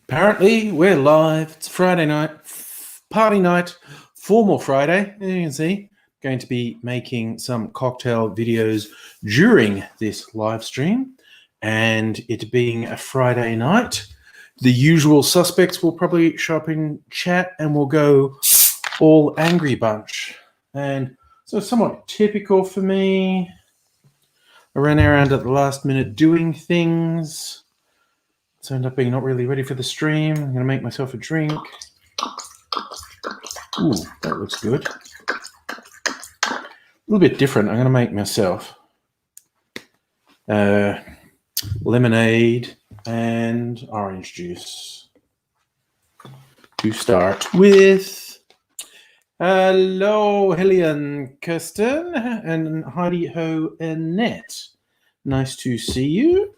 Apparently, we're live. It's Friday night, party night, formal Friday. As you can see, going to be making some cocktail videos during this live stream. And it being a Friday night, the usual suspects will probably show up in chat and we'll go all angry bunch. And so somewhat typical for me. I ran around at the last minute doing things. So I end up being not really ready for the stream. I'm going to make myself a drink. Ooh, that looks good. A little bit different. I'm going to make myself lemonade and orange juice. To start with, hello, Helian Kirsten and Heidi Ho Annette. Nice to see you.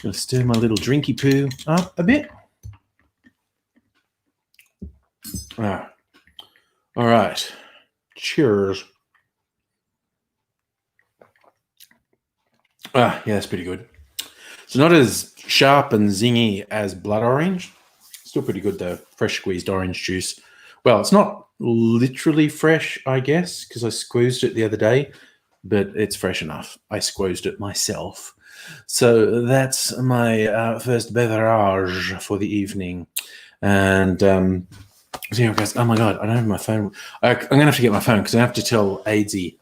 Gonna stir my little drinky poo up a bit. All right. Cheers. Yeah, that's pretty good. It's not as sharp and zingy as blood orange. Still pretty good though. Fresh squeezed orange juice. Well, it's not literally fresh, I guess, because I squeezed it the other day, but it's fresh enough. I squeezed it myself. So that's my first beverage for the evening. And so yeah, guys, oh my God, I don't have my phone. I'm going to have to get my phone because I have to tell Aidsy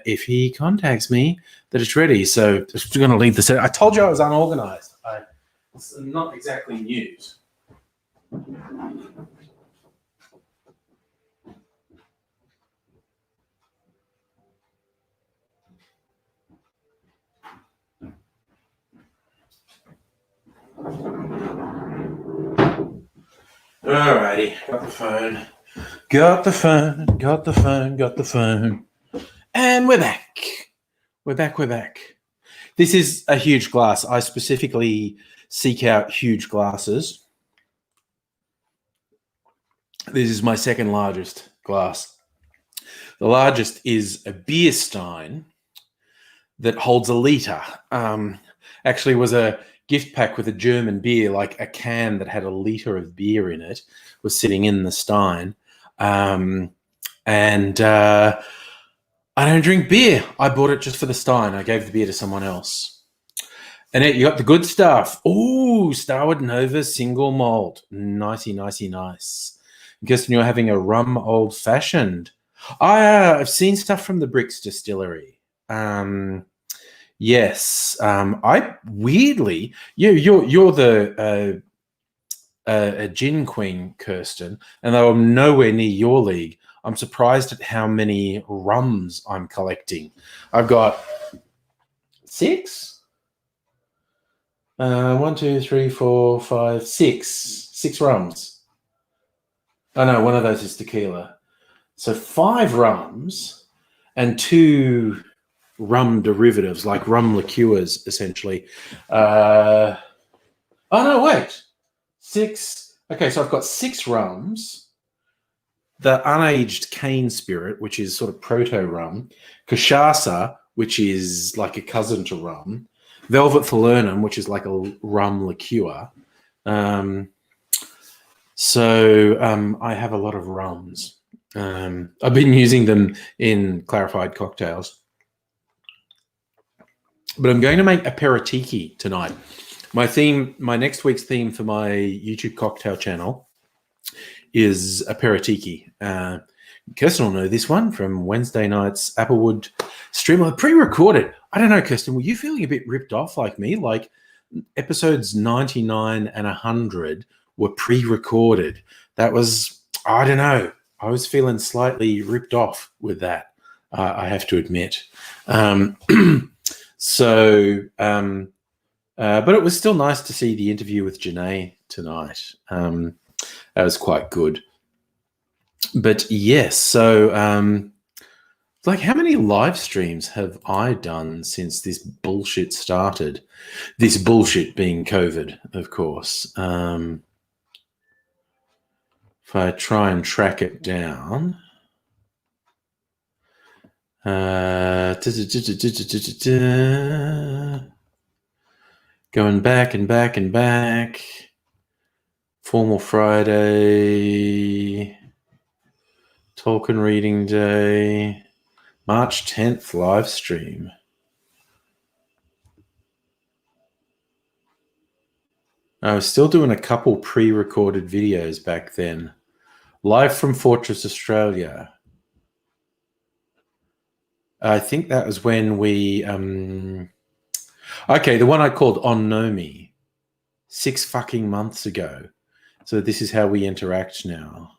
if he contacts me that it's ready. So I'm just going to leave this. I told you I was unorganized. It's not exactly news. Alrighty, got the phone. And we're back. We're back. This is a huge glass. I specifically seek out huge glasses. This is my second largest glass. The largest is a beer stein that holds a liter. Actually was a gift pack with a German beer, like a can that had a liter of beer in it, was sitting in the stein. And I don't drink beer. I bought it just for the stein. I gave the beer to someone else. And you got the good stuff. Ooh, Starward Nova single malt. Nicey. Kirsten, you're having a rum old fashioned. I've seen stuff from the Brix Distillery. Yes. I weirdly, you're the a gin queen, Kirsten, and though I'm nowhere near your league, I'm surprised at how many rums I'm collecting. I've got 6. 1, 2, 3, 4, 5, 6. 6 rums. Oh no, one of those is tequila. So 5 rums and 2 rum derivatives, like rum liqueurs, essentially. Oh no, wait. 6. Okay, so I've got 6 rums. The unaged cane spirit, which is sort of proto rum, cachaça, which is like a cousin to rum, velvet falernum, which is like a rum liqueur. So I have a lot of rums. I've been using them in clarified cocktails. But I'm going to make aperitiki tonight. My next week's theme for my YouTube cocktail channel is aperitiki. Kirsten will know this one from Wednesday night's Applewood stream. I pre-recorded. I don't know, Kirsten, were you feeling a bit ripped off like me? Like episodes 99 and 100 were pre-recorded. That was, I don't know. I was feeling slightly ripped off with that, I have to admit. But it was still nice to see the interview with Janae tonight. That was quite good. But yes, so like how many live streams have I done since this bullshit started? This bullshit being COVID, of course. If I try and track it down. Going back and back and back. Formal Friday. Tolkien reading day. March 10th live stream. I was still doing a couple pre-recorded videos back then. Live from Fortress Australia. I think that was when we... okay, the one I called On Nomi 6 fucking months ago. So this is how we interact now.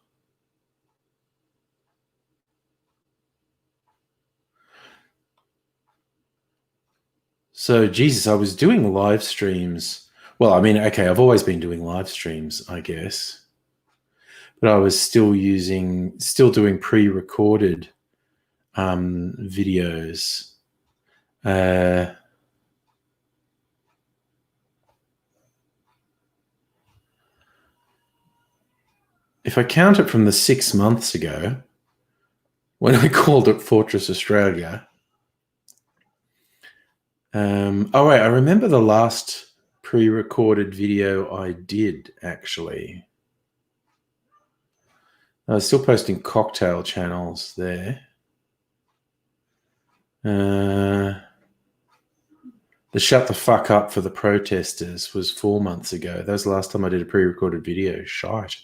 So, Jesus, I was doing live streams. Well, I mean, okay, I've always been doing live streams, I guess. But I was still doing pre-recorded videos. If I count it from the 6 months ago, when I called it Fortress Australia. Oh, wait, I remember the last pre-recorded video I did, actually. I was still posting cocktail channels there. The Shut the Fuck Up for the Protesters was 4 months ago. That was the last time I did a pre-recorded video. Shite.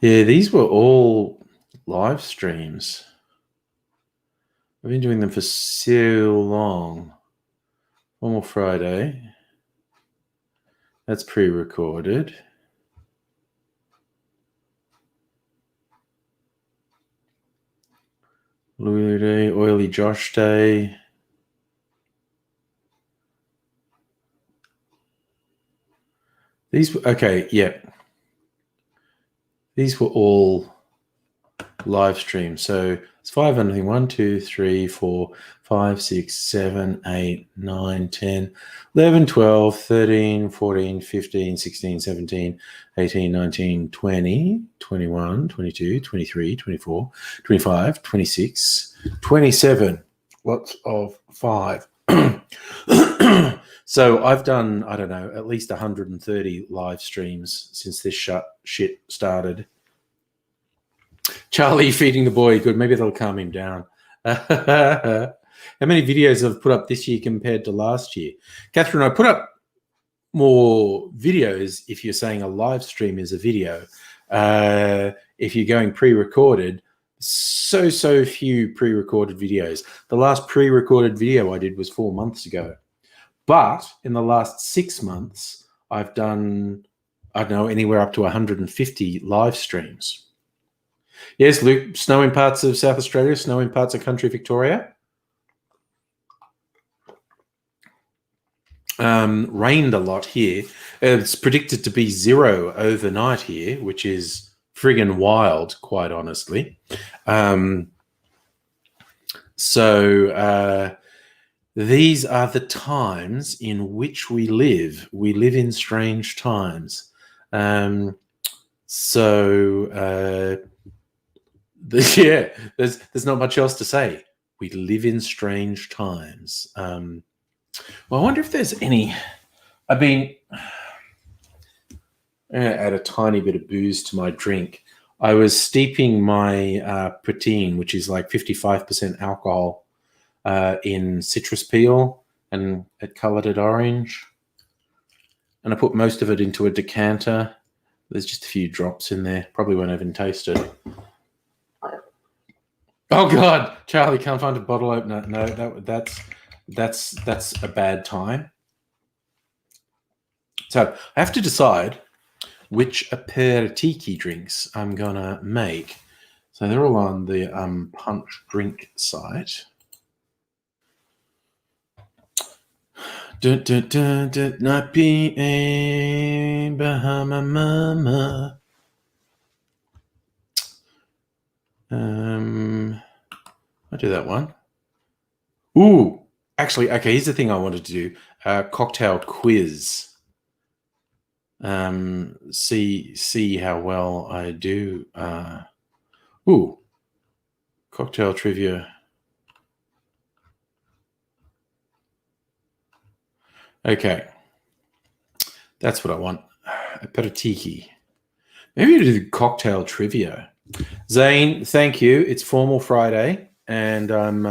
Yeah, these were all live streams. I've been doing them for so long. Formal Friday. That's pre-recorded. Lulu Day, Oily Josh Day. These were, okay, yeah. These were all live streams. So it's 5, I think 1, 2, 3, 4, 5, 6, 7, 8, 9, 10, 11, 12, 13, 14, 15, 16, 17, 18, 19, 20, 21, 22, 23, 24, 25, 26, 27. Lots of 5. So I've done, I don't know, at least 130 live streams since this shit started. Charlie feeding the boy. Good. Maybe that'll calm him down. How many videos have I put up this year compared to last year? Catherine, I put up more videos if you're saying a live stream is a video. If you're going pre-recorded, so few pre-recorded videos. The last pre-recorded video I did was 4 months ago. But in the last 6 months, I've done, I don't know, anywhere up to 150 live streams. Yes, Luke, snow in parts of South Australia, snow in parts of country Victoria. Rained a lot here. It's predicted to be 0 overnight here, which is friggin' wild, quite honestly. These are the times in which we live. We live in strange times. Yeah, there's not much else to say. We live in strange times. Well, I wonder if there's any. I'm going to add a tiny bit of booze to my drink. I was steeping my poutine, which is like 55% alcohol, in citrus peel, and it colored it orange. And I put most of it into a decanter. There's just a few drops in there. Probably won't even taste it. Oh God, Charlie can't find a bottle opener. No, that's a bad time. So I have to decide which aperitivo drinks I'm gonna make. So they're all on the Punch Drink site. Not be a Bahama Mama. I'll do that one. Ooh, actually, okay, here's the thing I wanted to do. Cocktail quiz. See how well I do. Cocktail trivia. Okay. That's what I want. Aperitiki. Maybe you do cocktail trivia. Zane, thank you. It's Formal Friday, and I'm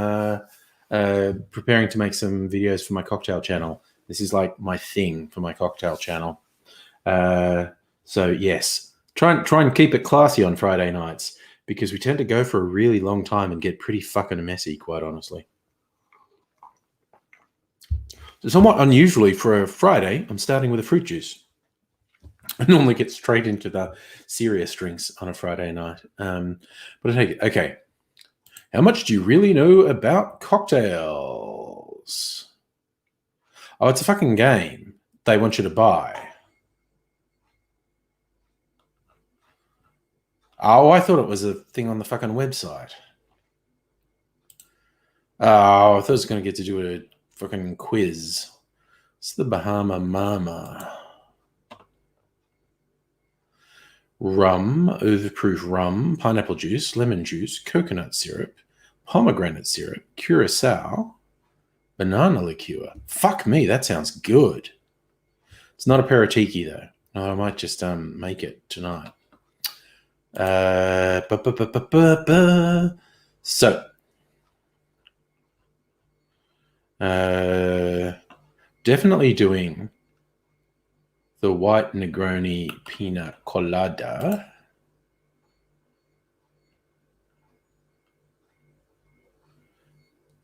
preparing to make some videos for my cocktail channel. This is like my thing for my cocktail channel. So yes, try and keep it classy on Friday nights, because we tend to go for a really long time and get pretty fucking messy, quite honestly. So somewhat unusually for a Friday, I'm starting with a fruit juice. I normally get straight into the serious drinks on a Friday night. But I take it. Okay. How much do you really know about cocktails? Oh, it's a fucking game they want you to buy. Oh, I thought it was a thing on the fucking website. Oh, I thought I was going to get to do a fucking quiz. It's the Bahama Mama. Rum, overproof rum, pineapple juice, lemon juice, coconut syrup, pomegranate syrup, curacao, banana liqueur. Fuck me, that sounds good. It's not a Peritiki though. No, I might just make it tonight. So, definitely doing the white Negroni pina colada.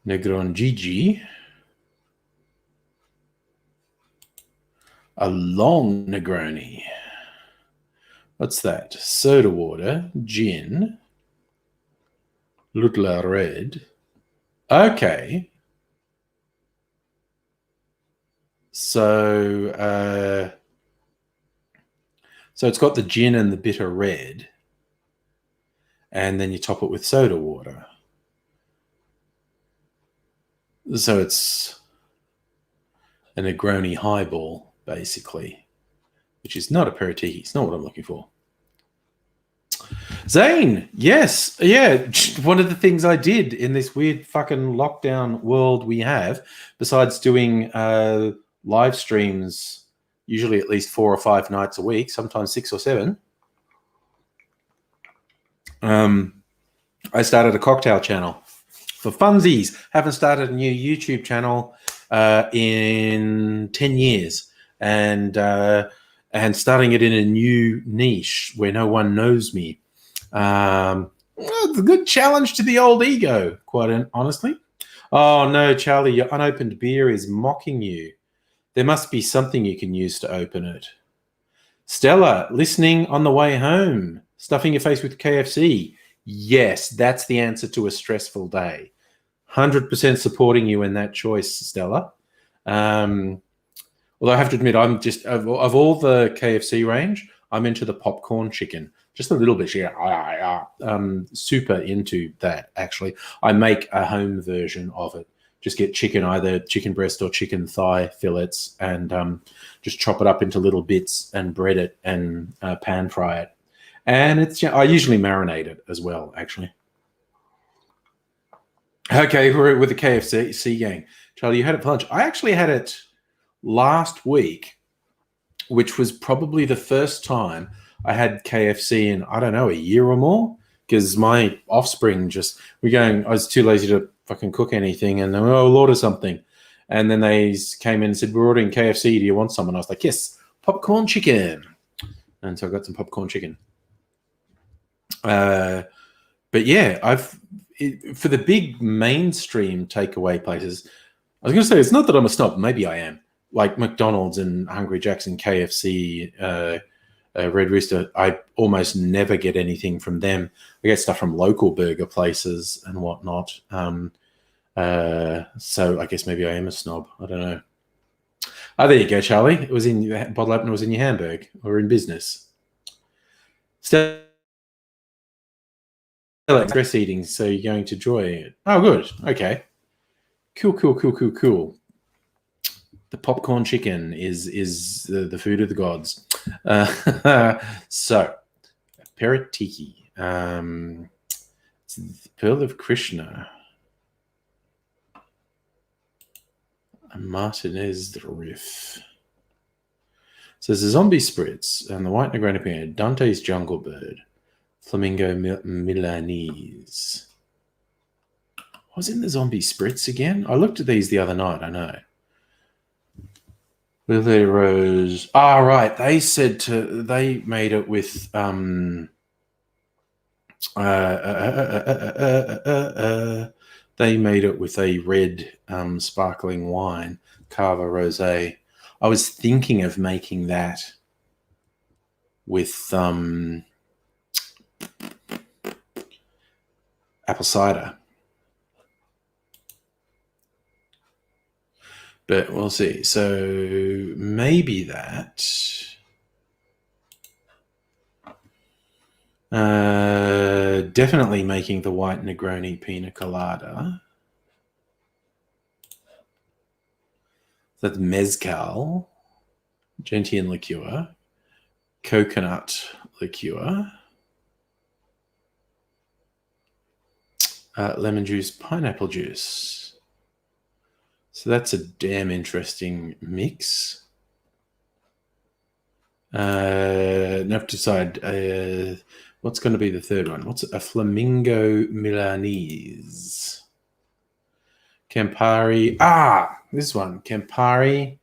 Negroni. A long Negroni. What's that? Soda water, gin, Lutla red. Okay. So it's got the gin and the bitter red, and then you top it with soda water. So it's a Negroni highball, basically, which is not a Peritiki. It's not what I'm looking for. Zane, yes. Yeah, one of the things I did in this weird fucking lockdown world we have, besides doing live streams, usually at least 4 or 5 nights a week, sometimes 6 or 7, I started a cocktail channel for funsies. Haven't started a new YouTube channel in 10 years, and starting it in a new niche where no one knows me. It's a good challenge to the old ego, quite honestly. Oh no, Charlie, your unopened beer is mocking you. There must be something you can use to open it. Stella, listening on the way home, stuffing your face with KFC. Yes, that's the answer to a stressful day. 100% supporting you in that choice, Stella. Although I have to admit, I'm just, of all the KFC range, I'm into the popcorn chicken. Just a little bit, yeah. Super into that, actually. I make a home version of it. Just get chicken, either chicken breast or chicken thigh fillets, and just chop it up into little bits and bread it and pan fry it. And it's, I usually marinate it as well, actually. Okay, we're with the KFC gang. Charlie, you had it for lunch. I actually had it last week, which was probably the first time I had KFC in, I don't know, a year or more, because my offspring I was too lazy to fucking cook anything, and we'll order something. And then they came in and said, we're ordering KFC, do you want some? And I was like, yes, popcorn chicken. And so I got some popcorn chicken. But yeah, for the big mainstream takeaway places, I was going to say, it's not that I'm a snob, maybe I am. Like McDonald's and Hungry Jack's and KFC, Red Rooster, I almost never get anything from them. I get stuff from local burger places and whatnot. So I guess maybe I am a snob. I don't know. Oh, there you go, Charlie. It was in bottle opener was in your Hamburg or in business. Still stress eating, so you're going to enjoy it. Oh, good. Okay. Cool. The popcorn chicken is the food of the gods. So, Peritiki. Pearl of Krishna. Martinez riff. So there's a zombie spritz and the white Negroni Pina, Dante's Jungle Bird, Flamingo Milanese. What was in the zombie spritz again? I looked at these the other night, I know. Lily Rose. Right. They made it with they made it with a red sparkling wine, Cava Rosé. I was thinking of making that with apple cider. But we'll see. So maybe that. Definitely making the white Negroni Pina Colada. That's mezcal, gentian liqueur, coconut liqueur, lemon juice, pineapple juice. So that's a damn interesting mix. Now to decide what's going to be the third one. What's a Flamingo Milanese? Campari. This one. Campari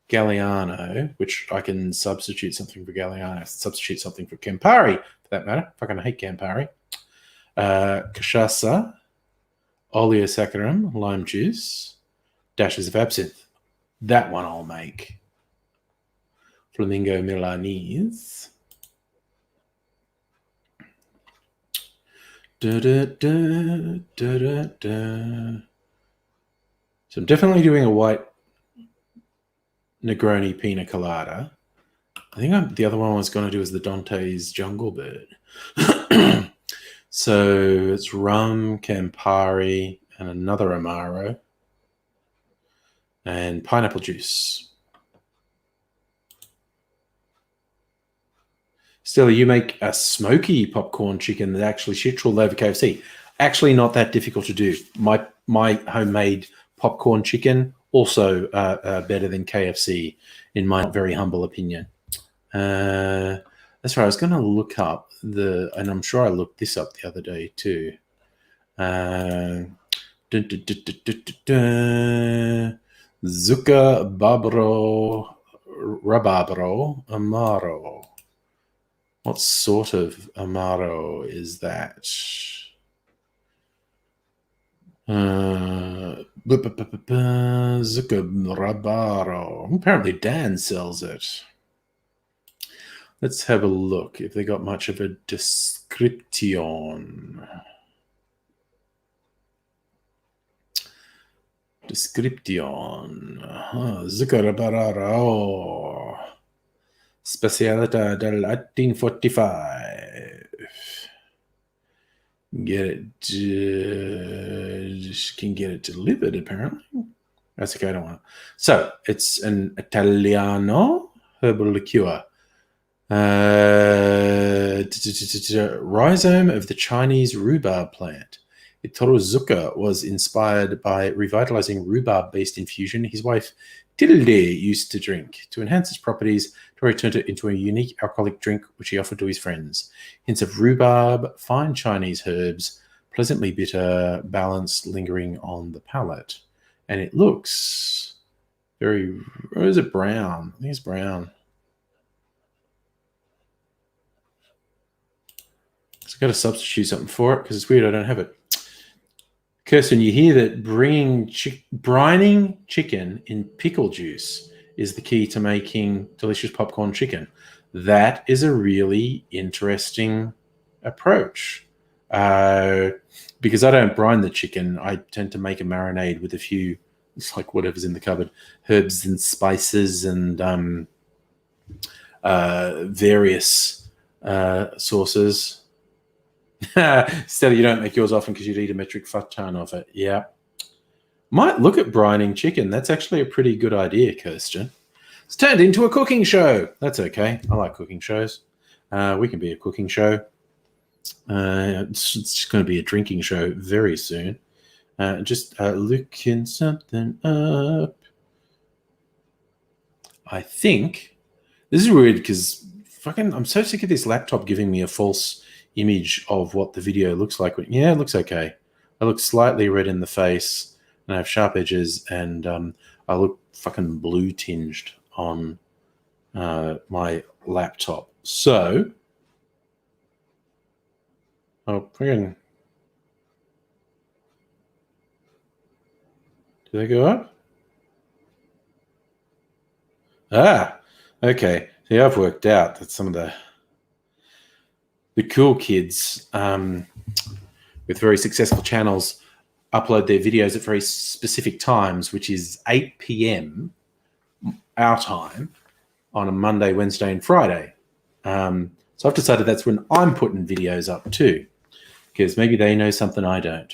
Galliano, which I can substitute something for Galliano. Substitute something for Campari, for that matter. Fucking hate Campari. Cachaça, Oleo Saccharum, lime juice, dashes of absinthe. That one I'll make. Flamingo Milanese. So I'm definitely doing a white Negroni Pina Colada. I think the other one I was going to do is the Dante's Jungle Bird. So it's rum, Campari, and another Amaro, and pineapple juice. Stella, you make a smoky popcorn chicken that actually shits all over KFC. Actually, not that difficult to do. My homemade popcorn chicken also better than KFC, in my very humble opinion. That's right. I was going to look up and I'm sure I looked this up the other day too. Zucca Babro Rababro Amaro. What sort of Amaro is that? Zucca Rabaro. Apparently Dan sells it. Let's have a look if they got much of a description. Zucca Rabaro. Specialità del 1845. Can get it delivered, apparently. That's okay, I don't want it. So, it's an Italiano herbal liqueur. Rhizome of the Chinese rhubarb plant. Ettore Zucca was inspired by revitalizing rhubarb-based infusion his wife Tilde used to drink. To enhance its properties, Tori turned it into a unique alcoholic drink which he offered to his friends. Hints of rhubarb, fine Chinese herbs, pleasantly bitter, balanced, lingering on the palate. And it looks very, or is it brown? I think it's brown. So I've got to substitute something for it because it's weird I don't have it. Kirsten, you hear that brining chicken in pickle juice is the key to making delicious popcorn chicken. That is a really interesting approach. Because I don't brine the chicken, I tend to make a marinade with a few, it's like whatever's in the cupboard, herbs and spices and various sauces. Stella, you don't make yours often because you'd eat a metric fuck ton of it. Yeah. Might look at brining chicken. That's actually a pretty good idea, Kirsten. It's turned into a cooking show. That's okay. I like cooking shows. We can be a cooking show. It's just going to be a drinking show very soon. Just looking something up. I think this is weird because I'm so sick of this laptop giving me a false image of what the video looks like. Yeah, it looks okay. I look slightly red in the face and I have sharp edges, and I look fucking blue tinged on my laptop. So, did they go up? Ah, okay. See, I've worked out that some of the cool kids with very successful channels upload their videos at very specific times, which is 8 p.m. our time on a Monday, Wednesday, and Friday. So I've decided that's when I'm putting videos up too, because maybe they know something I don't.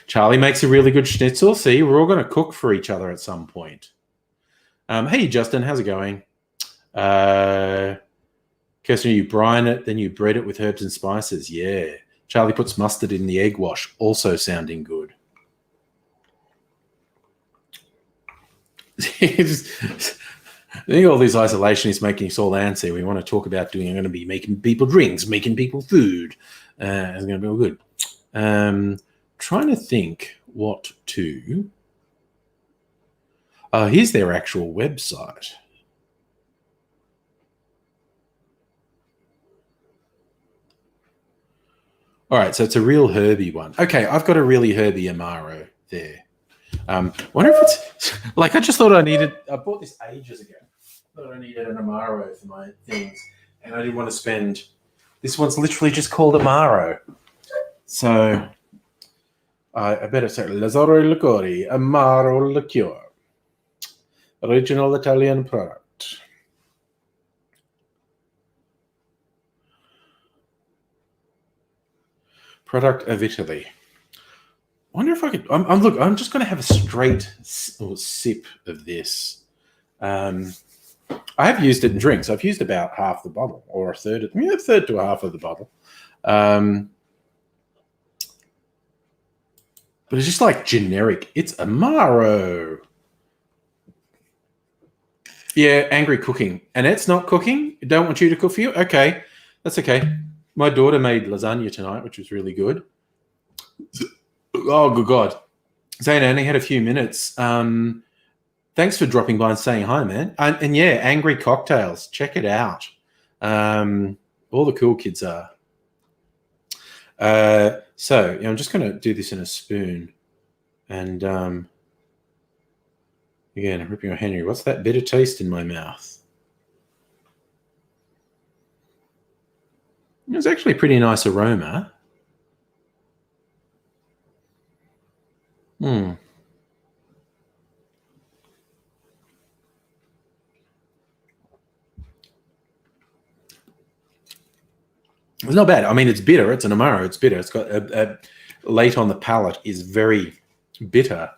Charlie makes a really good schnitzel. See, we're all going to cook for each other at some point. Hey, Justin, how's it going? Kirsten, you brine it, then you bread it with herbs and spices. Yeah. Charlie puts mustard in the egg wash. Also sounding good. I think all this isolation is making us all antsy. We want to talk about I'm going to be making people drinks, making people food. It's going to be all good. Trying to think what to. Here's their actual website. All right, so it's a real herby one. Okay, I've got a really herby Amaro there. Wonder if it's like I just thought I bought this ages ago. I thought I needed an Amaro for my things, and I didn't want to spend. This one's literally just called Amaro. So I better say Lazzaro Liquori Amaro Liqueur. Original Italian product. Product of Italy. Wonder if I could. I'm just going to have a straight sip of this. I have used it in drinks. I've used about half the bottle, or a third to a half of the bottle. But it's just like generic. It's Amaro. Yeah, angry cooking. Annette's not cooking. Don't want you to cook for you? Okay, that's okay. My daughter made lasagna tonight, which was really good. Oh, good God. Zane, I only had a few minutes. Thanks for dropping by and saying hi, man. And yeah, Angry Cocktails. Check it out. All the cool kids are. So I'm just going to do this in a spoon. And again, I'm ripping on Henry. What's that bitter taste in my mouth? It was actually a pretty nice aroma. It's not bad. I mean, it's bitter. It's an Amaro. It's bitter. It's got a late on the palate is very bitter.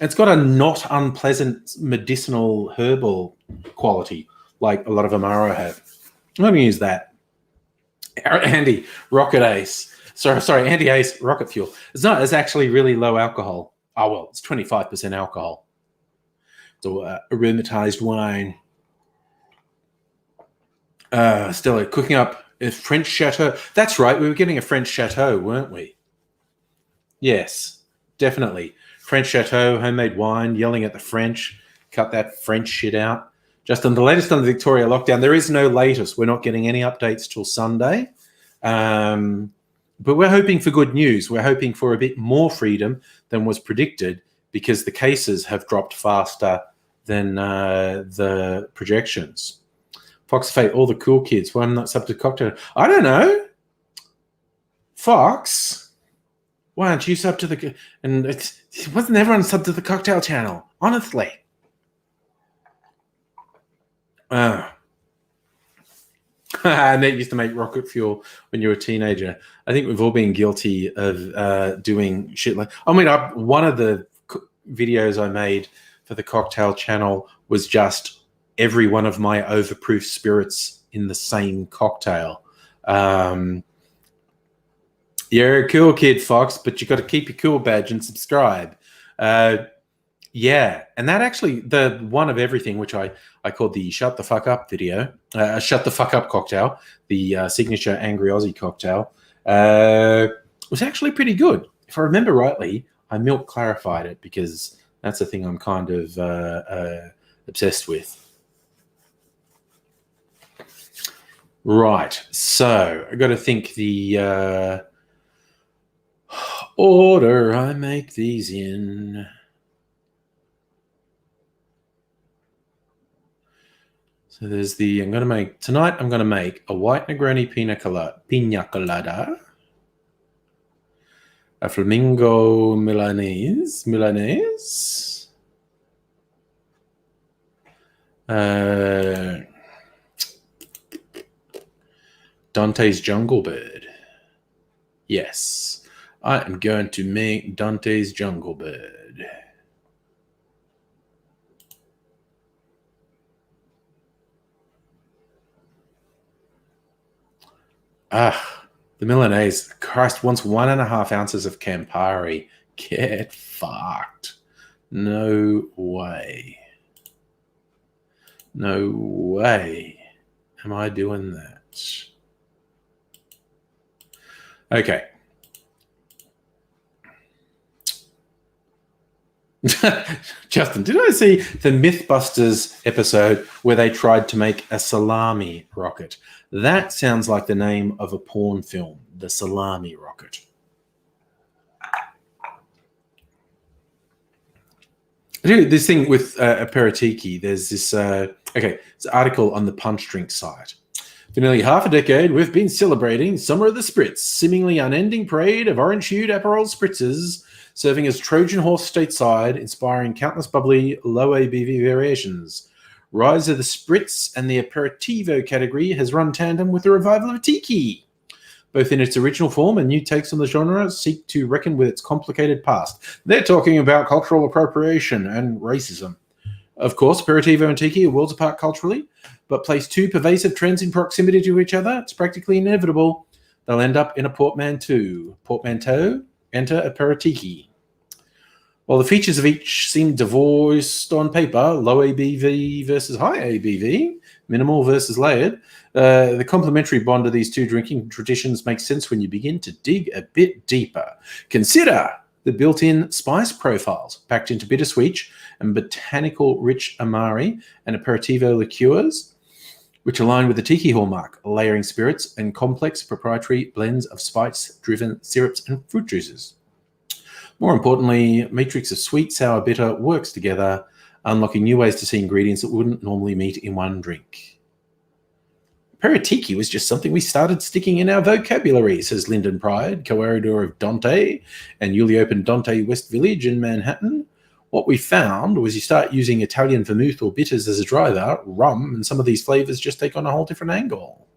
It's got a not unpleasant medicinal herbal quality like a lot of Amaro have. Let me use that. Andy, Rocket Ace. Sorry, Andy Ace, Rocket Fuel. It's actually really low alcohol. Oh, well, it's 25% alcohol. So aromatized wine. Stella, cooking up a French chateau. That's right, we were getting a French chateau, weren't we? Yes, definitely. French chateau, homemade wine, yelling at the French. Cut that French shit out. Just on the latest on the Victoria lockdown, there is no latest. We're not getting any updates till Sunday. But we're hoping for good news. We're hoping for a bit more freedom than was predicted because the cases have dropped faster than the projections. Fox Fate, all the cool kids. Why I'm not sub to cocktail? I don't know. Fox, why aren't you sub to the... And it wasn't everyone sub to the cocktail channel, honestly. Annette used to make rocket fuel when you were a teenager. I think we've all been guilty of doing shit like... I mean, one of the videos I made for the cocktail channel was just every one of my overproof spirits in the same cocktail. You're a cool kid, Fox, but you got to keep your cool badge and subscribe. Yeah, and that actually, the one of everything, which I called the Shut the Fuck Up video, Shut the Fuck Up cocktail, the signature Angry Aussie cocktail, was actually pretty good. If I remember rightly, I milk clarified it because that's a thing I'm kind of obsessed with. Right, so I got to think the order I make these in. So there's the, I'm going to make a white Negroni pina colada, a flamingo Milanese, Dante's Jungle Bird. Yes, I am going to make Dante's Jungle Bird. The Milanese. Christ wants 1.5 ounces of Campari. Get fucked. No way. No way am I doing that. Okay. Justin, did I see the Mythbusters episode where they tried to make a salami rocket? That sounds like the name of a porn film, the Salami Rocket. Dude, this thing with Aperitiki, there's this this article on the Punch Drink site. For nearly half a decade, we've been celebrating Summer of the Spritz, seemingly unending parade of orange-hued Aperol spritzes, serving as Trojan horse stateside, inspiring countless bubbly, low ABV variations. Rise of the Spritz and the Aperitivo category has run tandem with the revival of Tiki. Both in its original form and new takes on the genre seek to reckon with its complicated past. They're talking about cultural appropriation and racism. Of course, Aperitivo and Tiki are worlds apart culturally, but place two pervasive trends in proximity to each other, it's practically inevitable they'll end up in a portmanteau. Portmanteau, enter Aperitiki. While the features of each seem divorced on paper, low ABV versus high ABV, minimal versus layered, the complementary bond of these two drinking traditions makes sense when you begin to dig a bit deeper. Consider the built-in spice profiles packed into bittersweet and botanical-rich Amari and Aperitivo liqueurs, which align with the Tiki hallmark, layering spirits and complex proprietary blends of spice-driven syrups and fruit juices. More importantly, matrix of sweet, sour, bitter works together, unlocking new ways to see ingredients that wouldn't normally meet in one drink. Aperitiki was just something we started sticking in our vocabulary, says Lyndon Pride, co-editor of Dante and newly opened Dante West Village in Manhattan. What we found was you start using Italian vermouth or bitters as a driver, rum, and some of these flavors just take on a whole different angle.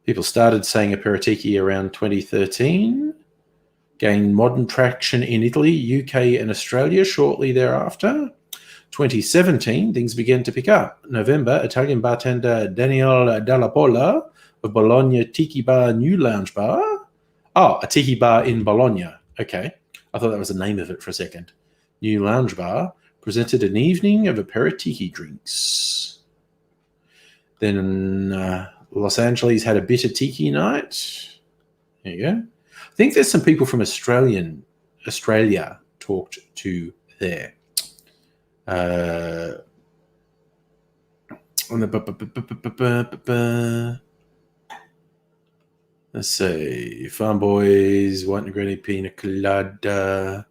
People started saying Aperitiki around 2013. Gained modern traction in Italy, UK, and Australia shortly thereafter. 2017, things began to pick up. November, Italian bartender Daniel Dalla Pola of Bologna Tiki Bar New Lounge Bar. Oh, a tiki bar in Bologna. Okay. I thought that was the name of it for a second. New Lounge Bar presented an evening of Aperitiki drinks. Then Los Angeles had a bitter tiki night. There you go. I think there's some people from Australia talked to there. Let's see. Farm Boys, White Negroni Pina Colada.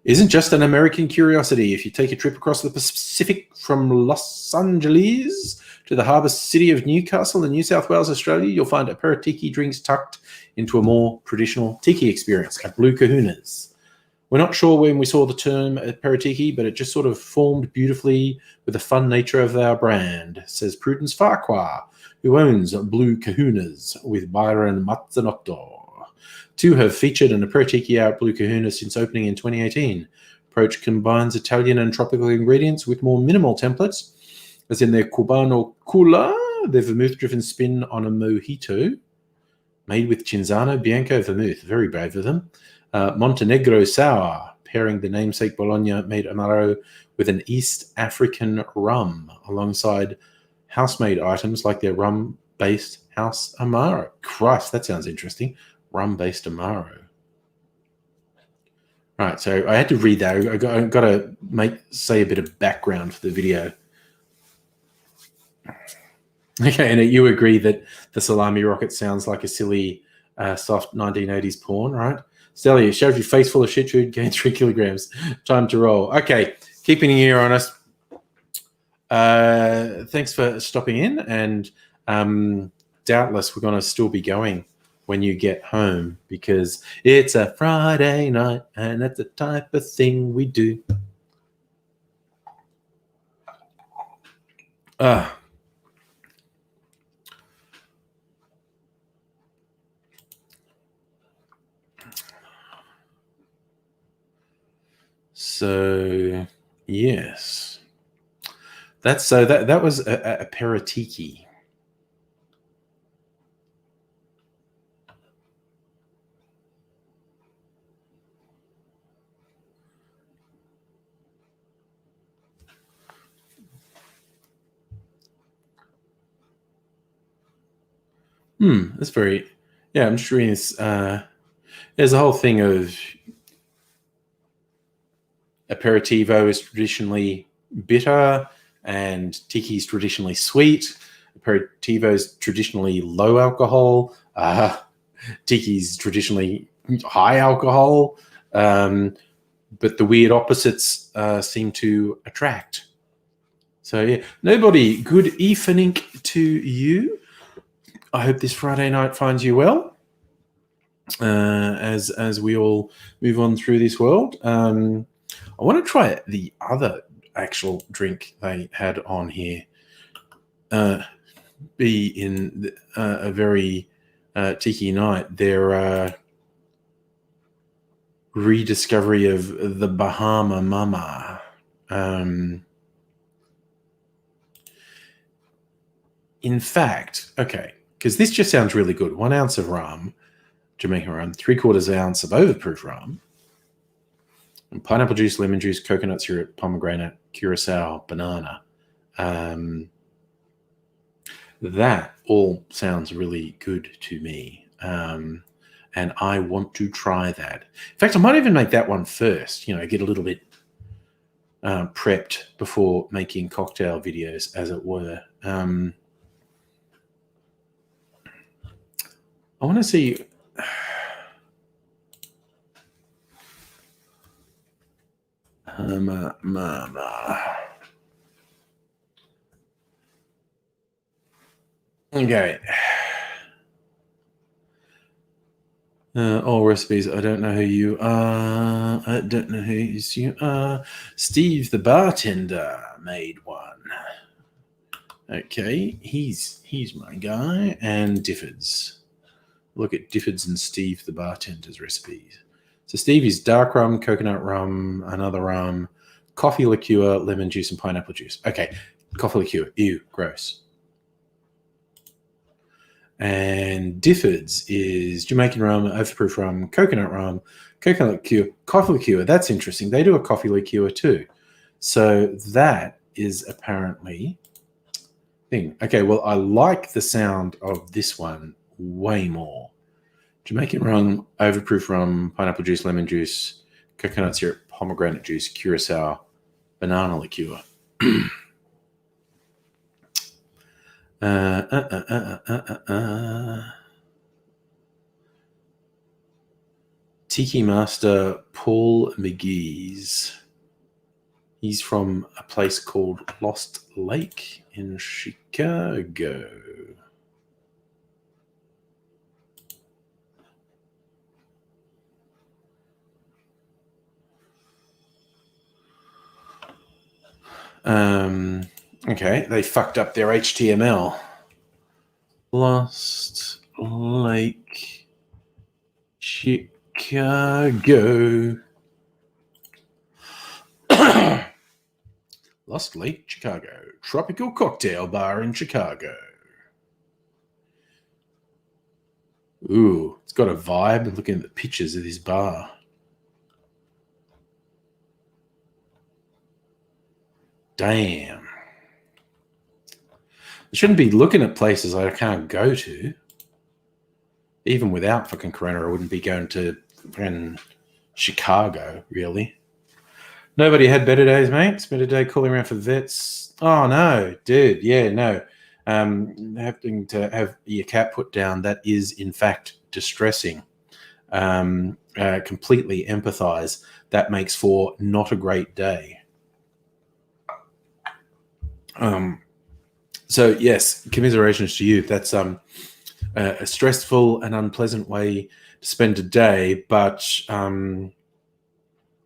Isn't just an American curiosity. If you take a trip across the Pacific from Los Angeles to the harbour city of Newcastle in New South Wales, Australia, you'll find Aperitiki drinks tucked into a more traditional tiki experience at Blue Kahuna's. We're not sure when we saw the term Aperitiki, but it just sort of formed beautifully with the fun nature of our brand, says Prudence Farquhar, who owns Blue Kahuna's with Byron Mazzanotto. Two have featured an Aperitiki out at Blue Kahuna since opening in 2018. Approach combines Italian and tropical ingredients with more minimal templates, as in their Cubano Cula, their vermouth-driven spin on a mojito, made with Cinzano Bianco vermouth. Very brave of them. Montenegro Sour, pairing the namesake Bologna-made Amaro with an East African rum alongside house-made items like their rum-based house Amaro. Christ, that sounds interesting. Rum-based Amaro. Right, so I had to read that. I got to say a bit of background for the video. Okay, and you agree that the salami rocket sounds like a silly, soft 1980s porn, right? Stelia, shows your face full of shit food, gained 3 kilograms. Time to roll. Okay, keeping an ear on us. Thanks for stopping in, and doubtless we're going to still be going when you get home because it's a Friday night and that's the type of thing we do. So yes, that was a peritiki. That's very, yeah, I'm just reading this. There's a whole thing of aperitivo is traditionally bitter and tiki is traditionally sweet. Aperitivo is traditionally low alcohol. Tiki is traditionally high alcohol. But the weird opposites seem to attract. So yeah, nobody, good evening to you. I hope this Friday night finds you well. As we all move on through this world, I want to try the other actual drink they had on here. Be in a very tiki night. Their rediscovery of the Bahama Mama. In fact, okay, because this just sounds really good. 1 ounce of rum, Jamaican rum, 3/4 ounce of overproof rum, and pineapple juice, lemon juice, coconut syrup, pomegranate, curacao, banana. That all sounds really good to me. And I want to try that. In fact, I might even make that one first, get a little bit prepped before making cocktail videos, as it were. I want to see. Mama. Okay. All recipes. I don't know who you are. I don't know who you are. Steve the bartender made one. Okay, he's my guy. And Difford's. Look at Difford's and Steve the bartender's recipes. So Steve is dark rum, coconut rum, another rum, coffee liqueur, lemon juice, and pineapple juice. Okay, coffee liqueur. Ew, gross. And Difford's is Jamaican rum, overproof rum, coconut liqueur, coffee liqueur. That's interesting. They do a coffee liqueur too. So that is apparently thing. Okay, well, I like the sound of this one way more. Jamaican rum, overproof rum, pineapple juice, lemon juice, coconut syrup, pomegranate juice, curacao, banana liqueur. Tiki Master Paul McGee's. He's from a place called Lost Lake in Chicago. Okay, they fucked up their HTML. Lost Lake, Chicago. Lost Lake, Chicago. Tropical cocktail bar in Chicago. Ooh, it's got a vibe. Looking at the pictures of this bar. Damn. I shouldn't be looking at places I can't go to. Even without fucking Corona, I wouldn't be going to fucking Chicago, really. Nobody had better days, mate. Spent a day calling around for vets. Oh, no, dude. Yeah, no. Having to have your cat put down, that is, in fact, distressing. Completely empathize. That makes for not a great day. So, yes, commiserations to you. That's a stressful and unpleasant way to spend a day, but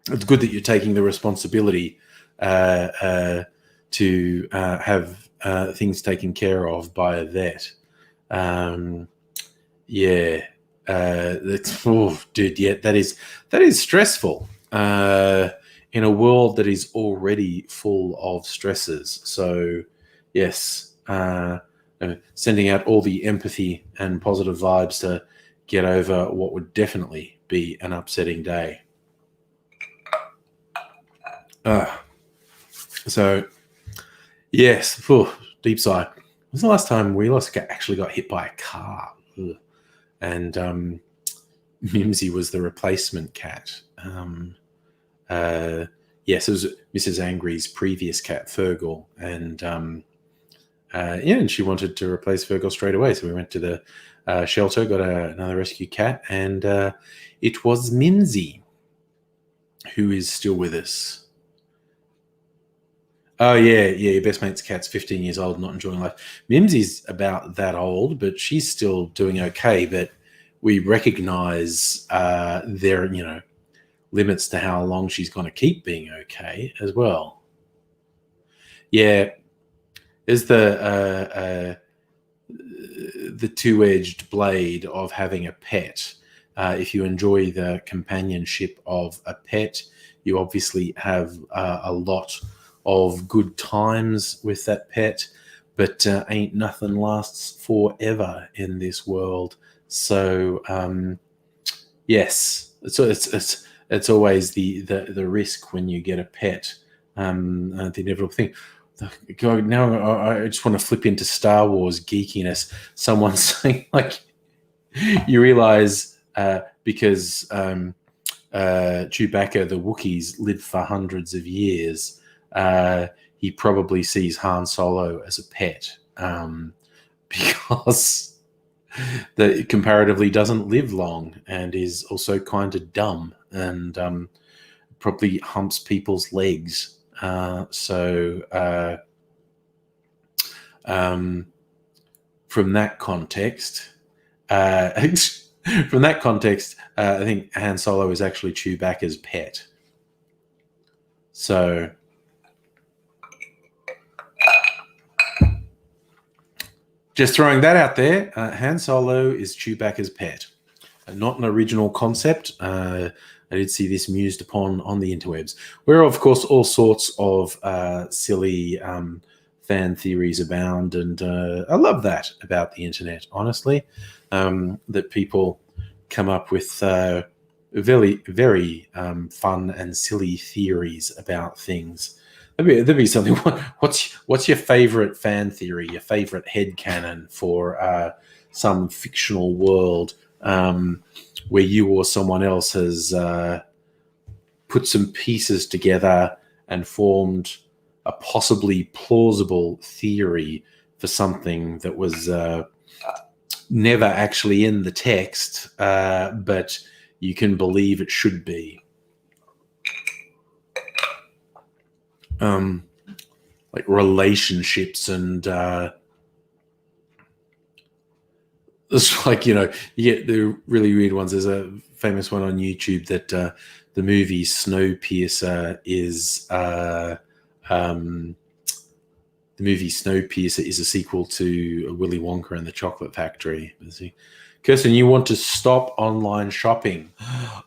it's good that you're taking the responsibility to have things taken care of by a vet. That's dude. Yeah, that is stressful in a world that is already full of stresses. So, yes, sending out all the empathy and positive vibes to get over what would definitely be an upsetting day. So, yes, deep sigh. When was the last time we actually got hit by a car? Ugh. And Mimsy was the replacement cat. Yes, it was Mrs. Angry's previous cat, Fergal, and and she wanted to replace Fergal straight away. So we went to the shelter, got another rescue cat, and it was Mimsy, who is still with us. Oh, yeah, your best mate's cat's 15 years old, not enjoying life. Mimsy's about that old, but she's still doing okay. But we recognise there, limits to how long she's going to keep being okay as well. Yeah, there's the two-edged blade of having a pet. If you enjoy the companionship of a pet, you obviously have a lot of good times with that pet, but ain't nothing lasts forever in this world. So yes, it's always the risk when you get a pet, the inevitable thing. God, now I just want to flip into Star Wars geekiness. Someone's saying, like, you realize because Chewbacca, the Wookiees, live for hundreds of years, he probably sees Han Solo as a pet because that comparatively doesn't live long and is also kind of dumb and probably humps people's legs. From that context, I think Han Solo is actually Chewbacca's pet. So, just throwing that out there, Han Solo is Chewbacca's pet. Not an original concept. I did see this mused upon on the interwebs, where, of course, all sorts of silly fan theories abound. And I love that about the internet, honestly, that people come up with very, very fun and silly theories about things. There'd be something. What's your favorite fan theory? Your favorite headcanon for some fictional world where you or someone else has put some pieces together and formed a possibly plausible theory for something that was never actually in the text, but you can believe it should be. Like relationships and it's like, you get the really weird ones. There's a famous one on YouTube that the movie Snowpiercer is a sequel to Willy Wonka and the Chocolate Factory. Kirsten, you want to stop online shopping?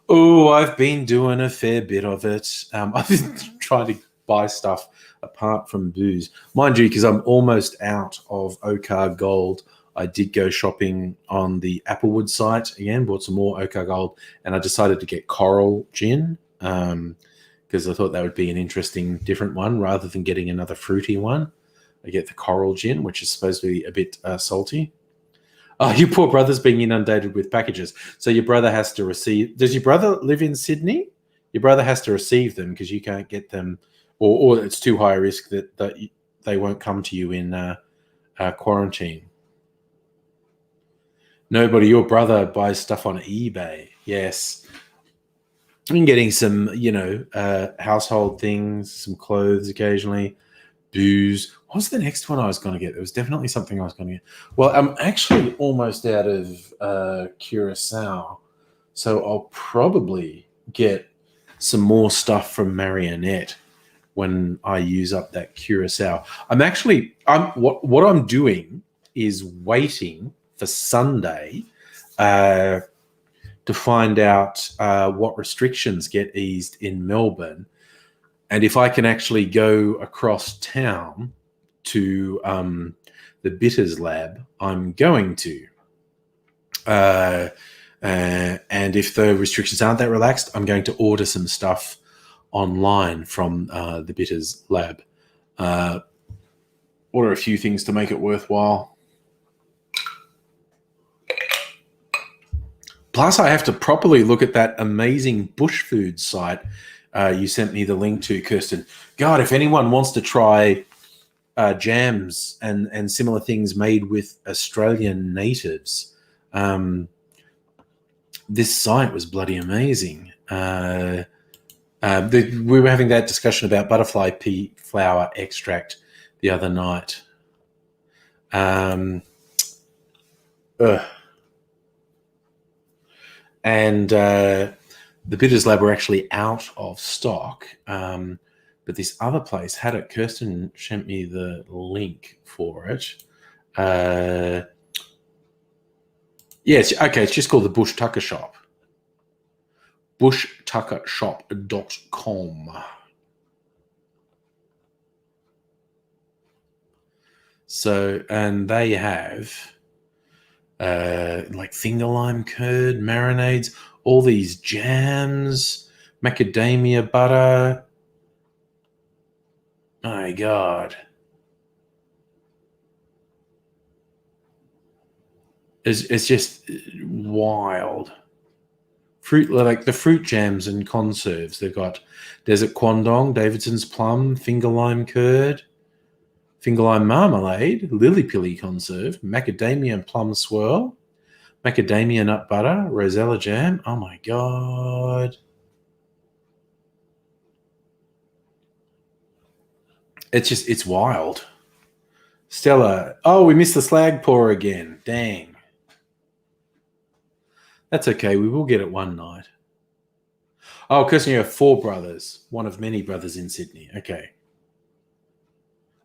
Oh, I've been doing a fair bit of it. I've been trying to buy stuff apart from booze. Mind you, because I'm almost out of Okar Gold, I did go shopping on the Applewood site again, bought some more Okar Gold, and I decided to get Coral Gin because I thought that would be an interesting, different one rather than getting another fruity one. I get the coral gin, which is supposed to be a bit salty. Oh, you poor brother's being inundated with packages. So your brother has to receive. Does your brother live in Sydney? Your brother has to receive them because you can't get them, or it's too high a risk that they won't come to you in quarantine. Nobody, your brother buys stuff on eBay. Yes. I've been getting some, household things, some clothes occasionally, booze. What was the next one I was going to get? There was definitely something I was going to get. Well, I'm actually almost out of Curacao, so I'll probably get some more stuff from Marionette when I use up that Curacao. What I'm doing is waiting for Sunday to find out what restrictions get eased in Melbourne. And if I can actually go across town to the Bitters Lab, I'm going to. And if the restrictions aren't that relaxed, I'm going to order some stuff online from the Bitters Lab. Order a few things to make it worthwhile. Plus, I have to properly look at that amazing bush food site you sent me the link to, Kirsten. God, if anyone wants to try jams and similar things made with Australian natives, this site was bloody amazing. We were having that discussion about butterfly pea flower extract the other night. And the Bitters Lab were actually out of stock, but this other place had it. Kirsten sent me the link for it. Yes, okay, it's just called the Bush Tucker Shop. bushtuckershop.com. So, and they have like finger lime curd, marinades, all these jams, macadamia butter. My God. It's just wild. Fruit, like the fruit jams and conserves. They've got Desert Quandong, Davidson's plum, finger lime curd, finger lime marmalade, lily pilly conserve, macadamia and plum swirl, macadamia nut butter, rosella jam. Oh my God. It's wild. Stella. Oh, we missed the slag pour again. Dang. That's okay. We will get it one night. Oh, Kirsten, you have 4 brothers. One of many brothers in Sydney. Okay.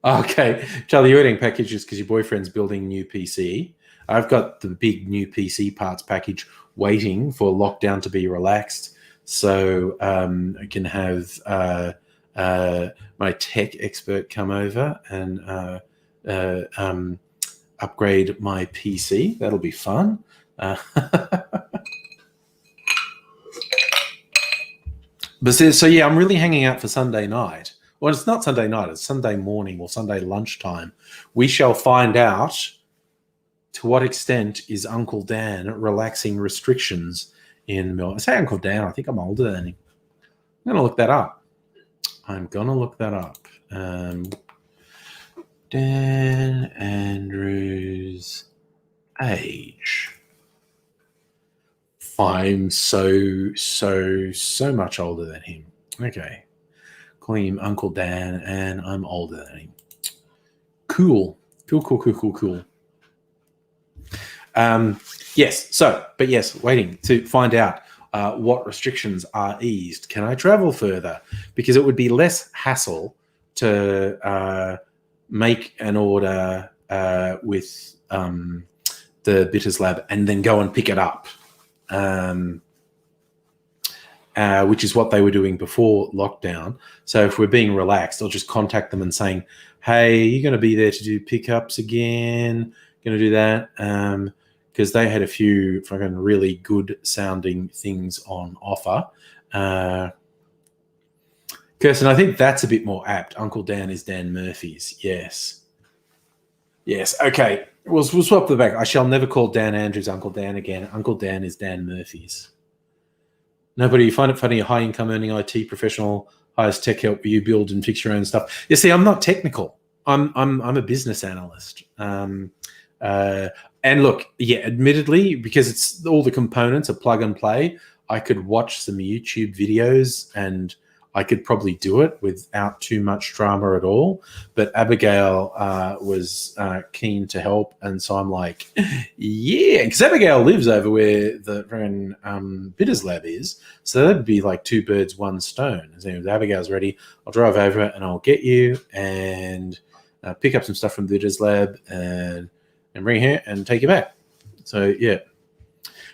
Okay. Charlie, you're getting packages because your boyfriend's building new PC. I've got the big new PC parts package waiting for lockdown to be relaxed. So I can have my tech expert come over and upgrade my PC. That'll be fun. But so yeah, I'm really hanging out for Sunday night. Well, it's not Sunday night, it's Sunday morning or Sunday lunchtime. We shall find out to what extent is Uncle Dan relaxing restrictions in Melbourne. I say Uncle Dan, I think I'm older than him. I'm going to look that up. Dan Andrews' age. I'm so much older than him. Okay. Calling him Uncle Dan, and I'm older than him. Cool. Yes, waiting to find out what restrictions are eased. Can I travel further? Because it would be less hassle to make an order with the Bitters Lab and then go and pick it up. Which is what they were doing before lockdown. So if we're being relaxed, I'll just contact them and saying, hey, you're going to be there to do pickups again? Going to do that? Because they had a few fucking really good sounding things on offer. Kirsten, I think that's a bit more apt. Uncle Dan is Dan Murphy's. Yes. Yes. Okay. We'll swap the back. I shall never call Dan Andrews Uncle Dan again. Uncle Dan is Dan Murphy's. Nobody, you find it funny, a high-income earning IT professional hires tech help you build and fix your own stuff. You see, I'm not technical. I'm a business analyst. And look, yeah, admittedly, because it's all the components are plug and play, I could watch some YouTube videos and I could probably do it without too much drama at all. But Abigail was keen to help. And so I'm like, yeah, because Abigail lives over where the Bitters Lab is. So that'd be like two birds, one stone. As soon as Abigail's ready, I'll drive over and I'll get you and pick up some stuff from Bitters Lab and bring it here and take you back. So, yeah.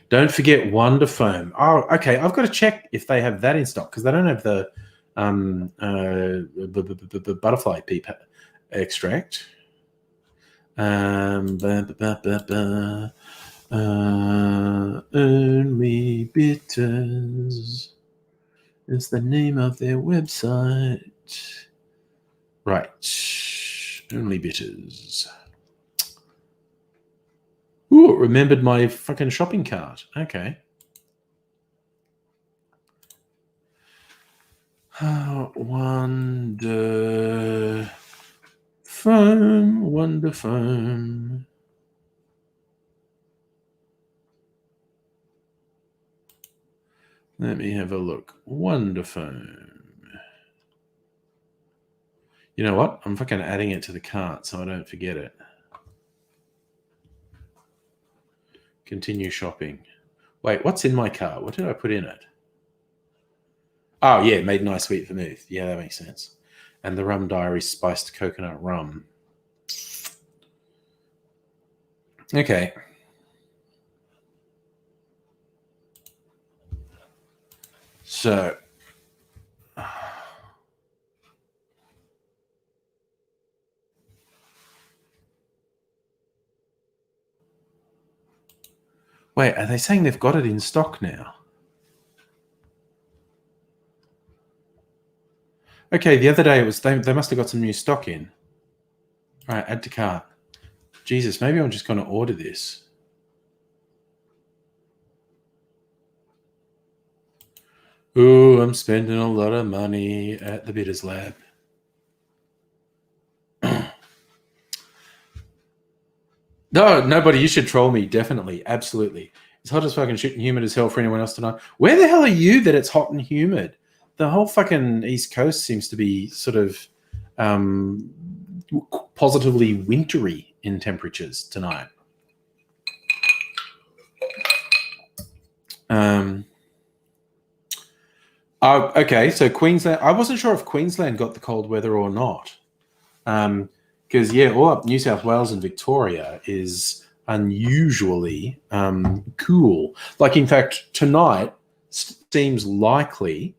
Don't forget Wonder Foam. Oh, okay. I've got to check if they have that in stock because they don't have the butterfly pea extract. Only Bitters is the name of their website. Right. Only Bitters. Ooh, it remembered my fucking shopping cart. Okay. Wonder Foam. Let me have a look. Wonder Foam. You know what? I'm fucking adding it to the cart so I don't forget it. Continue shopping. Wait, what's in my cart? What did I put in it? Oh, yeah, made nice sweet vermouth. Yeah, that makes sense. And the Rum Diary spiced coconut rum. Okay. So. Wait, are they saying they've got it in stock now? Okay, the other day it was they must have got some new stock in. All right, add to cart. Jesus, maybe I'm just going to order this. Ooh, I'm spending a lot of money at the Bitters Lab. No, nobody, you should troll me, definitely, absolutely. It's hot as fucking shit and humid as hell for anyone else to know. Where the hell are you that it's hot and humid? The whole fucking East Coast seems to be sort of positively wintry in temperatures tonight. Okay, so Queensland. I wasn't sure if Queensland got the cold weather or not. Because, yeah, all up New South Wales and Victoria is unusually cool. Like, in fact, tonight seems likely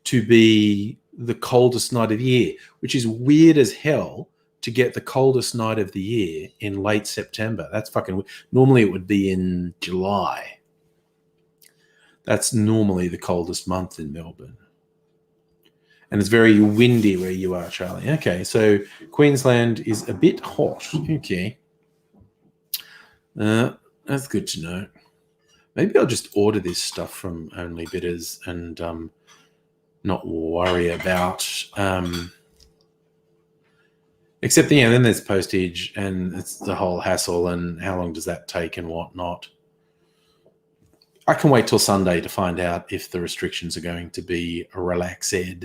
to be the coldest night of the year, which is weird as hell to get the coldest night of the year in late September. That's fucking weird. Normally it would be in July. That's normally the coldest month in Melbourne. And it's very windy where you are, Charlie. Okay, so Queensland is a bit hot. Okay. That's good to know. Maybe I'll just order this stuff from Only Bitters and not worry about... except, then there's postage and it's the whole hassle and how long does that take and whatnot. I can wait till Sunday to find out if the restrictions are going to be relaxed.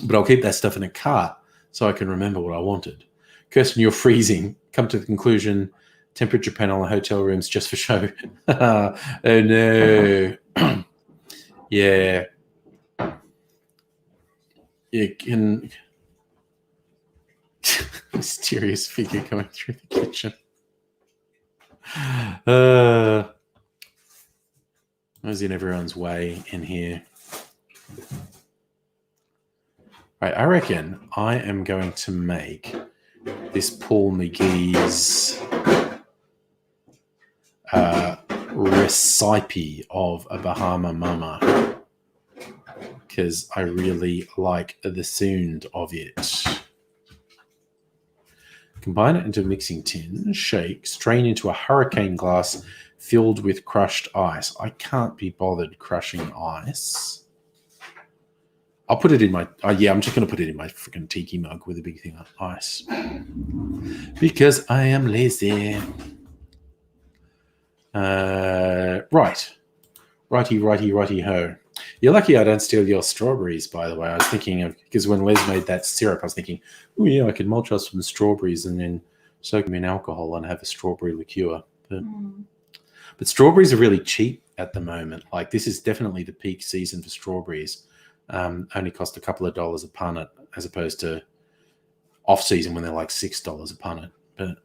But I'll keep that stuff in a cart so I can remember what I wanted. Kirsten, you're freezing. Come to the conclusion, temperature panel in hotel rooms just for show. Oh, no. Yeah. You can... Mysterious figure coming through the kitchen. I was in everyone's way in here. Right, I reckon I am going to make this Paul McGee's recipe of a Bahama Mama. because I really like the sound of it. Combine it into a mixing tin, shake, strain into a hurricane glass filled with crushed ice. I can't be bothered crushing ice. I'll put it in my... I'm just going to put it in my freaking tiki mug with a big thing of ice. Because I am lazy. Right. Righty ho. You're lucky I don't steal your strawberries, by the way. I was thinking of... Because when Les made that syrup, I was thinking, oh, yeah, I could mulch up some strawberries and then soak them in alcohol and have a strawberry liqueur. But strawberries are really cheap at the moment. Like, this is definitely the peak season for strawberries. Only cost a couple of dollars a punnet as opposed to off season when they're like $6 a punnet. But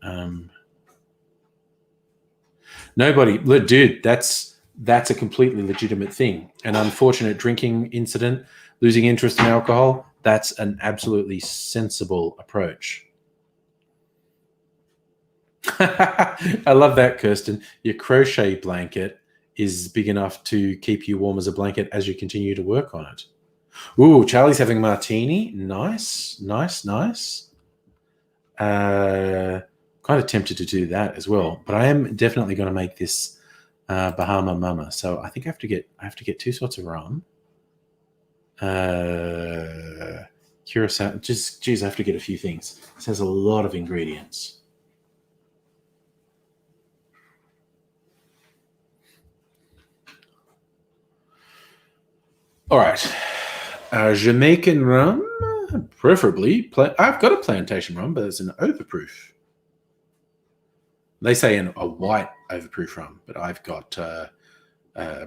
nobody, look, dude, that's a completely legitimate thing. An unfortunate drinking incident, losing interest in alcohol, that's an absolutely sensible approach. I love that, Kirsten. Your crochet blanket is big enough to keep you warm as a blanket as you continue to work on it. Ooh, Charlie's having martini. Nice. Kind of tempted to do that as well, but I am definitely going to make this Bahama Mama. So I think I have to get 2 sorts of rum. Curacao. Geez, I have to get a few things. This has a lot of ingredients. All right. Jamaican rum, preferably. I've got a plantation rum, but it's an overproof. They say a white overproof rum, but I've got a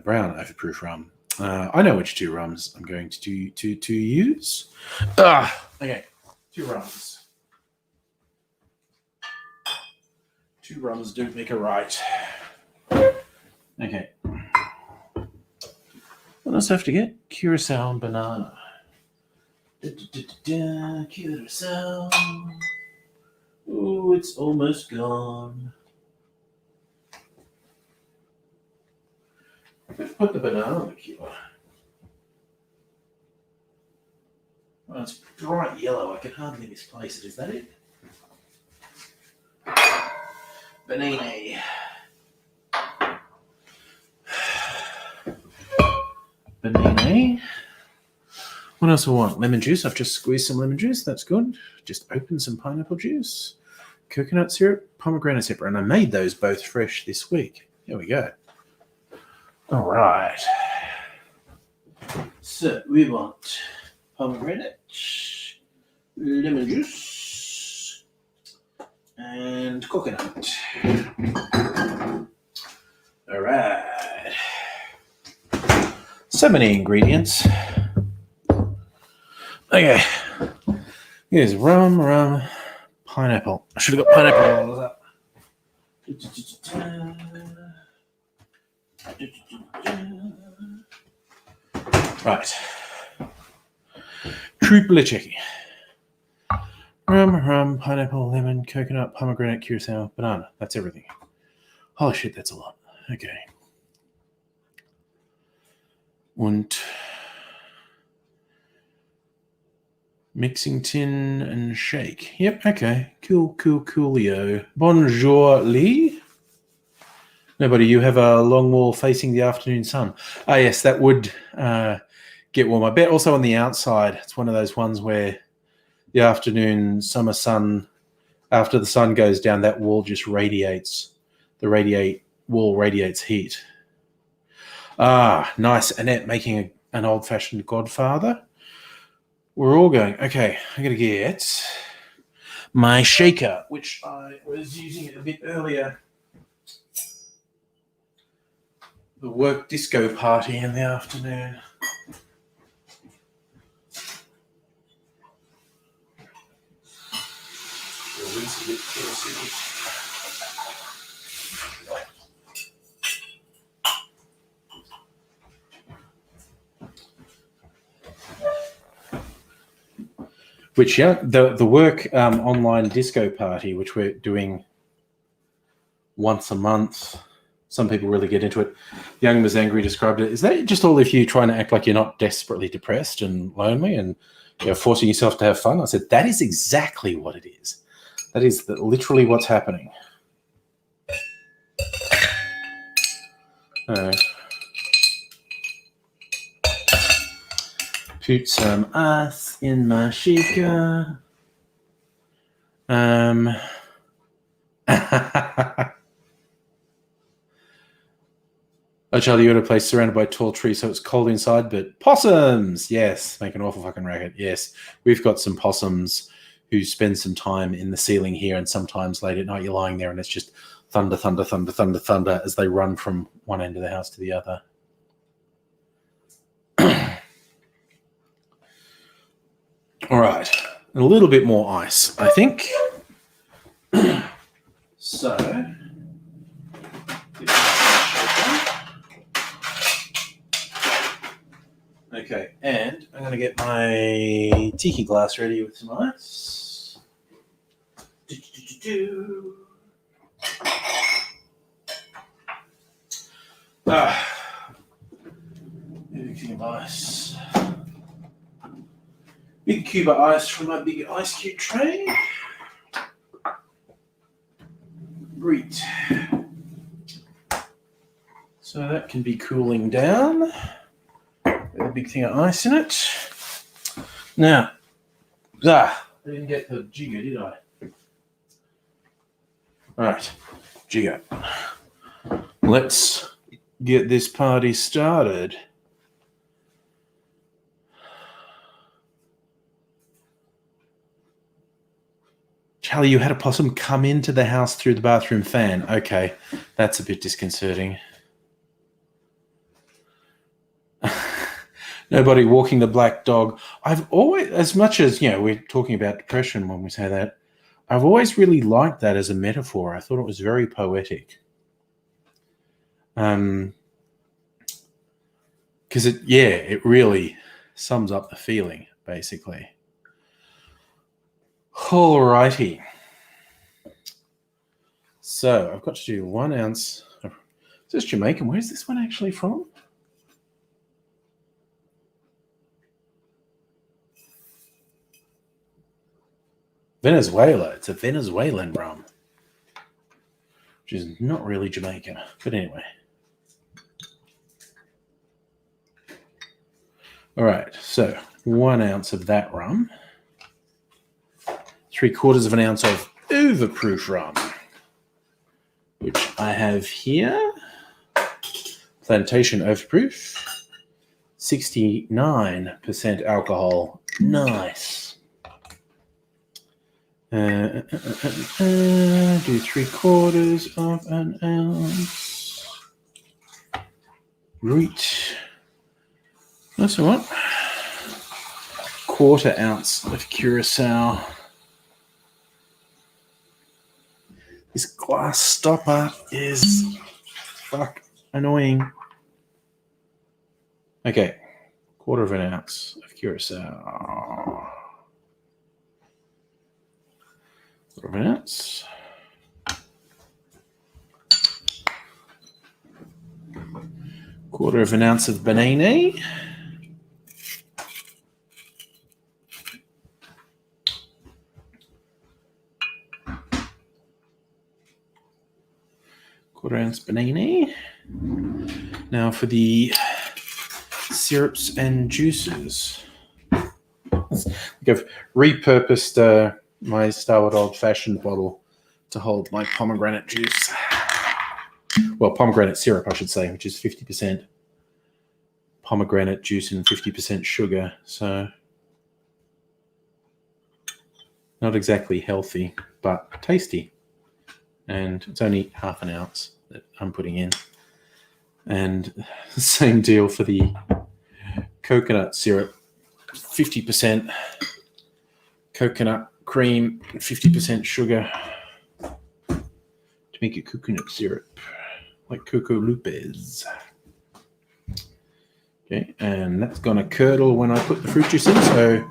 brown overproof rum. I know which 2 rums I'm going to use. Okay, 2 rums. 2 rums don't make a right. Okay. What else do I have to get? Curacao and banana. Curacao. Oh, it's almost gone. Let's put the banana liqueur. Well, it's bright yellow. I can hardly misplace it. Is that it? Banana. Banana. What else do I want? Lemon juice. I've just squeezed some lemon juice. That's good. Just opened some pineapple juice. Coconut syrup, pomegranate syrup. And I made those both fresh this week. There we go. All right. So we want pomegranate, lemon juice, and coconut. All right. So many ingredients. Okay. Here's rum, pineapple. I should have got pineapple all of that. Right. Triple checking. Rum, pineapple, lemon, coconut, pomegranate, curacao, banana. That's everything. Holy shit, that's a lot. Okay. Und mixing tin and shake. Yep, okay. Coolio. Bonjour, Lee. Nobody, you have a long wall facing the afternoon sun. Yes, that would get warm. I bet also on the outside, it's one of those ones where the afternoon summer sun, after the sun goes down, that wall just radiates. The wall radiates heat. Nice. Annette making an old-fashioned Godfather. We're all going, okay, I'm going to get my shaker, which I was using a bit earlier. The work disco party in the afternoon. Which, yeah, the work online disco party, which we're doing once a month, some people really get into it. Young Ms. Angry described it. Is that just all of you trying to act like you're not desperately depressed and lonely and forcing yourself to have fun? I said, that is exactly what it is. That is literally what's happening. Put some ice in my shaker. Oh, Charlie, you're at a place surrounded by tall trees, so it's cold inside, but possums, yes, make an awful fucking racket. Yes, we've got some possums who spend some time in the ceiling here, and sometimes late at night you're lying there and it's just thunder, thunder, thunder, thunder, thunder as they run from one end of the house to the other. All right, a little bit more ice, I think. So, okay, and I'm going to get my tiki glass ready with some ice. Everything of ice. Big cube of ice from my big ice cube tray. Great. So that can be cooling down. With a big thing of ice in it. Now, I didn't get the jigger, did I? Right, jigger. Let's get this party started. Charlie, you had a possum come into the house through the bathroom fan. Okay, that's a bit disconcerting. Nobody walking the black dog. I've always, as much as, we're talking about depression when we say that, I've always really liked that as a metaphor. I thought it was very poetic. Because it really sums up the feeling, basically. Alrighty. So I've got to do 1 ounce. Is this Jamaican? Where's this one actually from? Venezuela. It's a Venezuelan rum, which is not really Jamaican. But anyway. All right. So 1 ounce of that rum. 3/4 ounce of overproof rum, which I have here. Plantation overproof. 69% alcohol. Nice. Do 3/4 ounce. Right. That's what? 1/4 ounce of Curacao. This glass stopper is annoying. Okay, 1/4 ounce of Curacao. 1/4 ounce. Quarter of an ounce of banana. Quarter ounce banana. Now for the syrups and juices. I've repurposed my Starward Old Fashioned bottle to hold my pomegranate juice. Well, pomegranate syrup, I should say, which is 50% pomegranate juice and 50% sugar. So not exactly healthy, but tasty. And it's only 1/2 ounce that I'm putting in. And the same deal for the coconut syrup. 50% coconut cream and 50% sugar to make it coconut syrup, like Coco Lupez. Okay, and that's going to curdle when I put the fruit juice in, so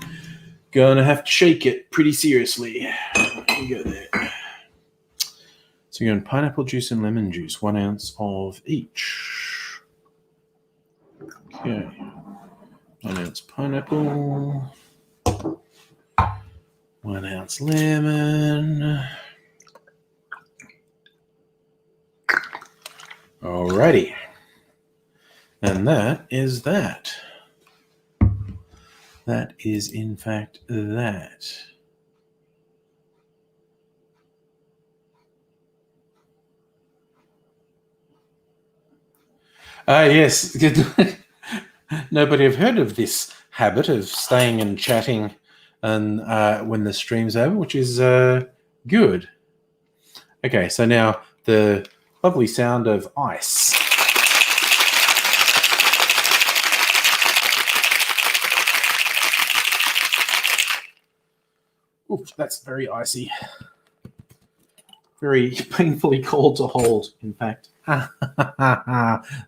going to have to shake it pretty seriously. There you go there. So you're going pineapple juice and lemon juice, 1 ounce of each. Okay. 1 ounce pineapple. 1 ounce lemon. Alrighty. And that is that. That is, in fact, that. Yes. Nobody have heard of this habit of staying and chatting and when the stream's over, which is good. Okay, so now the lovely sound of ice. Oof, that's very icy. Very painfully cold to hold, in fact.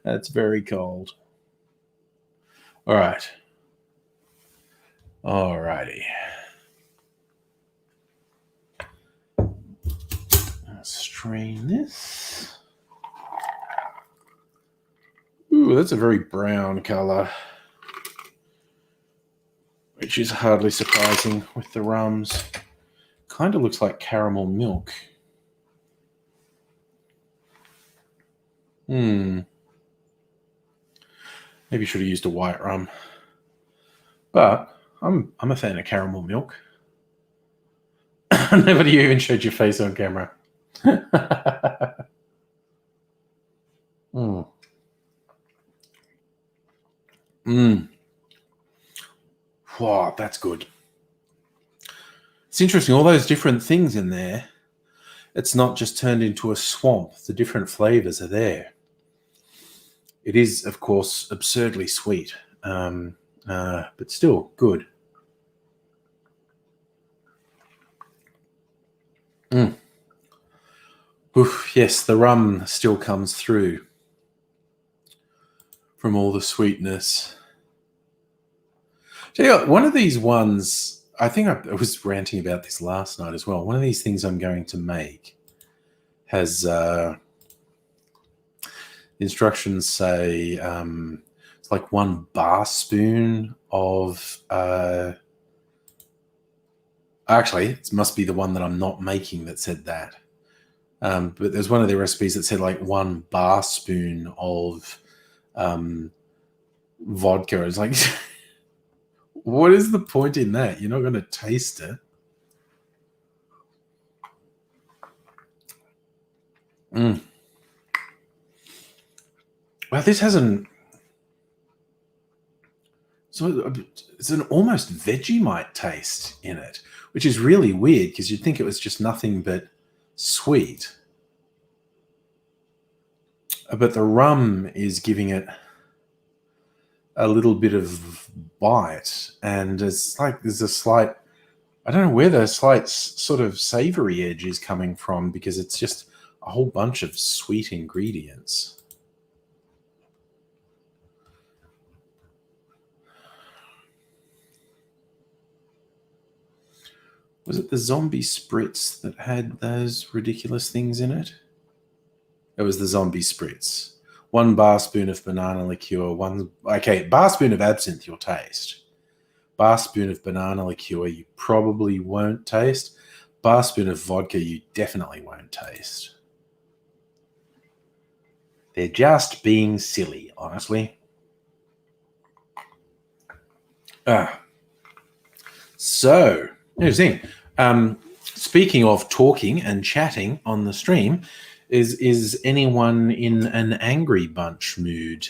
That's very cold. All right. Alrighty. Let's strain this. Ooh, that's a very brown color, which is hardly surprising with the rums. Kind of looks like caramel milk. Maybe should have used a white rum. But I'm a fan of caramel milk. Nobody even showed your face on camera. Wow, that's good. It's interesting, all those different things in there. It's not just turned into a swamp. The different flavors are there. It is, of course, absurdly sweet, but still good. Oof, yes, the rum still comes through from all the sweetness. Tell you what, one of these ones, I think I was ranting about this last night as well. One of these things I'm going to make has instructions say it's like 1 bar spoon of actually it must be the one that I'm not making that said that, but there's one of the recipes that said like 1 bar spoon of vodka. It's like what is the point in that? You're not going to taste it. Well, this hasn't. So it's an almost Vegemite taste in it, which is really weird because you'd think it was just nothing but sweet. But the rum is giving it a little bit of bite, and it's like there's a slight. I don't know where the slight sort of savory edge is coming from because it's just a whole bunch of sweet ingredients. Was it the zombie spritz that had those ridiculous things in it? It was the zombie spritz. 1 bar spoon of banana liqueur, bar spoon of absinthe you'll taste. Bar spoon of banana liqueur you probably won't taste. Bar spoon of vodka you definitely won't taste. They're just being silly, honestly. So, here's the thing. Speaking of talking and chatting on the stream, is anyone in an angry bunch mood?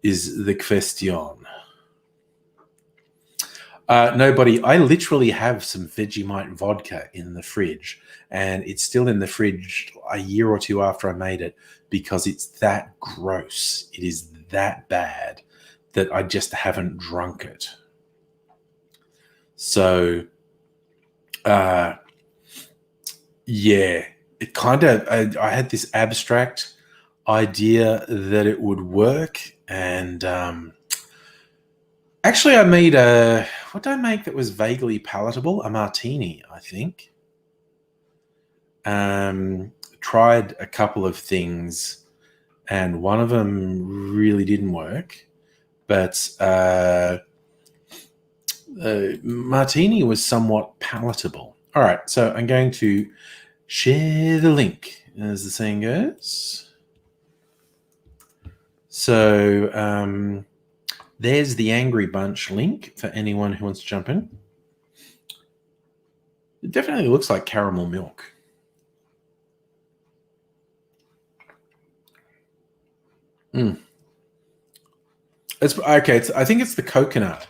Is the question. Nobody. I literally have some Vegemite vodka in the fridge, and it's still in the fridge a year or two after I made it because it's that gross. It is that bad that I just haven't drunk it. So, yeah, it kind of, I had this abstract idea that it would work. And actually, I made what did I make that was vaguely palatable? A martini, I think. tried a couple of things, and one of them really didn't work. But martini was somewhat palatable. All right, so I'm going to share the link, as the saying goes. So there's the Angry Bunch link for anyone who wants to jump in. It definitely looks like caramel milk. It's okay. I think it's the coconut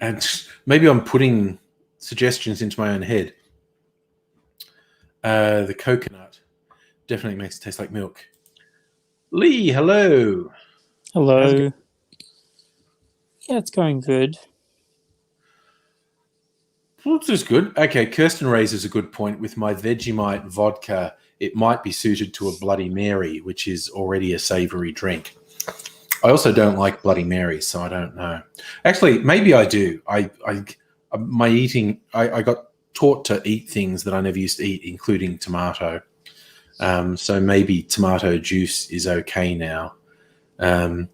and maybe I'm putting suggestions into my own head. The coconut definitely makes it taste like milk. Lee, hello. Hello. Yeah, it's going good. Well, this is good. Okay, Kirsten raises a good point. With my Vegemite vodka, it might be suited to a Bloody Mary, which is already a savoury drink. I also don't like Bloody Mary, so I don't know. Actually, maybe I do. I got taught to eat things that I never used to eat, including tomato. So maybe tomato juice is okay now. I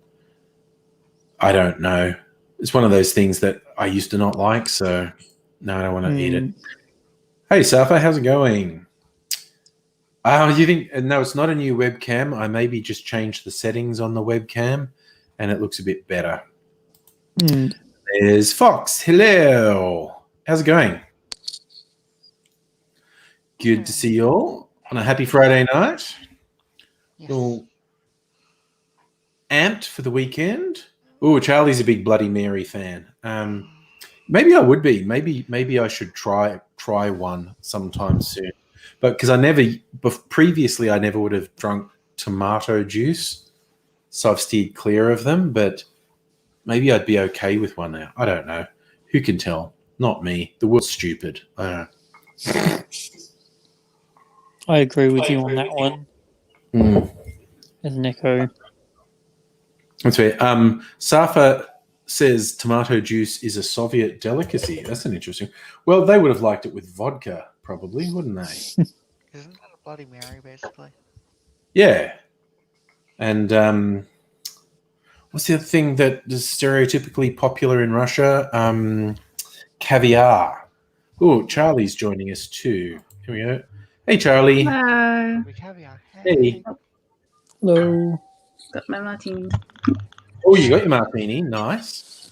don't know. It's one of those things that I used to not like, so no, I don't want to eat it. Hey, Safa, how's it going? You think? No, it's not a new webcam. I maybe just changed the settings on the webcam, and it looks a bit better. There's Fox. Hello. How's it going? Good to see you all on a happy Friday night. Yes. All amped for the weekend. Oh, Charlie's a big Bloody Mary fan. Maybe I would be. Maybe I should try one sometime soon. But because previously I never would have drunk tomato juice, so I've steered clear of them. But maybe I'd be okay with one now. I don't know. Who can tell? Not me. The world's stupid. I don't know. I agree with you on that one. As an echo. That's fair. Safa says tomato juice is a Soviet delicacy. That's an interesting. Well, they would have liked it with vodka, probably, wouldn't they? Isn't that a Bloody Mary, basically? Yeah. And what's the other thing that is stereotypically popular in Russia? Caviar. Oh, Charlie's joining us too. Here we go. Hey, Charlie. Hello. Caviar. Hey. Hello. Got my martini. Oh, you got your martini. Nice.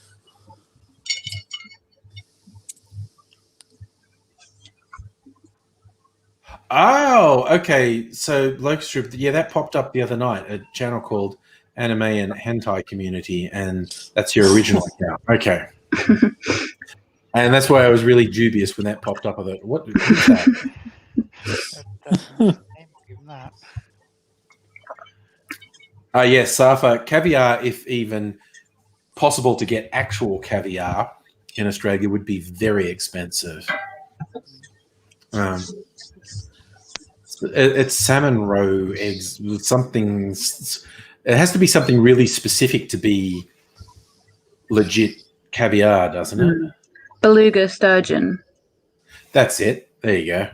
Oh, okay. So Locust Strip, yeah, that popped up the other night, a channel called Anime and Hentai Community, and that's your original account. Okay. And that's why I was really dubious when that popped up. I thought, what is that? Give that. Yes, Safa, caviar, if even possible to get actual caviar in Australia, would be very expensive. It's salmon roe eggs with something. It has to be something really specific to be legit caviar, doesn't it? Beluga sturgeon. That's it. There you go.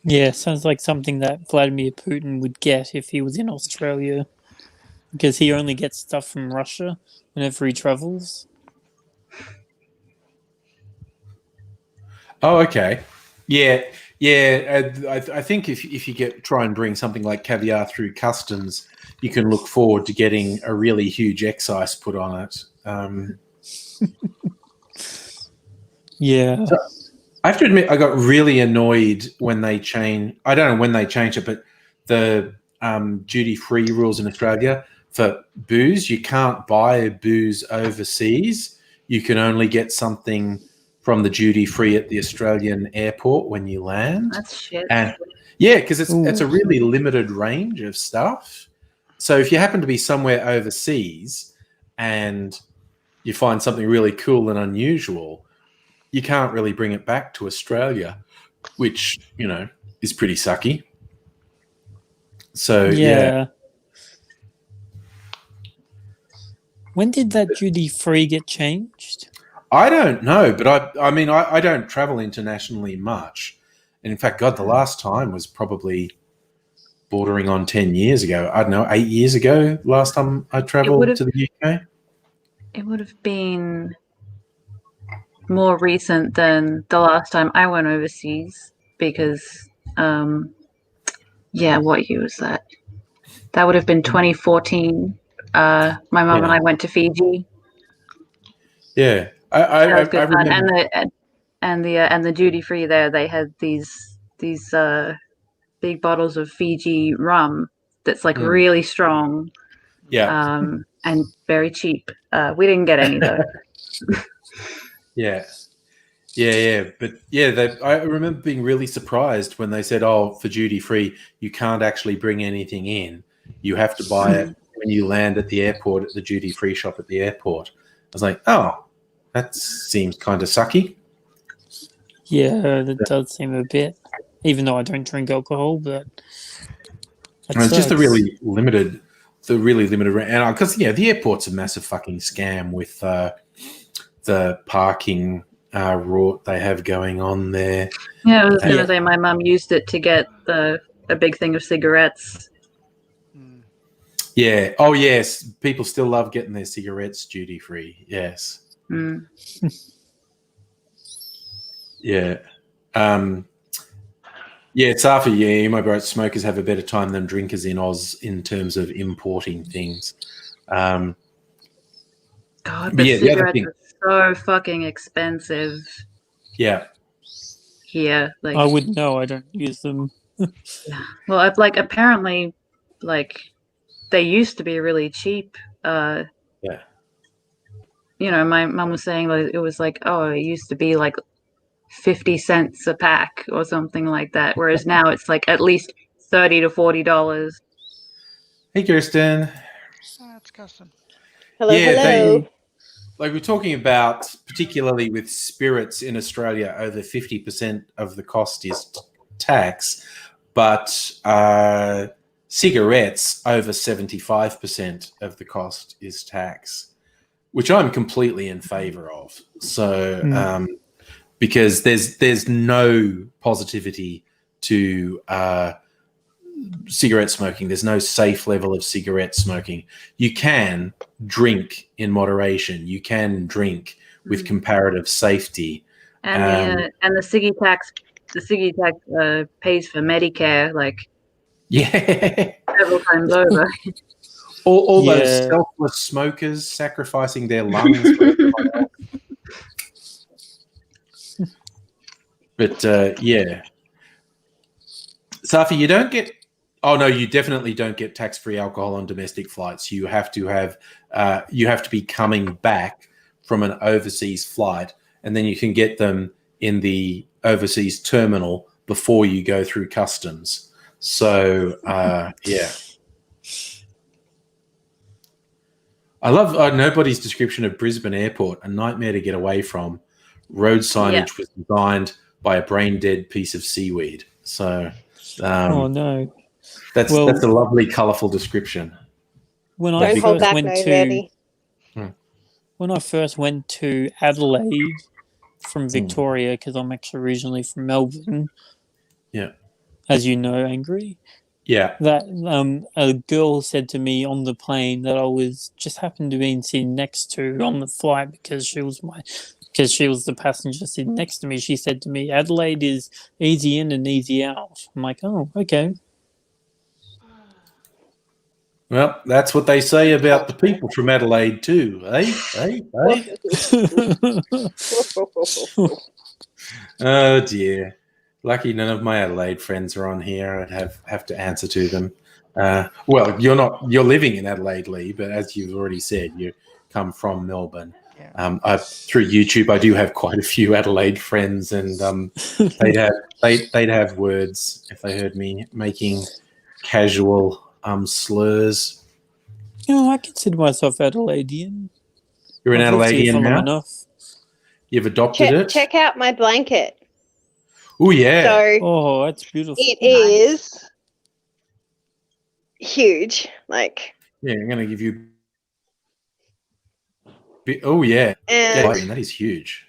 Yeah, sounds like something that Vladimir Putin would get if he was in Australia. Because he only gets stuff from Russia whenever he travels. Oh, okay. Yeah. I think if you try and bring something like caviar through customs, you can look forward to getting a really huge excise put on it. Yeah. So I have to admit, I got really annoyed when they changed. I don't know when they changed it, but the duty-free rules in Australia for booze, you can't buy booze overseas. You can only get something from the duty-free at the Australian airport when you land. That's shit. And yeah, because it's a really limited range of stuff. So if you happen to be somewhere overseas and you find something really cool and unusual, you can't really bring it back to Australia, which, is pretty sucky. So, yeah. When did that duty-free get changed? I don't know, but I don't travel internationally much. And in fact, God, the last time was probably bordering on 10 years ago. I don't know, 8 years ago, last time I travelled would've- to the UK. It would have been more recent than the last time I went overseas because, what year was that? That would have been 2014. My mum and I went to Fiji. Yeah. That was good I fun. remember. And the duty free there, they had these big bottles of Fiji rum that's like really strong, Yeah. and very cheap. We didn't get any though. Yeah. But I remember being really surprised when they said, "Oh, for duty free, you can't actually bring anything in. You have to buy it when you land at the airport at the duty free shop at the airport." I was like, "Oh, that seems kind of sucky." Yeah, that does seem a bit. Even though I don't drink alcohol, but And it's just the really limited, and because the airport's a massive fucking scam with the parking rort they have going on there. Yeah, I was going to say my mum used it to get a big thing of cigarettes. Yeah. Oh, yes. People still love getting their cigarettes duty free. Yes. Mm. Yeah. Safi, you might be right. Smokers have a better time than drinkers in Oz in terms of importing things. God, but the other cigarettes thing, are so fucking expensive yeah, here. Like, I wouldn't know. I don't use them. well, apparently, like, they used to be really cheap. My mum was saying like it was like, oh, it used to be like 50 cents a pack or something like that, whereas now it's like at least $30 to $40. Hey, Kirsten. That's custom. Hello, Yeah, hello. Like we're talking about, particularly with spirits in Australia, over 50% of the cost is tax, but cigarettes, over 75% of the cost is tax, which I'm completely in favour of. So, because there's no positivity to cigarette smoking. There's no safe level of cigarette smoking. You can drink in moderation. You can drink with comparative safety. And the ciggy tax pays for Medicare like several times over. all those selfless smokers sacrificing their lungs for everyone else. But Safi, you don't get. Oh no, you definitely don't get tax-free alcohol on domestic flights. You have to be coming back from an overseas flight, and then you can get them in the overseas terminal before you go through customs. So I love Nobody's description of Brisbane Airport, a nightmare to get away from. Road signage was designed by a brain-dead piece of seaweed. So, oh no, that's a lovely, colourful description. When Don't I hold first back, went no, to Verdi. when I first went to Adelaide from Victoria, because I'm actually originally from Melbourne. Yeah, as you know, Angry. Yeah, that a girl said to me on the plane that I was just happened to be sitting next to on the flight because she was the passenger sitting next to me. She said to me, "Adelaide is easy in and easy out." I'm like, "Oh, okay." Well, that's what they say about the people from Adelaide too, eh? Oh dear. Lucky none of my Adelaide friends are on here. I'd have to answer to them. Well, you're living in Adelaide, Lee, but as you've already said, you come from Melbourne. Yeah. Through YouTube, I do have quite a few Adelaide friends, and they'd have words if they heard me making casual slurs. I consider myself Adelaidean. You're an I've lived here Adelaidean for long now? enough. You've adopted it? Check out my blanket. Oh, yeah. So Oh, that's beautiful. it is huge. Like, Yeah, I'm going to give you... Oh, yeah. and That is huge.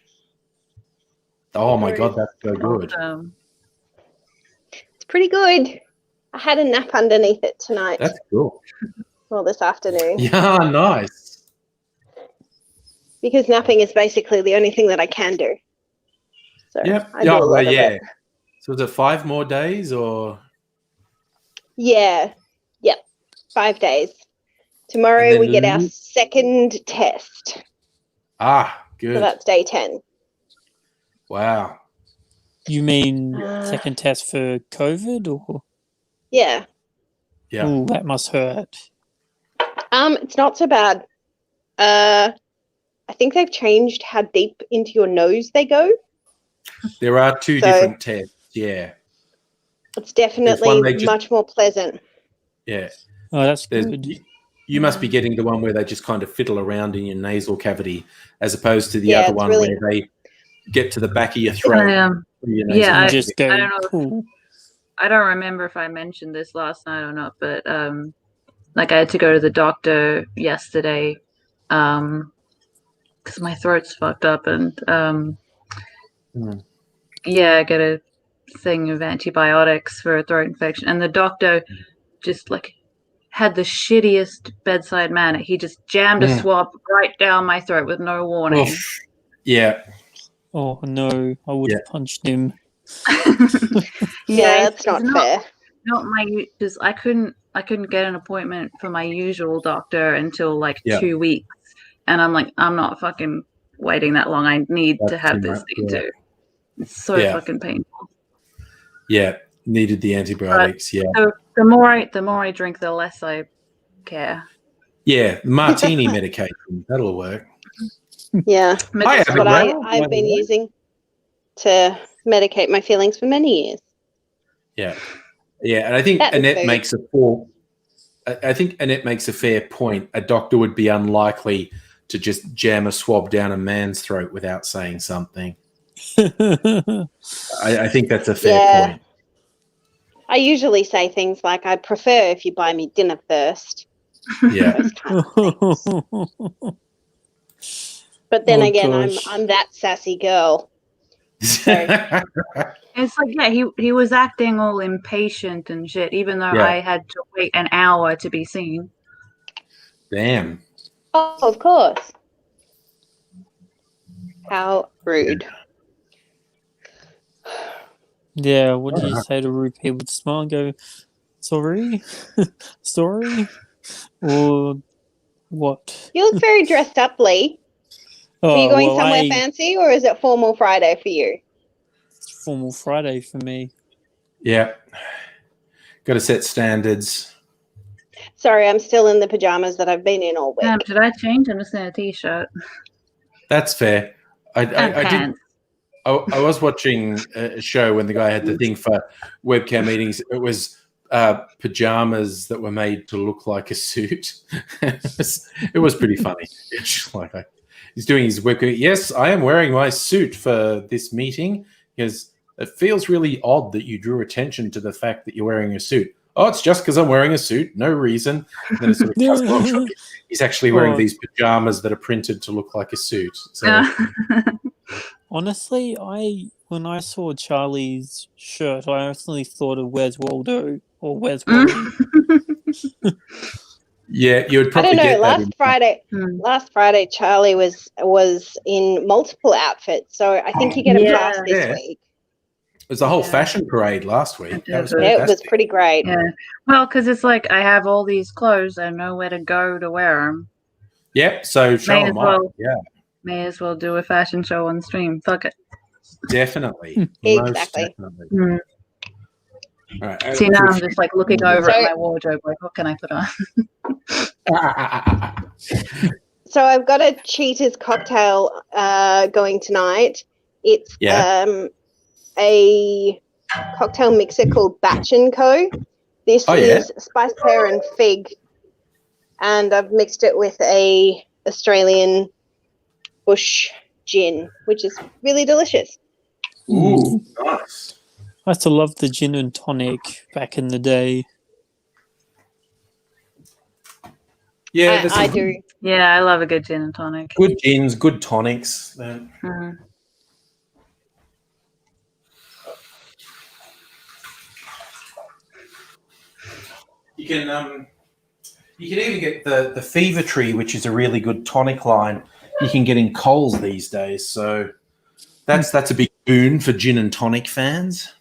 Oh, my God, that's so good. It's pretty good. I had a nap underneath it tonight. That's cool. Well, this afternoon. Yeah, nice. Because napping is basically the only thing that I can do. So Yep. I do a lot of it. So is it 5 more days or? Yeah. Yep. 5 days. Tomorrow And then we get our second test. Ah, good. So that's day 10. Wow. You mean Uh, second test for COVID, or Yeah. Yeah. ooh, that must hurt. It's not so bad. I think they've changed how deep into your nose they go. There are 2 So- different tests. Yeah. It's definitely one they just- much more pleasant. Yeah. Oh, that's There's, good. you must be getting the one where they just kind of fiddle around in your nasal cavity, as opposed to the Yeah, other it's one really- where they get to the back of your throat. through your nasal yeah, You cavity. just go, I don't know. cool. I don't remember if I mentioned this last night or not, but like I had to go to the doctor yesterday, because my throat's fucked up, and Mm. yeah, I get a thing of antibiotics for a throat infection, and the doctor just like had the shittiest bedside manner. He just jammed a Mm. swab right down my throat with no warning. Oof. Yeah. Oh no, I would have punched him. Yeah, that's it's not fair. Not my, just I couldn't get an appointment for my usual doctor until like Yeah. 2 weeks, and I'm like, I'm not fucking waiting that long. I need to That's have too this much, thing yeah. too. It's so Yeah. fucking painful. Yeah. Needed the antibiotics. Yeah. So the more I drink, the less I care. Yeah. Martini medication. That'll work. Yeah. Hi, That's what Abigail. I've been By the way. using to medicate my feelings for many years. Yeah. Yeah. And I think That and Annette food. makes I think Annette makes a fair point. A doctor would be unlikely to just jam a swab down a man's throat without saying something. I think that's a fair Yeah. point. I usually say things like, I'd prefer if you buy me dinner first. Yeah. Those kind of things. But then Oh, again, gosh. I'm that sassy girl. It's like, yeah, he was acting all impatient and shit, even though Yeah. I had to wait an hour to be seen. Damn. Oh, of course. How rude. Yeah, what do you Uh-huh. say to rude people? Just smile and go, sorry? Sorry? Or what? You look very dressed up, Lee. Oh, Are you going well, somewhere fancy, or is it formal Friday for you? Formal Friday for me. Yeah. Got to set standards. Sorry, I'm still in the pajamas that I've been in all week. Should I change? I'm just in a t-shirt That's fair. and I did. pants. I was watching a show when the guy had the thing for webcam meetings. It was pajamas that were made to look like a suit. It was pretty funny. It's just like he's doing his webcam. Yes, I am wearing my suit for this meeting because it feels really odd that you drew attention to the fact that you're wearing a suit. Oh, it's just because I'm wearing a suit. No reason. And then it sort of cuts along. He's actually wearing Oh. these pajamas that are printed to look like a suit. So Honestly, when I saw Charlie's shirt, I instantly thought of Where's Waldo or Where's Waldo. yeah, you would I probably don't know. get that. in- Last Friday, Charlie was in multiple outfits, so I think you get a pass this Yeah. week. It was a whole Yeah. fashion parade last week. That was Yeah, Yeah, it was fantastic. pretty great. Yeah. Well, because it's like I have all these clothes, I know where to go to wear them. Yep. So show May as them off. well. Yeah, May as well do a fashion show on stream. Fuck it. definitely. Most Exactly. definitely. Mm. All right. See, now I'm just like looking over So- at my wardrobe, like, what can I put on? So I've got a Cheetah's cocktail going tonight. It's Yeah. a cocktail mixer called Batch & Co. This Oh, yeah? is spice pear and fig, and I've mixed it with a Australian bush gin, which is really delicious. Ooh, nice. I used to love the gin and tonic back in the day. Yeah, there's I some do. Yeah, I love a good gin and tonic. good gins, good tonics. Mm. You can even get the Fever Tree, which is a really good tonic line. You can get in Coles these days, so that's a big boon for gin and tonic fans.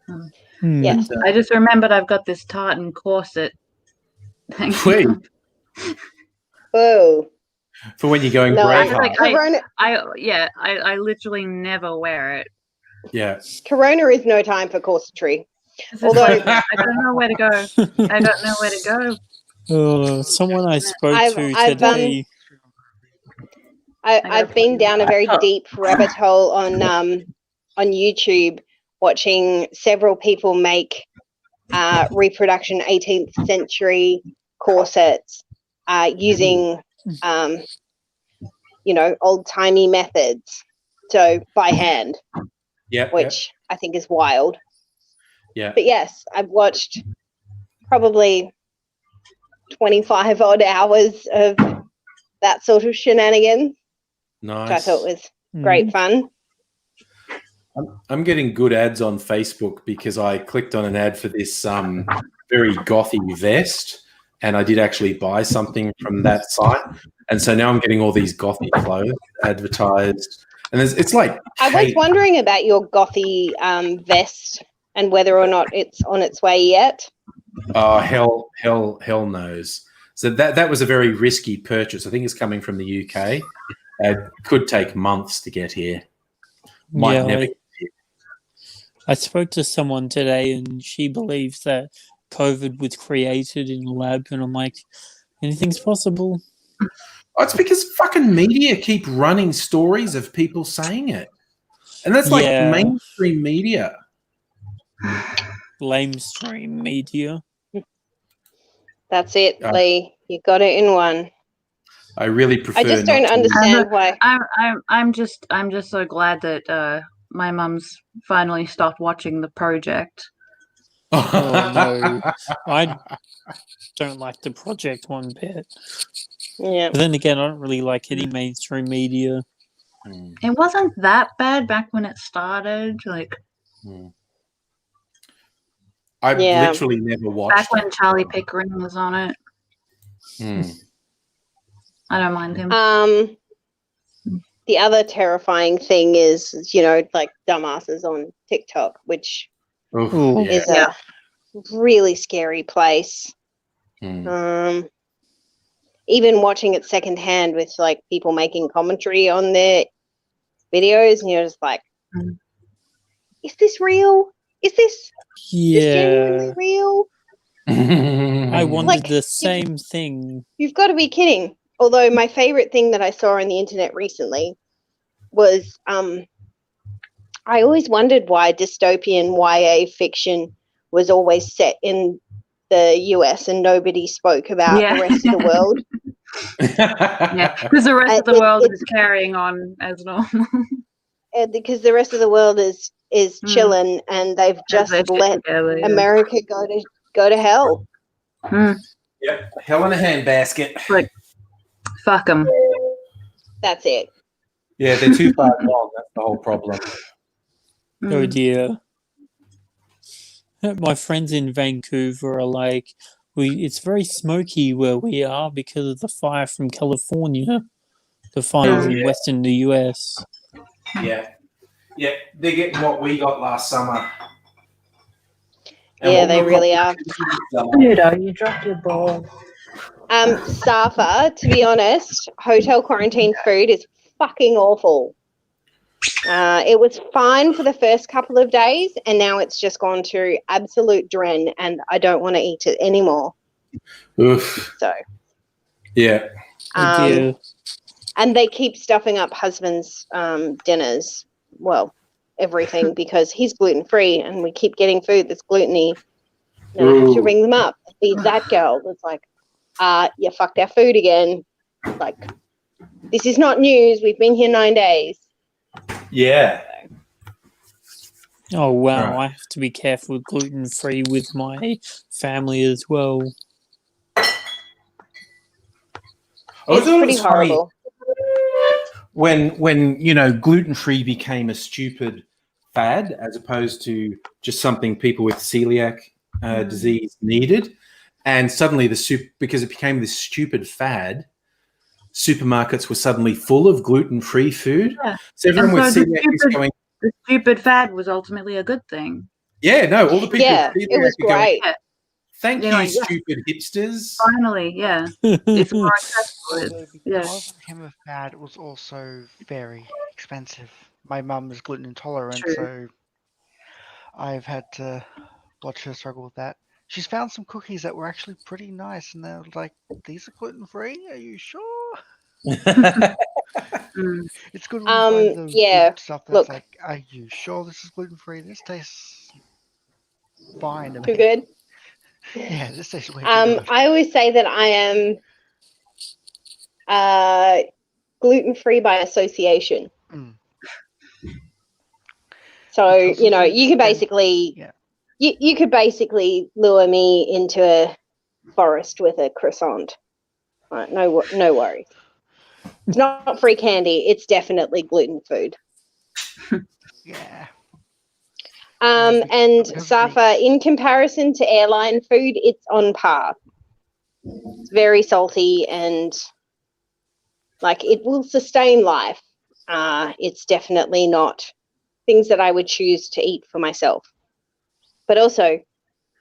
Hmm. Yes, I just remembered I've got this tartan corset. Thank Sweet. you. Whoa. For when you're going No, I Braveheart. like Corona. I literally never wear it. Yeah. Corona is no time for corsetry. It's just Although- like, I don't know where to go. I don't know where to go. Someone I spoke I've- to I've, today. I've been down a very deep rabbit hole on YouTube, watching several people make reproduction 18th century corsets using old timey methods, so by hand, Yeah. which I think is wild. Yeah. But yes, I've watched probably 25 odd hours of that sort of shenanigans, Nice. which I thought was great fun. I'm getting good ads on Facebook because I clicked on an ad for this very gothy vest, and I did actually buy something from that site. And so now I'm getting all these gothy clothes advertised, and it's like I was wondering about your gothy vest and whether or not it's on its way yet. Oh, hell knows. So that was a very risky purchase. I think it's coming from the UK. It could take months to get here. Might never get here. I spoke to someone today, and she believes that COVID was created in a lab, and I'm like, anything's possible. Oh, it's because fucking media keep running stories of people saying it. And that's like Yeah. mainstream media. Lamestream media. That's it, Lee. You got it in one. I really prefer I just not don't to- understand why. I'm just so glad that my mum's finally stopped watching The Project. Oh, no. I don't like the project one bit. Yeah. But then again, I don't really like any mainstream media. It wasn't that bad back when it started. Like I've Yeah. literally never watched back when it. Charlie Pickering was on it. Mm. I don't mind him. The other terrifying thing is, like dumbasses on TikTok, which Oof, Ooh. yeah. is a really scary place. Mm. Even watching it secondhand with like people making commentary on their videos, and you're just like, is this real? Is this genuinely Yeah. real? I wondered Like, the same thing. You've got to be kidding. Although my favorite thing that I saw on the internet recently was I always wondered why dystopian YA fiction was always set in the US and nobody spoke about the rest of the world. Yeah, because the rest of the world is carrying on as normal. Because the rest of the world is chilling, and they've just let America go to hell. Yep, hell in a handbasket. Like, fuck them. That's it. Yeah, they're too far along. That's the whole problem. Oh dear. My friends in Vancouver are like, it's very smoky where we are because of the fire from California. The fires in western the US. Yeah. Yeah, they're getting what we got last summer. Yeah, they really are. Pluto, you dropped your ball. Safa, to be honest, hotel quarantine food is fucking awful. It was fine for the first couple of days, and now it's just gone to absolute dren, and I don't want to eat it anymore. Oof. So, yeah. Oh dear. And they keep stuffing up husband's dinners. Well, everything, because he's gluten-free, and we keep getting food that's gluten-y. And I have to ring them up. Be that girl that's like, you fucked our food again. Like, this is not news. We've been here 9 days. Yeah. Oh wow, Right. I have to be careful with gluten free with my family as well. It's pretty horrible. When gluten free became a stupid fad as opposed to just something people with celiac disease needed. And suddenly because it became this stupid fad, supermarkets were suddenly full of gluten-free food. Yeah. So everyone And was so sitting there going, the stupid fad was ultimately a good thing. yeah, no, all the people Yeah, sitting it there was could go, great. thank You're you, like, yeah. stupid hipsters. Finally, yeah. It's more accessible. Also, Yeah. because it became a fad, it was also very expensive. My mum is gluten intolerant, True. so I've had to watch her struggle with that. She's found some cookies that were actually pretty nice, and they're like, "These are gluten free? Are you sure?" Mm. It's good when you find the Yeah, good stuff that's look. like, "Are you sure this is gluten free? This tastes fine to Too me." good. Yeah, this tastes way too good. I always say that I am gluten-free by association. Mm. So, Because you know, of you could then- basically yeah. you could basically lure me into a forest with a croissant. Right, no worries. It's not free candy. It's definitely gluten food. Yeah. And because of the- Safa, in comparison to airline food, it's on par. It's very salty and like it will sustain life. It's definitely not things that I would choose to eat for myself. But also,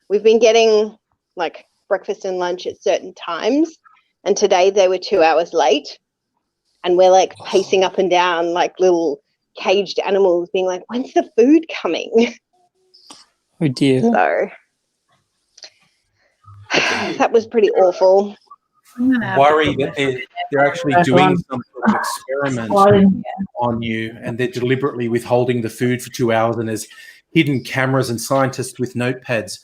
we've been getting like breakfast and lunch at certain times, and today they were 2 hours late, and we're like pacing up and down like little caged animals, being like, "When's the food coming?" Oh dear. So that was pretty awful. I'm gonna have Worry to that they're actually doing some sort of experiment on you, and they're deliberately withholding the food for 2 hours, and there's hidden cameras and scientists with notepads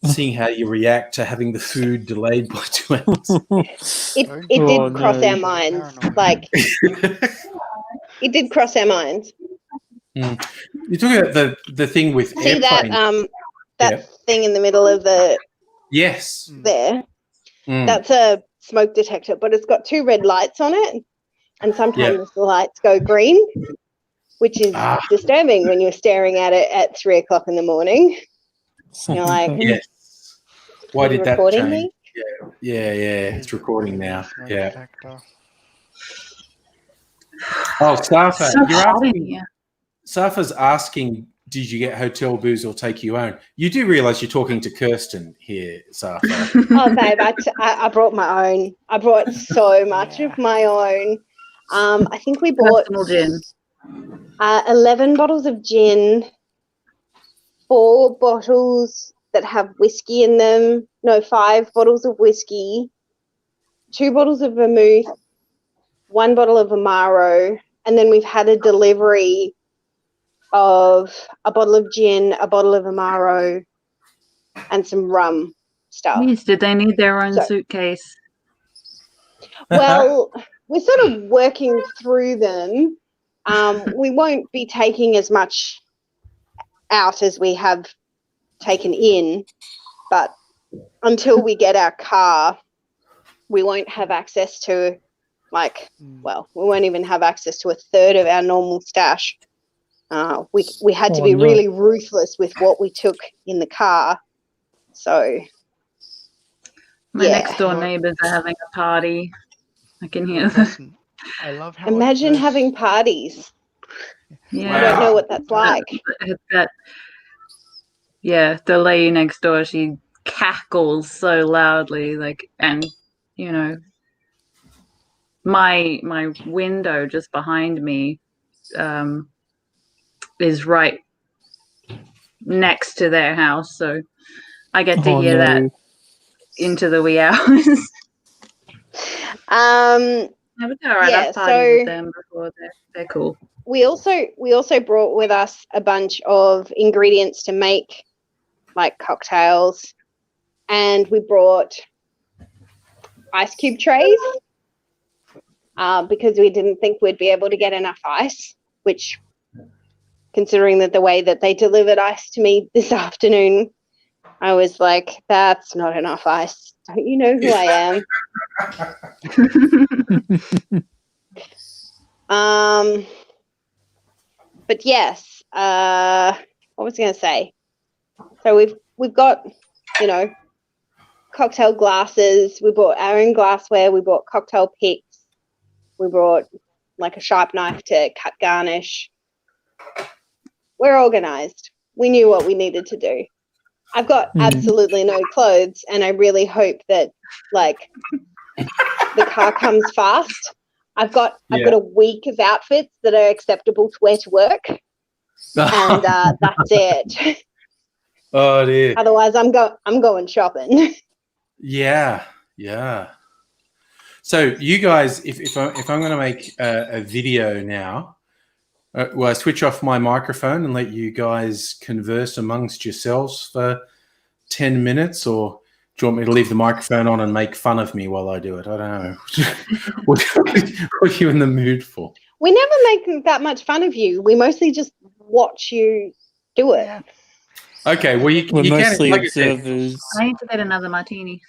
seeing how you react to having the food delayed by 2 hours. It Don't did Oh, cross no. our minds. Paranoid. Like it did cross our minds. You're talking about the thing with See that airplanes. that Yeah. thing in the middle of the Yes. there? Mm. That's a smoke detector, but it's got 2 red lights on it, and sometimes the lights go green, which is disturbing when you're staring at it at 3:00 in the morning. You're like, Yes. Why "Are you did that recording change? me?" Yeah. It's recording now. Smoke Yeah. detector. Oh, Safa, So you're hot in asking. here. Safa's asking, did you get hotel booze or take your own? You do realize you're talking to Kirsten here, Safa. Oh, babe, I brought my own. I brought so much Yeah. of my own. I think we bought Personal gin. 11 bottles of gin, 4 bottles that have whiskey in them. No, 5 bottles of whiskey, 2 bottles of vermouth, 1 bottle of Amaro, and then we've had a delivery of a bottle of gin, a bottle of Amaro, and some rum stuff. Jeez, did they need their own So- suitcase? Well, we're sort of working through them. We won't be taking as much out as we have taken in, but until we get our car, we won't have access to we won't even have access to a third of our normal stash. We had to Oh, be no. really ruthless with what we took in the car. So My Yeah. next door Look. neighbors are having a party. I can hear them. Listen, I love how imagine at first- having parties. Yeah. I don't know Wow. what that's like. The lady next door, she cackles so loudly, and you know, my window just behind me is right next to their house, so I get to Oh, hear that no. into the wee hours. Um, But they're all right. Yeah, I've partied so- with them before. They're cool. we also brought with us a bunch of ingredients to make like cocktails, and we brought ice cube trays because we didn't think we'd be able to get enough ice, which considering that the way that they delivered ice to me this afternoon, I was like, that's not enough ice. Don't you know who I am? But yes, what was I going to say? So we've got you know, cocktail glasses. We bought our own glassware. We bought cocktail picks. We brought like a sharp knife to cut garnish. We're organized. We knew what we needed to do. I've got absolutely no clothes, and I really hope that like the car comes fast. I've got a week of outfits that are acceptable to wear to work, and that's it. Oh dear. Otherwise, I'm going shopping. Yeah. So you guys, if I'm going to make a video now, will I switch off my microphone and let you guys converse amongst yourselves for 10 minutes, or do you want me to leave the microphone on and make fun of me while I do it? I don't know. What are you in the mood for? We never make that much fun of you. We mostly just watch you do it. Yeah. Okay, well, We're you mostly can, like I said, observers. I need to get another martini.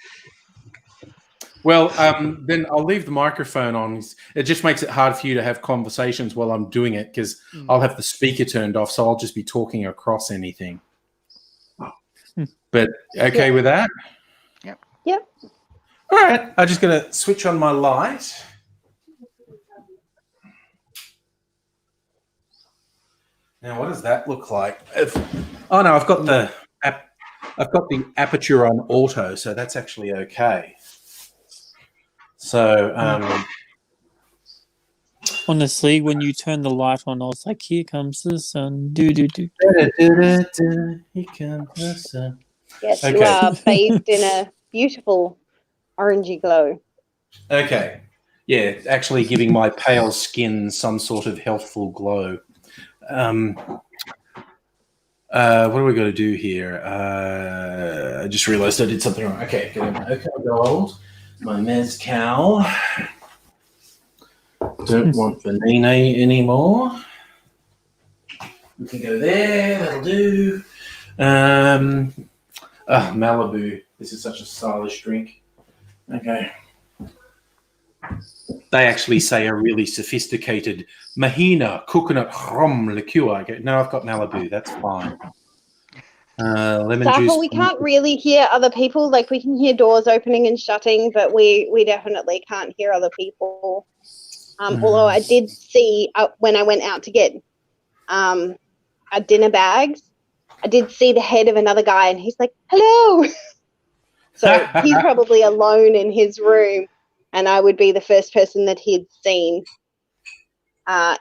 well, then I'll leave the microphone on. It just makes it hard for you to have conversations while I'm doing it because I'll have the speaker turned off, so I'll just be talking across anything. But okay with that? Yep. All right, I'm just going to switch on my light. Now, what does that look like? Oh no, I've got the aperture on auto, so that's actually okay. So, Honestly, when you turn the light on, I was like, "Here comes the sun." Do. here comes the sun. Yes, you Okay. are bathed in a beautiful orangey glow. Okay. Yeah, it's actually giving my pale skin some sort of healthful glow. What do we got to do here? I just realized I did something wrong. Okay, get my Oco Gold, my Mezcal. Don't want the Nene anymore. We can go there, that'll do. Malibu. This is such a stylish drink. Okay. They actually say a really sophisticated Mahina coconut rum liqueur. I go, no, I've got Malibu. That's fine. Lemon Safa, juice. we can't really hear other people. Like we can hear doors opening and shutting, but we definitely can't hear other people. Although I did see when I went out to get our dinner bags, I did see the head of another guy, and he's like, "Hello." So he's probably alone in his room, and I would be the first person that he'd seen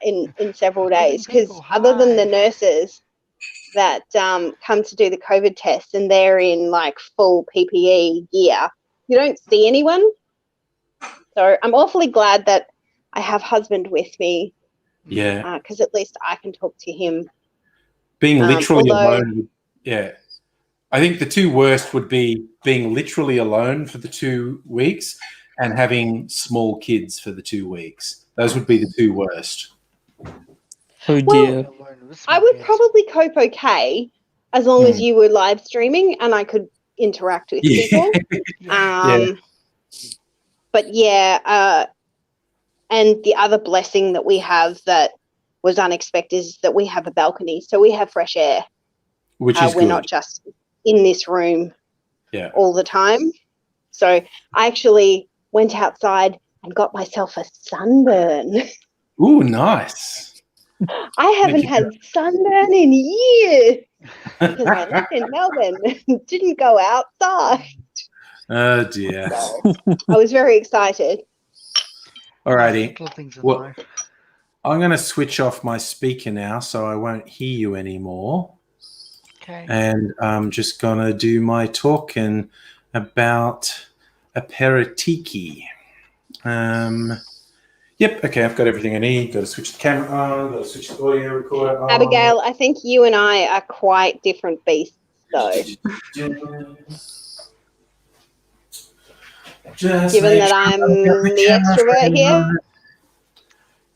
in several days. Because other than the nurses that come to do the COVID tests, and they're in like full PPE gear, you don't see anyone. So I'm awfully glad that I have husband with me. Yeah. Because at least I can talk to him. Being literally although- alone. Yeah. I think the two worst would be being literally alone for the 2 weeks and having small kids for the 2 weeks. Those would be the two worst. Oh dear. I would probably cope okay as long as you were live streaming and I could interact with people. But yeah, and the other blessing that we have that was unexpected is that we have a balcony, so we have fresh air. Which is we're good. not just in this room Yeah. all the time. So I actually went outside and got myself a sunburn. Ooh, nice. I haven't had sunburn in years because I live in Melbourne and didn't go outside. Oh dear. So I was very excited. Alrighty. Little things in Well, life. I'm going to switch off my speaker now so I won't hear you anymore. Okay. And I'm just going to do my talking about aperitiki. Yep, okay, I've got everything I need. Got to switch the camera on, got to switch the audio recorder on. Abigail, I think you and I are quite different beasts, though. Just Given make that sure I'm I've got the camera extrovert frame here. on.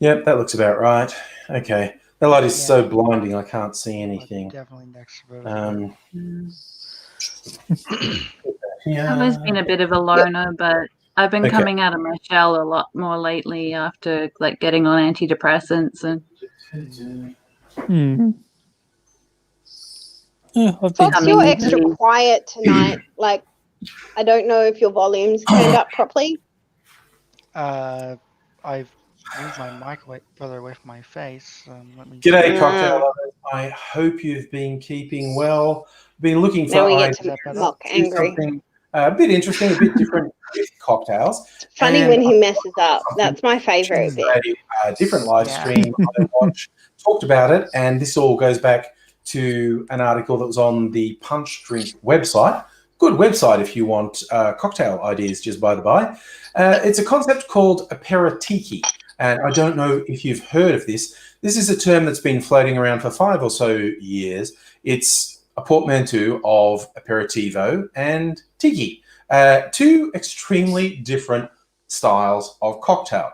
Yep, that looks about right. Okay. The light is so blinding I can't see anything. Definitely next. I've always been a bit of a loner, but I've been Okay. coming out of my shell a lot more lately after like getting on antidepressants and Oh, I've been Fox, I you're mean, extra he's- quiet tonight. Like, I don't know if your volume's turned up properly. I've moved my mic further away from my face. Let me. G'day, Mm. cocktail lovers. I hope you've been keeping well. Been looking for Now we get ideas to Is that better? mock to do angry. something a bit interesting, a bit different with cocktails. Funny And when he I messes up. That's my favourite bit. a different live Yeah. stream I watched, talked about it, and this all goes back to an article that was on the Punch Drink website. Good website if you want cocktail ideas, just by the by. It's a concept called aperitiki, and I don't know if you've heard of this. This is a term that's been floating around for 5 or so years. It's a portmanteau of aperitivo and tiki, two extremely different styles of cocktail.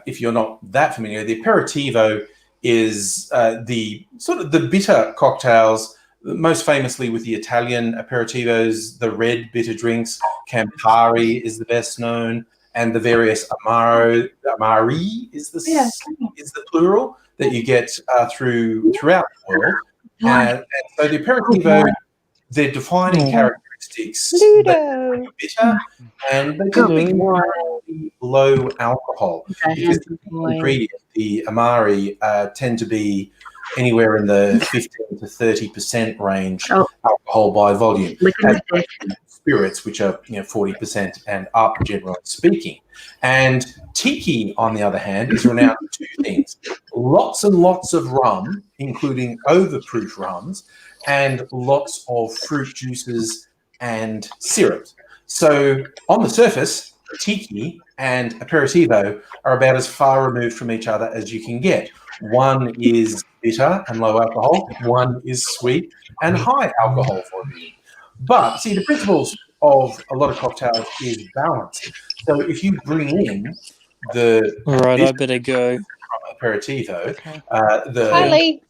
If you're not that familiar, the aperitivo is the sort of the bitter cocktails, most famously with the Italian aperitivos, the red bitter drinks. Campari is the best known, and the various Amari is the plural that you get throughout the world. And so the aperitivo, their defining characteristics, they Ludo. bitter, and they tend to be really low alcohol because the ingredient, the Amari, tend to be anywhere in the 15 to 30% range alcohol by volume. As spirits, which are 40% and up, generally speaking. And tiki, on the other hand, is renowned for two things: lots and lots of rum, including overproof rums, and lots of fruit juices and syrups. So on the surface, tiki and aperitivo are about as far removed from each other as you can get. One is bitter and low alcohol, one is sweet and high alcohol volume. But see, the principles of a lot of cocktails is balance. So if you bring in the Right, I better go. aperitivo, Okay. Hi, Lee.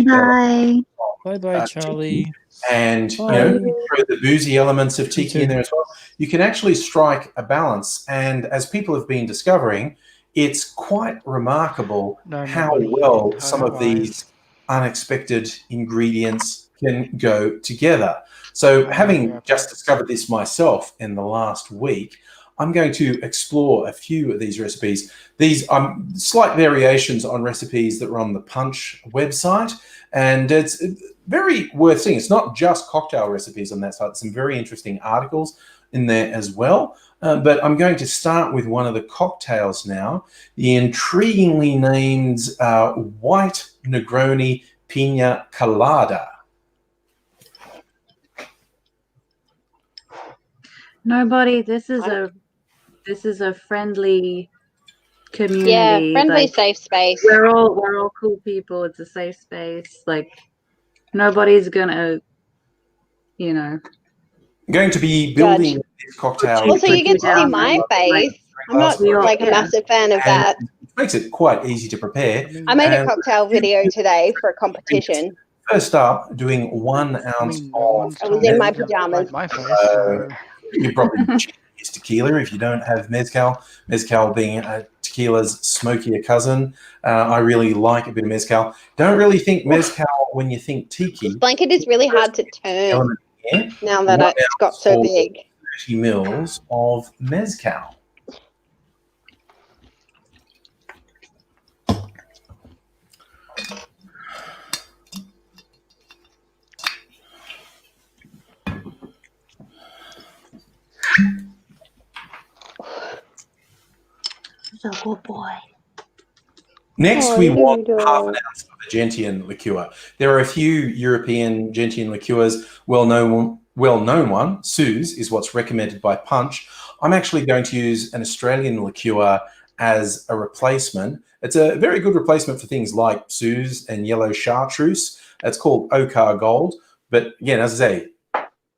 Bye. Bye bye, Charlie. and Bye. throw the boozy elements of tiki in there as well, you can actually strike a balance. And as people have been discovering, it's quite remarkable how well some of these unexpected ingredients can go together. So having just discovered this myself in the last week, I'm going to explore a few of these recipes. These are slight variations on recipes that are on the Punch website, and it's very worth seeing. It's not just cocktail recipes on that site. Some very interesting articles in there as well. But I'm going to start with one of the cocktails now, the intriguingly named White Negroni Pina Colada. Nobody. This is a friendly community. Yeah, friendly, like, safe space. We're all cool people. It's a safe space. Like, nobody's gonna, I'm going to be building this cocktail. Also, you get to see my face. I'm not like a massive fan of that. It makes it quite easy to prepare. I made a cocktail video today for a competition. First up, doing 1 ounce of. I was in my pajamas. My face. You probably use tequila if you don't have mezcal. Mezcal being tequila's smokier cousin. I really like a bit of mezcal. Don't really think mezcal when you think tiki. This blanket is really hard to turn now that it's got so big. 30 mils of mezcal. a good boy. Next, we want half an ounce of a gentian liqueur. There are a few European gentian liqueurs. Well-known one, Suze, is what's recommended by Punch. I'm actually going to use an Australian liqueur as a replacement. It's a very good replacement for things like Suze and yellow chartreuse. It's called Okar Gold. But again, as I say,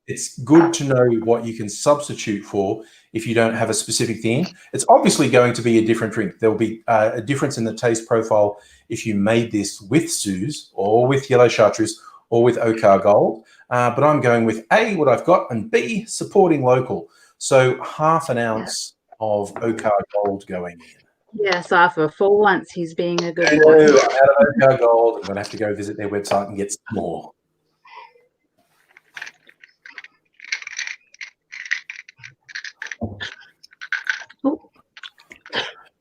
it's good to know what you can substitute for if you don't have a specific thing. It's obviously going to be a different drink. There will be a difference in the taste profile if you made this with Suze or with yellow chartreuse or with Okar Gold. But I'm going with A, what I've got, and B, supporting local. So half an ounce of Okar Gold going in. Yes, Arthur, for once he's being a good I'm boy. out of Okar Gold. I'm going to have to go visit their website and get some more.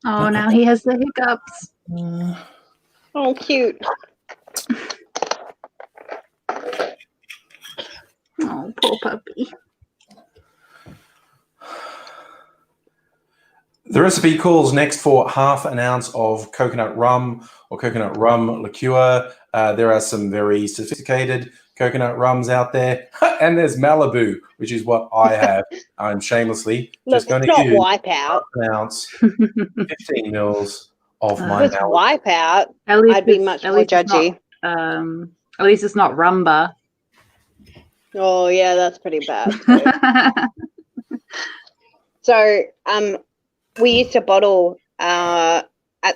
Oh, now he has the hiccups. Oh, cute. Oh, poor puppy. The recipe calls next for half an ounce of coconut rum or coconut rum liqueur. There are some very sophisticated coconut rums out there. And there's Malibu, which is what I have. I'm shamelessly Look, just going it's to not use Wipeout. an ounce, 15 mils of my If it's Malibu. Wipeout, At least I'd be it's- much at more least it's judgy. At least it's not rumba. Oh, yeah, that's pretty bad. Too. So, we used to bottle at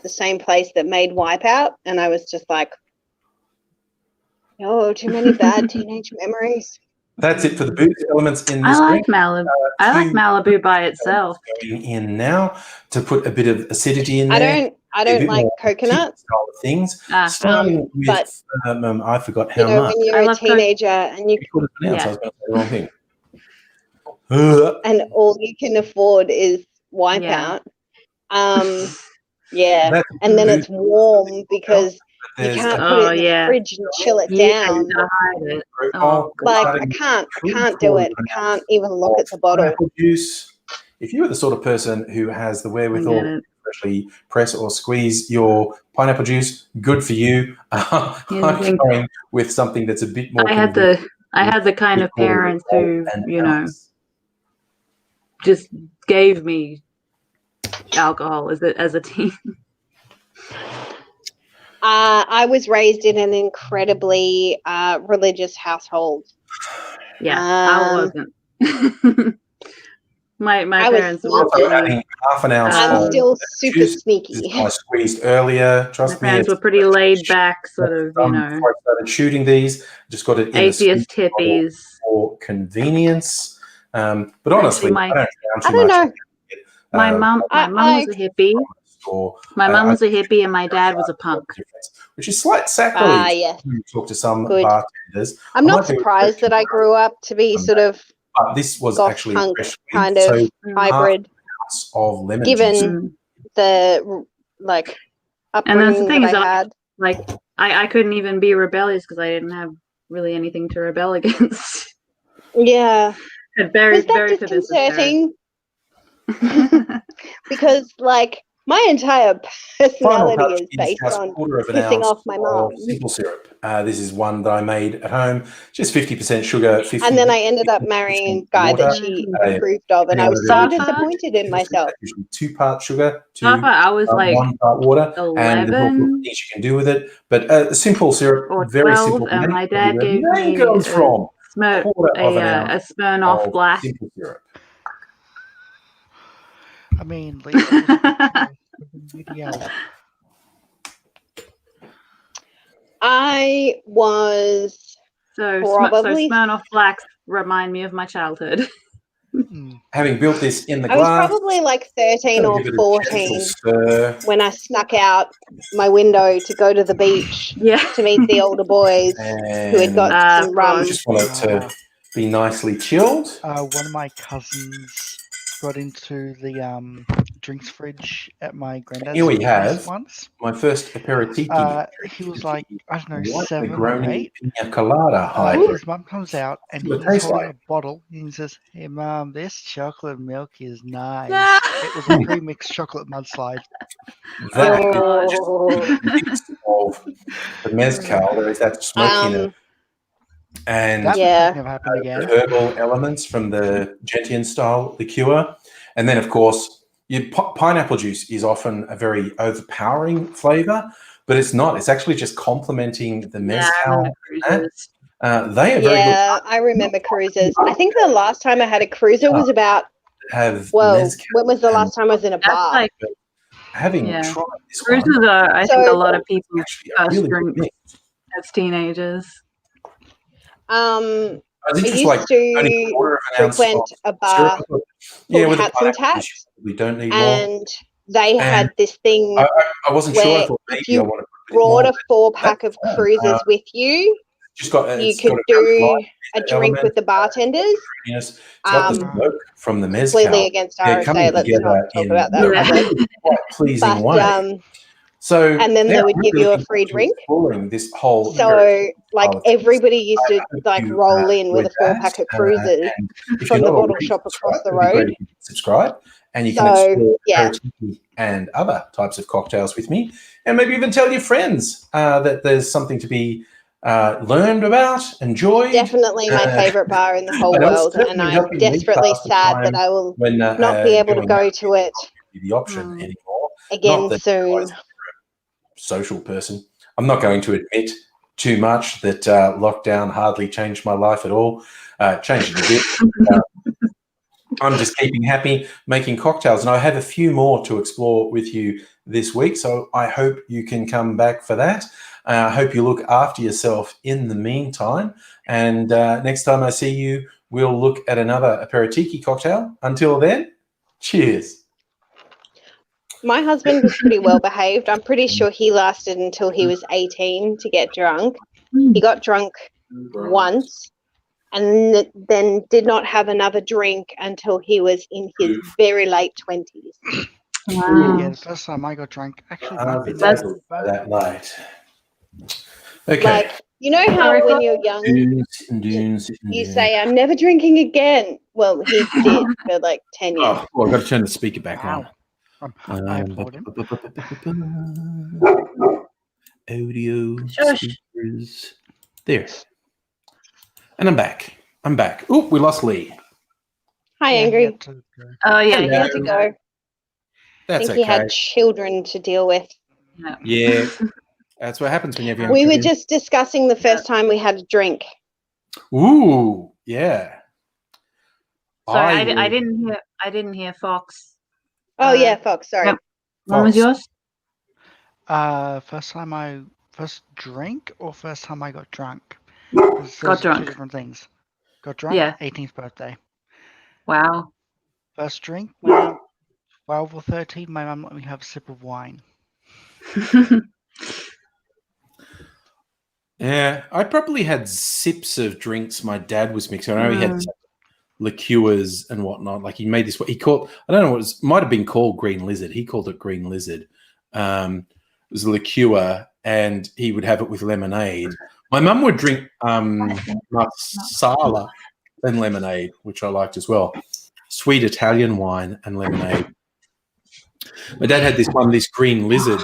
the same place that made Wipeout, and I was just like, oh, too many bad teenage memories. That's it for the booze elements in I this like drink. Malibu. I like Two Malibu by itself. going in now to put a bit of acidity in I there. don't like coconut. Style of things. Ah. Starting with, but- I forgot You how know, much. when you're I a love teenager and you You called it an ounce. Yeah. I was going to say the wrong thing. and all you can afford is Wipeout. Yeah. That's And then booze. it's warm because you There's can't a put it in the yeah. fridge and chill it Yeah, down. you gotta hide it. protocol Like starting I can't do it. I can't even look at the bottle. pineapple juice. If you are the sort of person who has the I wherewithal get to it. actually press or squeeze your pineapple juice, good for you. I'm thank- going with something that's a bit more. I had the kind of parents who, you know, just gave me alcohol as a teen. I was raised in an incredibly religious household. Yeah, I wasn't. my I was parents were sneaky. Also adding half an ounce I'm of still super juice. This sneaky. is I squeezed earlier. my Trust me. parents it's- were pretty laid back, sort of, you know, Before I started shooting these, just got it in atheist the sweet bottle hippies. for convenience. But honestly, Actually, I don't I too don't much. know. My mum I- was a hippie. Or, My mum I- was a hippie, and my dad was a punk. which is slight sacrilege. Yes. When you talk to some Good. bartenders. I'm not might be surprised that I grew up to be sort of But this was goth actually punk freshly, kind of so hybrid, ounce of lemon given juice. Mm. the like And that's the upbringing thing that is, I had. like, I couldn't even be rebellious because I didn't have really anything to rebel against. Yeah. But very, Was that very disconcerting? parents. Because like my entire Final touch personality is is based just on quarter of an pissing ounce off my of mum. simple syrup. This is one that I made at home, just 50% sugar, 50%. And then I ended up marrying a guy that she approved of, and I was so Safa? disappointed in myself. Usually 2 parts sugar, Papa, I was like 1 part water, and there's all sorts of 11 things you can do with it. But simple syrup, or very 12, simple. and my dad Where gave the name me goes from a quarter of an ounce Smirnoff of Black. simple syrup. I mean, Lisa was a video. I was So Probably. Smirnoff Blacks remind me of my childhood. Hmm. Having built this in the I was glass, probably like 13 gotta or give it a gentle 14 stir. when I snuck out my window to go to the beach Yeah. to meet the older boys who had got Ah, some rum. I just want it to be nicely chilled. One of my cousins got into the drinks fridge at my granddad's Here we place have once. My first aperitif. He was like, I don't know, White 7 or Negroni 8. Pina colada hybrid. His mum comes out and What it he's tastes holding like. a bottle and he says, "Hey mum, this chocolate milk is nice." Yeah. It was a pre-mixed chocolate mudslide. That Oh. is just a mix of the mezcal. There is that smoke in it, and That Yeah. would never happen the again. herbal elements from the Gentian style liqueur, and then of course, pineapple juice is often a very overpowering flavor, but it's not. It's actually just complementing the Yeah, I mezcal. remember cruises. They are very good. Yeah, I remember cruisers. I think the last time I had a cruiser was about, To have well, mezcal. when was the last time I was in a That's bar? like Having Yeah. tried this one, cruises are, I think, a So- lot of people actually a first really drink good mix. as teenagers. I I was used just like only a to quarter of an ounce frequent of a bar syrup. Yeah, with the Hats and pineapple, Tats, we don't need more. and they had this thing I wasn't sure. I where thought if maybe I you want to put a bit brought more. a 4-pack of fine. cruisers with you, just got You it's could got a do light a drink element, with the bartenders. Yes, it's got the Um, smoke from the completely mezcal. against They're coming RSA. Let's together not talk in about that a in public. really quite pleasing But way. So, and then yeah, they would I'm give really you a looking free forward to drink. exploring this whole So like politics. everybody used to hope like you, roll in with a enjoyed 4-pack of that, cruisers and if from you're the not bottle already shop across subscribed, the it'd be great road. if you can subscribe, and you can So explore yeah, aperitivo and other types of cocktails with me, and maybe even tell your friends that there's something to be learned about, enjoyed. definitely my favorite bar in the whole and it'll world, and certainly I'm help you desperately pass the sad that time I will when not be able to going out go to it be the option Mm. anymore. again Not that I soon. was a social person. I'm not going to admit too much that lockdown hardly changed my life at all. Changed it a bit. I'm just keeping happy making cocktails, and I have a few more to explore with you this week. So I hope you can come back for that. I hope you look after yourself in the meantime. And next time I see you, we'll look at another aperitiki cocktail. Until then, cheers. My husband was pretty well behaved. I'm pretty sure he lasted until he was 18 to get drunk. He got drunk once and then did not have another drink until he was in his very late 20s. Wow. Yeah, the first time I got drunk, actually, might have been That's- that night. Okay. Like, you know how Sorry, when you're young, you say, I'm never drinking again. Well, he did for like 10 years. Oh, well, I've got to turn the speaker back Wow. I on. applaud him. Audio Shush. speakers. There. And I'm back. Oh, we lost Lee. Hi, Yeah, he Angry. had to go. Oh yeah, He had to Hello. go. I That's think he okay. had children to deal with. Yeah. That's what happens when you have young We were children. just discussing the first time we had a drink. Ooh, yeah. Sorry, I will- didn't hear Fox. Oh, yeah, Fox, sorry. Yep. What was Fox. yours? First drink or first time I got drunk? 'Cause Got those are drunk. Two different things. Got drunk. Yeah. 18th birthday. Wow. First drink. When I was 12 or 13, my mum let me have a sip of wine. Yeah, I probably had sips of drinks my dad was mixing. I know he had Mm. liqueurs and whatnot. Like he made this, what he called, I don't know, might have been called Green Lizard. He called it Green Lizard. It was a liqueur, and he would have it with lemonade. My mum would drink marsala and lemonade, which I liked as well. Sweet Italian wine and lemonade. My dad had this Green Lizard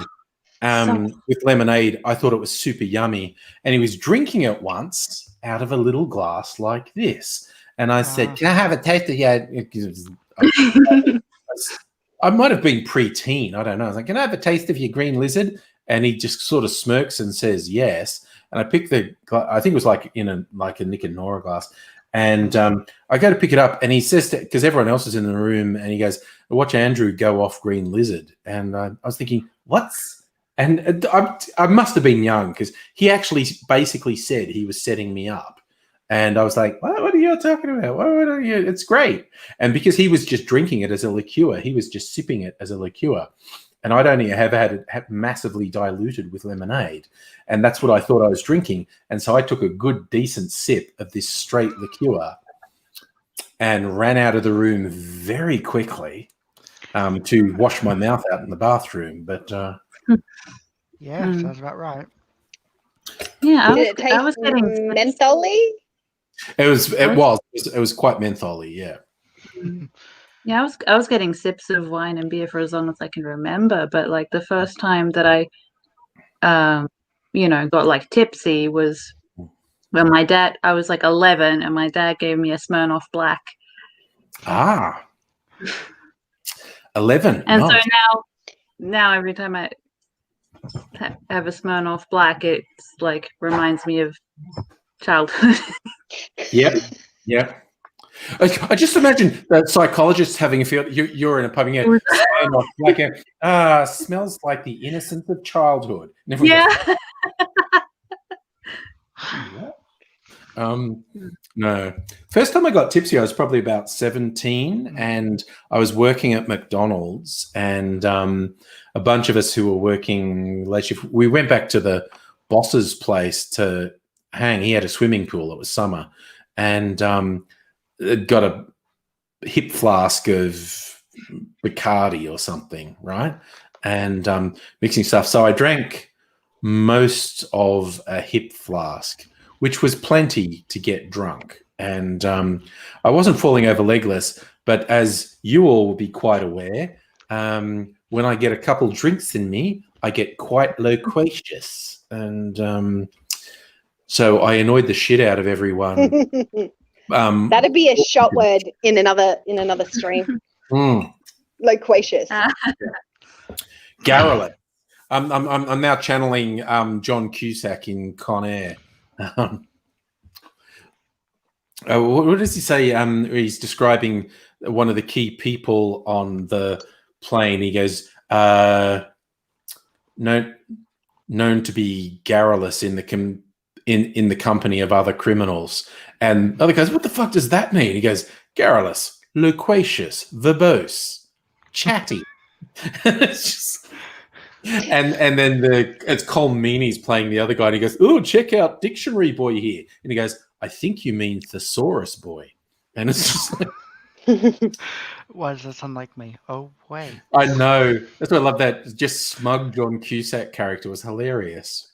with lemonade. I thought it was super yummy. And he was drinking it once out of a little glass like this. And I said, can I have a taste of your... I might have been pre-teen. I don't know. I was like, can I have a taste of your Green Lizard? And he just sort of smirks and says yes. And I picked I think it was like in a Nick and Nora glass. And I go to pick it up, and he says, because everyone else is in the room, and he goes, watch Andrew go off Green Lizard. And I was thinking, what's... And I must have been young, because he actually basically said he was setting me up. And I was like, what are you talking about? What are you? It's great. And because he was just drinking it as a liqueur, he was just sipping it as a liqueur. And I'd only ever had it massively diluted with lemonade. And that's what I thought I was drinking. And so I took a good, decent sip of this straight liqueur and ran out of the room very quickly to wash my mouth out in the bathroom. But Yeah, sounds about right. Yeah, Did it taste I was getting mentholy? it was quite mentholy, yeah. Yeah, I was getting sips of wine and beer for as long as I can remember, but like the first time that I got like tipsy was when I was like 11, and my dad gave me a Smirnoff Black. 11. And nice. so now every time I have a Smirnoff Black, it's like reminds me of childhood. Yep. I just imagine that psychologists having a feel. You're in a pub and you go, like smells like the innocence of childhood. And everyone goes, no. First time I got tipsy, I was probably about 17, and I was working at McDonald's, and a bunch of us who were working late shift, we went back to the boss's place to hang. He had a swimming pool. It was summer, and it got a hip flask of Bacardi or something, right? And mixing stuff. So I drank most of a hip flask, which was plenty to get drunk. And I wasn't falling over legless, but as you all will be quite aware, when I get a couple drinks in me, I get quite loquacious. And so I annoyed the shit out of everyone. That'd be a shot word in another stream. Loquacious. Garrulous. I'm now channeling John Cusack in Con Air. What does he say? He's describing one of the key people on the plane. He goes, known to be garrulous in the company of other criminals. And other guys, what the fuck does that mean? He goes, garrulous, loquacious, verbose, chatty. It's just, and then it's Cole Meany's playing the other guy, and he goes, "Oh, check out Dictionary Boy here," and he goes, "I think you mean Thesaurus Boy," and it's just like, Why does that sound like me? Oh, wait. I know. That's why I love that. Just smug John Cusack character was hilarious.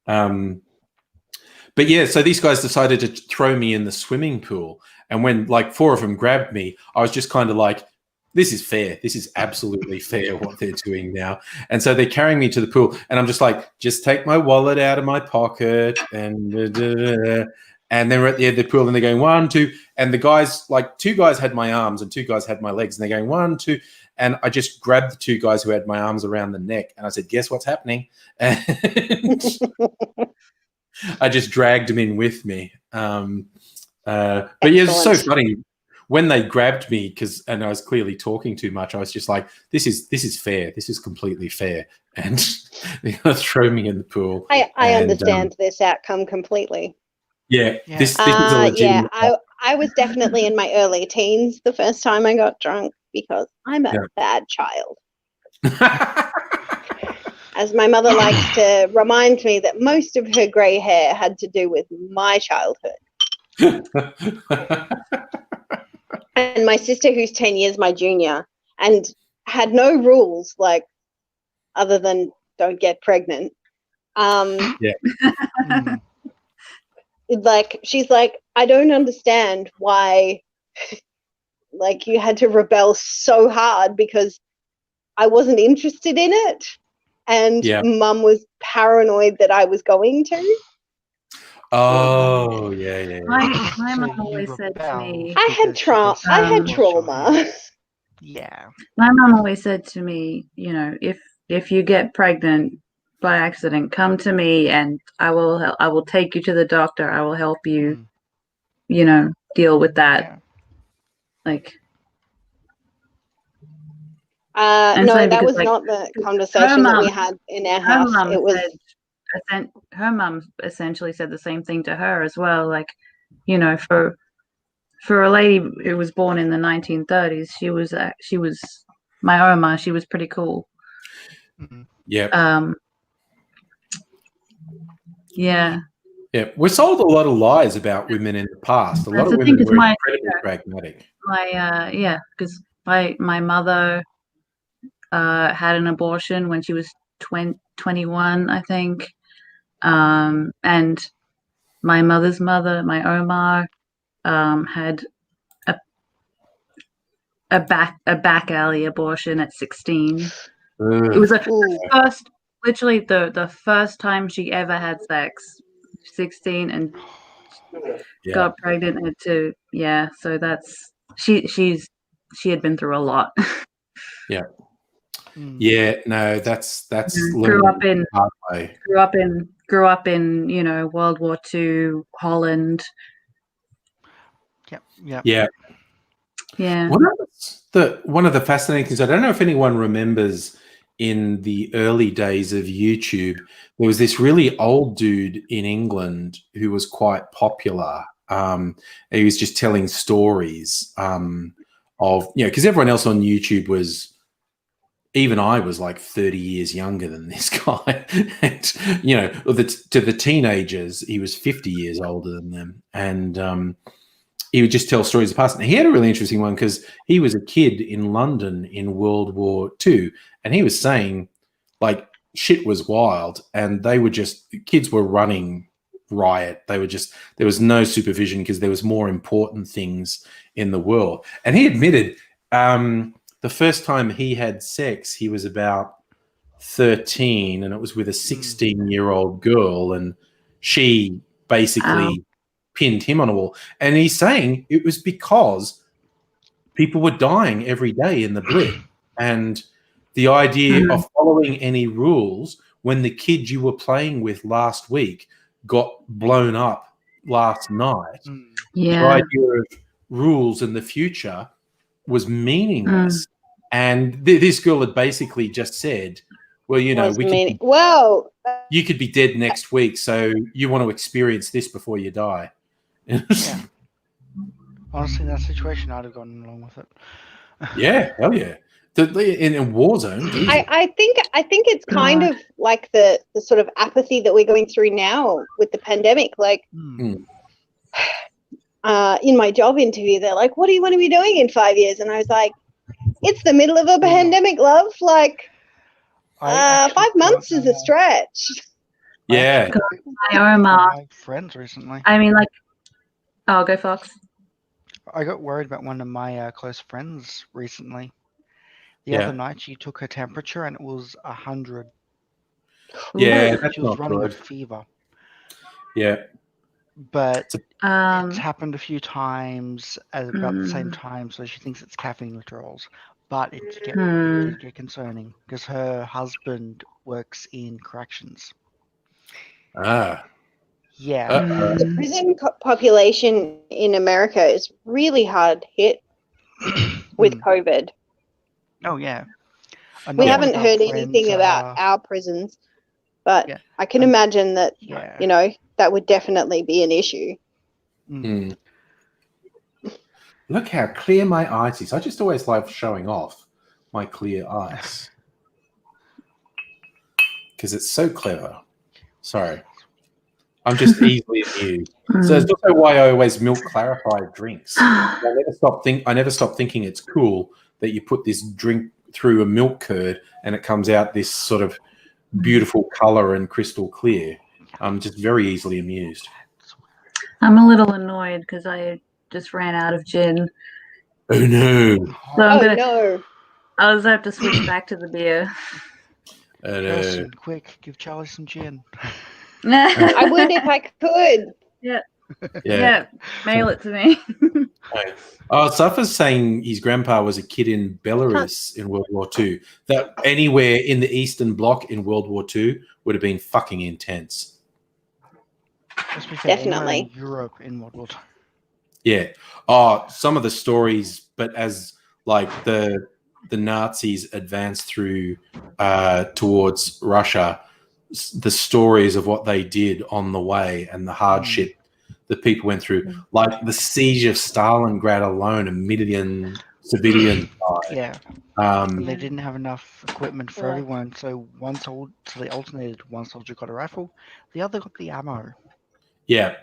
But yeah, so these guys decided to throw me in the swimming pool, and when like 4 of them grabbed me, I was just kind of like, this is fair. This is absolutely fair what they're doing now. And so they're carrying me to the pool, and I'm just like, just take my wallet out of my pocket, and then we're at the end of the pool, and they're going 1, 2, and the guys, like 2 guys had my arms and 2 guys had my legs, and they're going 1, 2, and I just grabbed the 2 guys who had my arms around the neck, and I said, "Guess what's happening?" And I just dragged them in with me. But yeah, it's so funny. When they grabbed me, and I was clearly talking too much, I was just like, "This is fair. This is completely fair." And they're gonna throw me in the pool. I understand this outcome completely. Yeah, this is a legitimate. Yeah, I was definitely in my early teens the first time I got drunk because I'm a bad child. As my mother likes to remind me that most of her grey hair had to do with my childhood. And my sister, who's 10 years my junior, and had no rules like other than don't get pregnant. Like she's like, I don't understand why like you had to rebel so hard because I wasn't interested in it. And Mum was paranoid that I was going to. Oh, yeah. My mum always said to me, I had trauma. Yeah. My mum always said to me, you know, if you get pregnant by accident, come to me and I will take you to the doctor. I will help you, you know, deal with that. Yeah. Like, no, that was not the conversation that we had in our house. It was. Her mum essentially said the same thing to her as well. Like, you know, for a lady who was born in the 1930s, she was my Oma. She was pretty cool. Yeah. Yeah. Yeah. We're sold a lot of lies about women in the past. A lot of women were incredibly pragmatic. Because my mother had an abortion when she was 21, I think. And my mother's mother, my Oma, had a back alley abortion at 16. It was literally the first time she ever had sex. 16 and got pregnant and so that's she had been through a lot. No, that's grew up in you know, World War II Holland. Yeah. One of the fascinating things, I don't know if anyone remembers, in the early days of YouTube, there was this really old dude in England who was quite popular. He was just telling stories of, you know, because everyone else on YouTube was even I was like 30 years younger than this guy. And, to the teenagers, he was 50 years older than them. And he would just tell stories of the past. And he had a really interesting one because he was a kid in London in World War II. And he was saying, like, shit was wild. And kids were running riot. There was no supervision because there was more important things in the world. And he admitted the first time he had sex, he was about 13, and it was with a 16-year-old girl, and she basically pinned him on a wall. And he's saying it was because people were dying every day in the blip. And the idea of following any rules when the kid you were playing with last week got blown up last night, the idea of rules in the future was meaningless. And this girl had basically just said, well, you could be dead next week, so you want to experience this before you die. Yeah. Honestly, in that situation, I'd have gone along with it. Yeah, hell yeah. In a war zone. I think it's kind of like the sort of apathy that we're going through now with the pandemic. Like, in my job interview, they're like, "What do you want to be doing in 5 years?" And I was like, "It's the middle of a pandemic, love. Like, 5 months is a stretch." Yeah. My friends recently. I mean, like, oh, go Fox. I got worried about one of my close friends recently. The other night, she took her temperature and it was 100. Yeah, that's she was not running good. a fever. Yeah. But it's Um, happened a few times at about the same time, so she thinks it's caffeine withdrawals. But it did get concerning because her husband works in corrections. Ah. Yeah. The prison population in America is really hard hit with COVID. Oh, yeah. We haven't heard anything about our prisons, but I can imagine that, that would definitely be an issue. Look how clear my eyes is. I just always love showing off my clear eyes because it's so clever. Sorry. I'm just easily amused. So it's also why I always milk clarified drinks. I never stop thinking it's cool that you put this drink through a milk curd and it comes out this sort of beautiful color and crystal clear. I'm just very easily amused. I'm a little annoyed because I just ran out of gin. Oh no! So no! I'll just have to switch back to the beer. Kirsten, quick, give Charlie some gin. I would if I could. Yeah, mail it to me. Safa's saying his grandpa was a kid in Belarus in World War II. That anywhere in the Eastern Bloc in World War II would have been fucking intense. Definitely. Europe in World War II. Yeah. Some of the stories, but as like the Nazis advanced through towards Russia, the stories of what they did on the way and the hardship that people went through, like the siege of Stalingrad alone, 1 million civilians died. Yeah. They didn't have enough equipment for everyone, so they alternated. One soldier got a rifle, the other got the ammo. Yeah.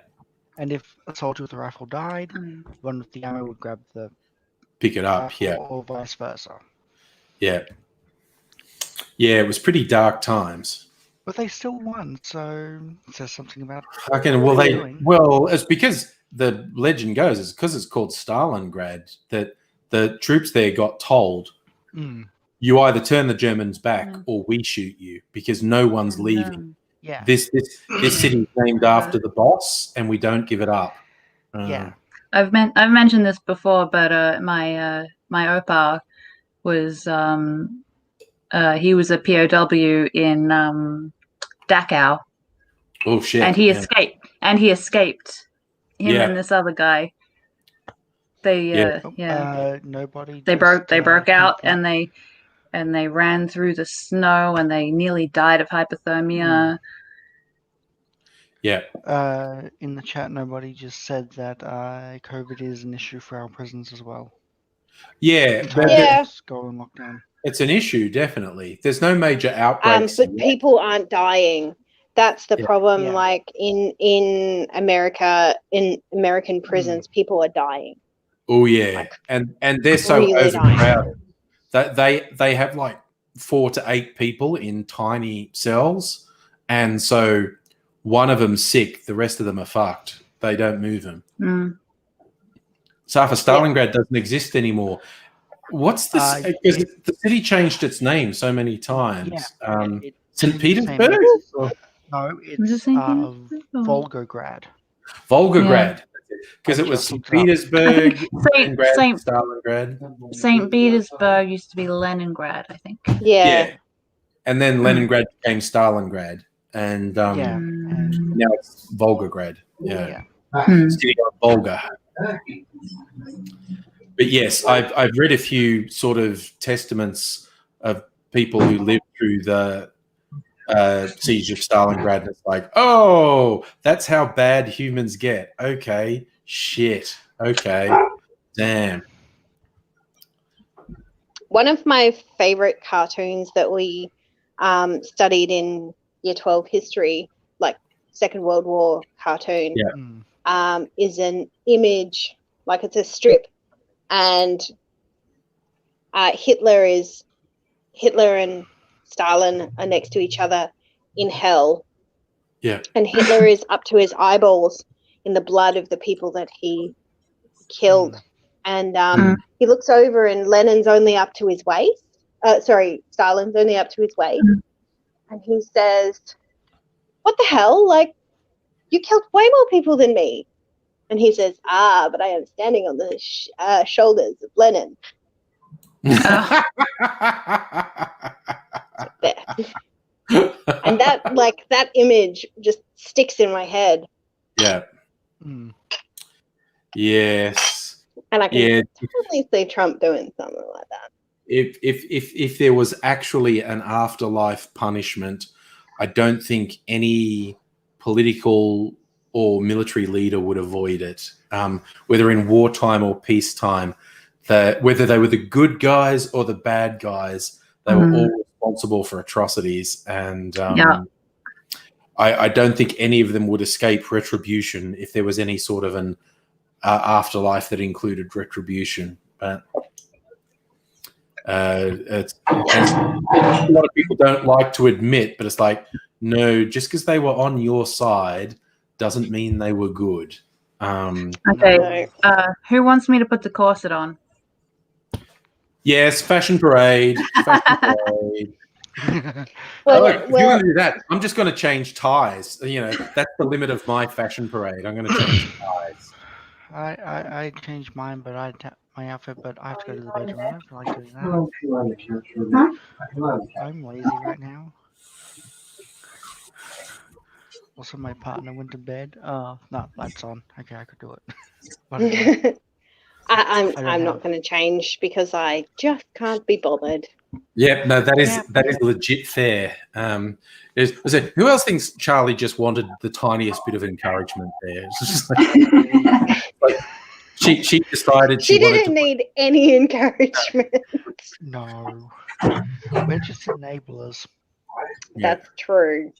And if a soldier with a rifle died, one with the ammo would grab the pick it up, or vice versa. Yeah. Yeah, it was pretty dark times. But they still won, so it says something about it's because the legend goes, it's because it's called Stalingrad, that the troops there got told, you either turn the Germans back or we shoot you, because no one's leaving. Yeah. This city is named after the boss, and we don't give it up. Yeah. I've mentioned this before, but my opa was he was a POW in Dachau. Oh shit! And he escaped. Him and this other guy. They nobody. They broke out and they ran through the snow and they nearly died of hypothermia. Yeah. In the chat, nobody just said that COVID is an issue for our prisons as well. Yeah. Go on lockdown. it's an issue, definitely. There's no major outbreaks. But people aren't dying. That's the Yeah. problem. Yeah. Like in America, in American prisons, people are dying. Oh yeah, Like, and they're so really dying. overcrowded that they have like 4 to 8 people in tiny cells, and so one of them's sick, the rest of them are fucked. They don't move them. Mm. Safa Stalingrad doesn't exist anymore. What's this? Because the city changed its name so many times. St. Petersburg? No, Was it it's St. Petersburg? Volgograd. Volgograd. Because it was just St. looked it up. Petersburg, Saint Leningrad, Stalingrad. St. Petersburg used to be Leningrad, I think. Yeah. And then Leningrad became Stalingrad. And Yeah. now it's Volgograd. Yeah. Hmm. City on Volga. But yes, I've read a few sort of testaments of people who lived through the siege of Stalingrad. And it's like, oh, that's how bad humans get. Okay, shit. Okay, damn. One of my favorite cartoons that we studied in Year 12 history, like Second World War cartoon, is an image, like it's a strip, and Hitler and Stalin are next to each other in hell. Yeah. And Hitler is up to his eyeballs in the blood of the people that he killed. And he looks over and Lenin's only up to his waist. Stalin's only up to his waist. And he says, what the hell? Like, you killed way more people than me. And he says, but I am standing on the shoulders of Lenin. And that image just sticks in my head. Yeah. Yes. And I can totally see Trump doing something like that. If there was actually an afterlife punishment, I don't think any political or military leader would avoid it, whether in wartime or peacetime. Whether they were the good guys or the bad guys, they were all responsible for atrocities. And I don't think any of them would escape retribution if there was any sort of an afterlife that included retribution. But it's a lot of people don't like to admit, but it's like, no, just because they were on your side doesn't mean they were good. Okay. Who wants me to put the corset on? Yes, fashion parade. Fashion parade. If you're going to do that, I'm just going to change ties. You know, that's the limit of my fashion parade. I'm going to change ties. I changed mine, but my outfit, but I have to go to the bedroom. I don't feel like doing that. I'm lazy right now. Also, my partner went to bed. No, lights on. Okay, I could do it. I'm not going to change because I just can't be bothered. Yeah, no, that is legit fair. Who else thinks Charlie just wanted the tiniest bit of encouragement there? It's just like she decided she didn't need any encouragement. No, we're just enablers. That's true.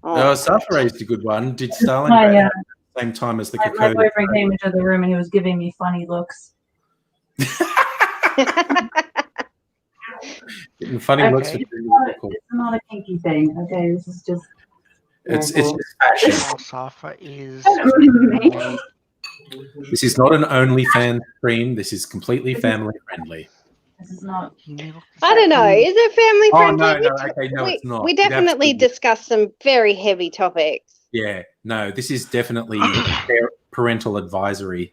Safa raised a good one. Did Stalin at the same time as the my Kokoda? boyfriend came into the room and he was giving me funny looks. Getting funny looks. It's not a kinky thing. Okay, this is just. It's just fashion. Safa is. This is not an OnlyFans stream. This is completely family friendly. This is not. I don't know. Is it family friendly? It's not. We definitely discussed some very heavy topics. Yeah, no, this is definitely parental advisory.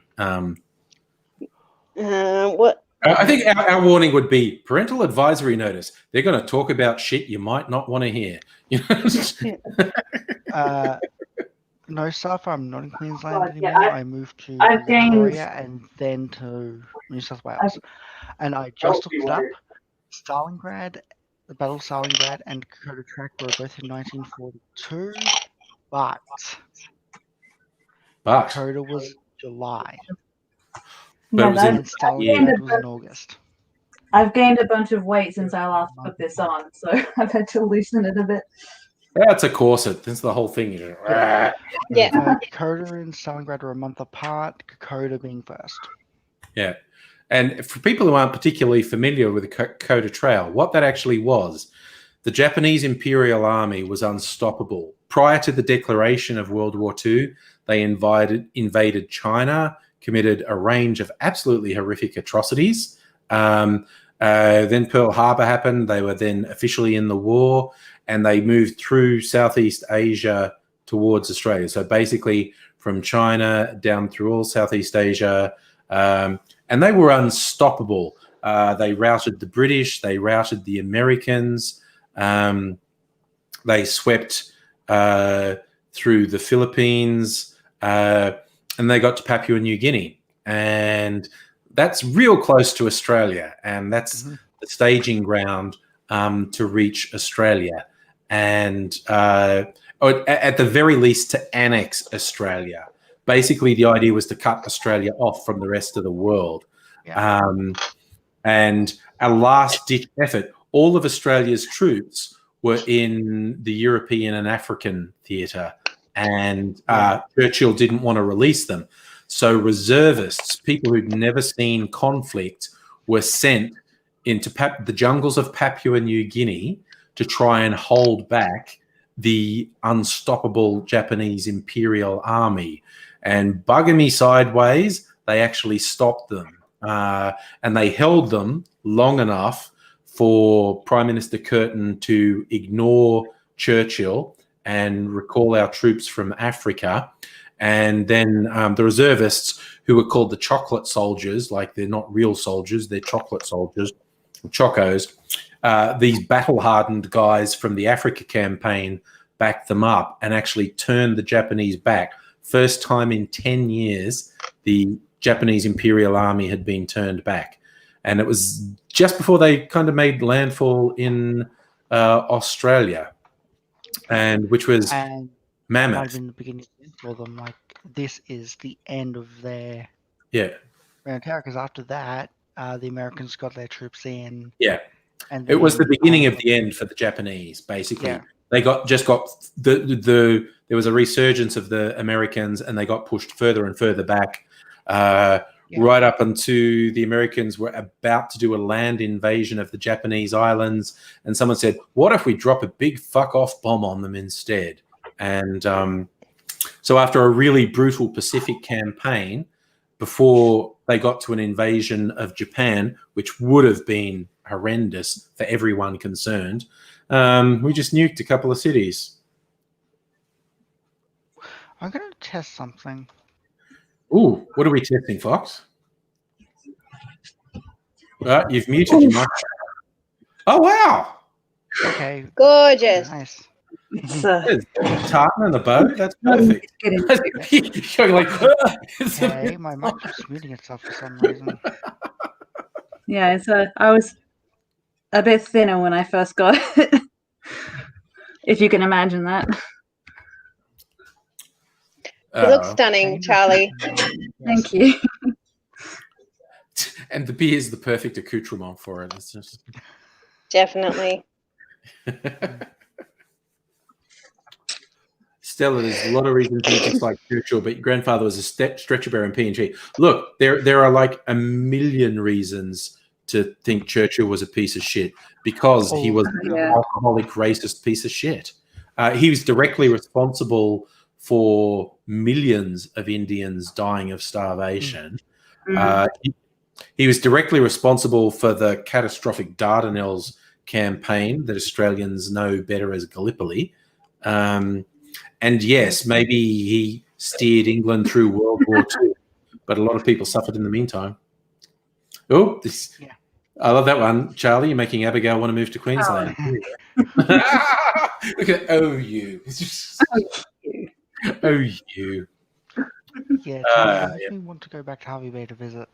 What? I think our warning would be parental advisory notice. They're going to talk about shit you might not want to hear. No, Safa, I'm not in Queensland anymore. I moved to Victoria and then to New South Wales. And I just looked it up. Stalingrad, the Battle of Stalingrad and Kokoda Track were both in 1942, but Kokoda was July. But it was in And Stalingrad was in August. I've gained a bunch of weight since I last put this on, so I've had to loosen it a bit. That's a corset. That's the whole thing. Yeah. Kokoda and Stalingrad were a month apart, Kokoda being first. Yeah. And for people who aren't particularly familiar with the Kokoda Trail, what that actually was, the Japanese Imperial Army was unstoppable. Prior to the declaration of World War II, they invaded China, committed a range of absolutely horrific atrocities. Then Pearl Harbor happened. They were then officially in the war, and they moved through Southeast Asia towards Australia. So basically from China down through all Southeast Asia, and they were unstoppable. They routed the British. They routed the Americans. They swept through the Philippines, and they got to Papua New Guinea. And that's real close to Australia, and that's the staging ground to reach Australia. And or at the very least to annex Australia. Basically, the idea was to cut Australia off from the rest of the world. Yeah. And a last-ditch effort, all of Australia's troops were in the European and African theatre, and Churchill didn't want to release them. So reservists, people who'd never seen conflict, were sent into the jungles of Papua New Guinea to try and hold back the unstoppable Japanese Imperial Army. And bugger me sideways, they actually stopped them. And they held them long enough for Prime Minister Curtin to ignore Churchill and recall our troops from Africa. And then the reservists, who were called the chocolate soldiers, like they're not real soldiers, they're chocolate soldiers, chocos, these battle-hardened guys from the Africa campaign backed them up and actually turned the Japanese back. First time in 10 years, the Japanese Imperial Army had been turned back. And it was just before they kind of made landfall in Australia, and which was And mammoth. might have been the beginning for them, like, this is the end of their Yeah. reign of terror, because after that, the Americans got their troops in. Yeah. And It was the then, beginning of the end for the Japanese, basically. Yeah. They got there was a resurgence of the Americans, and they got pushed further and further back, right up until the Americans were about to do a land invasion of the Japanese islands. And someone said, what if we drop a big fuck off bomb on them instead? And so after a really brutal Pacific campaign, before they got to an invasion of Japan, which would have been horrendous for everyone concerned, we just nuked a couple of cities. I'm going to test something. Ooh, what are we testing, Fox? You've muted your mic. Oh, wow. Okay. Gorgeous. Nice. It's Tartan and the bow. That's perfect. You're like, Okay, my mic keeps muting itself for some reason. yeah, I was a bit thinner when I first got it. If you can imagine that. You look stunning, Charlie. Thank you. And the beer is the perfect accoutrement for it. It's just... Definitely. Stella, there's a lot of reasons you just like Churchill, but your grandfather was a stretcher bearer in PNG. Look, there are like a million reasons to think Churchill was a piece of shit, because he was an alcoholic, racist piece of shit. He was directly responsible for millions of Indians dying of starvation. He was directly responsible for the catastrophic Dardanelles campaign that Australians know better as Gallipoli. And yes, maybe he steered England through World War II, but a lot of people suffered in the meantime. Oh, I love that one. Charlie, you're making Abigail want to move to Queensland. Look at you. Oh, you. Yeah, it makes me want to go back to Harvey Bay to visit.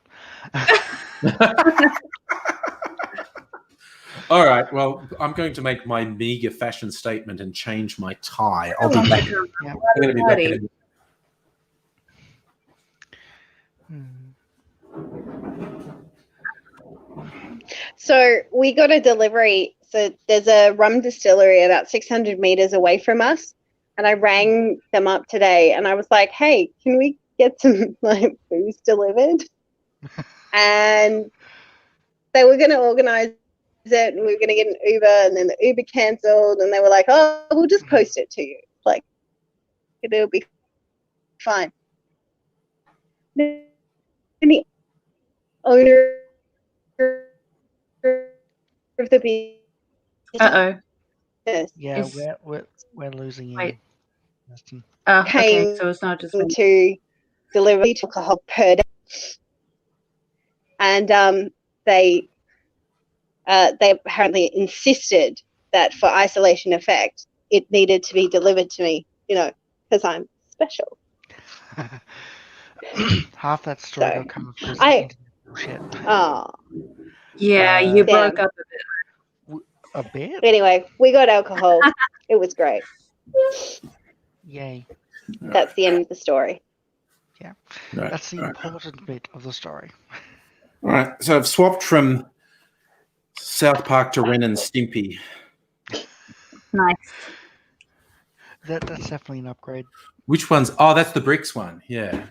All right. Well, I'm going to make my meager fashion statement and change my tie. I'll be back. I'm going to be back in a minute. So we got a delivery. So there's a rum distillery about 600 meters away from us. And I rang them up today and I was like, hey, can we get some like booze delivered? And they were going to organize it and we were going to get an Uber, and then the Uber cancelled and they were like, oh, we'll just post it to you. Like, it'll be fine. Then the owner of the business Yeah, Is- we're losing you. Wait. Justin. Oh, okay. Came So it's not just me. to deliver alcohol per day, and they apparently insisted that for isolation effect, it needed to be delivered to me, because I'm special. Half that story So, will come across I- bullshit. Oh, Yeah, you Damn. broke up a bit. A bit? anyway, we got alcohol. It was great. Yay. That's the end of the story. Right. That's the important bit of the story. All right. So I've swapped from South Park to Ren and Stimpy. Nice. That's definitely an upgrade. Which one's? Oh, that's the Bricks one. Yeah.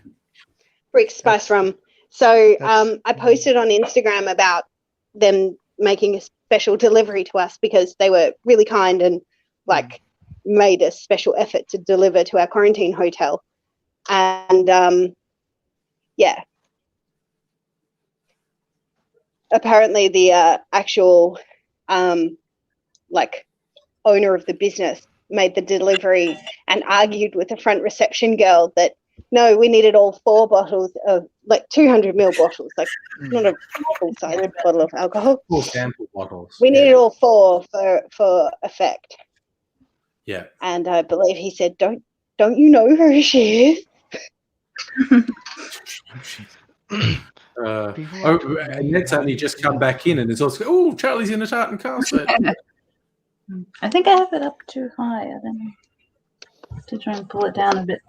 Brick Spice Rum. So That's- I posted on Instagram about them making a special delivery to us because they were really kind and made a special effort to deliver to our quarantine hotel. And yeah. Apparently the actual owner of the business made the delivery and argued with the front reception girl that no, we needed all 4 bottles of 200 ml bottles, not a full size bottle of alcohol. 4 sample bottles. We needed all 4 for effect. Yeah. And I believe he said, "Don't you know who she is?" And Ned's only just come back in and it's also, oh, Charlie's in a tartan castle. I think I have it up too high. I don't know. To try and pull it down a bit.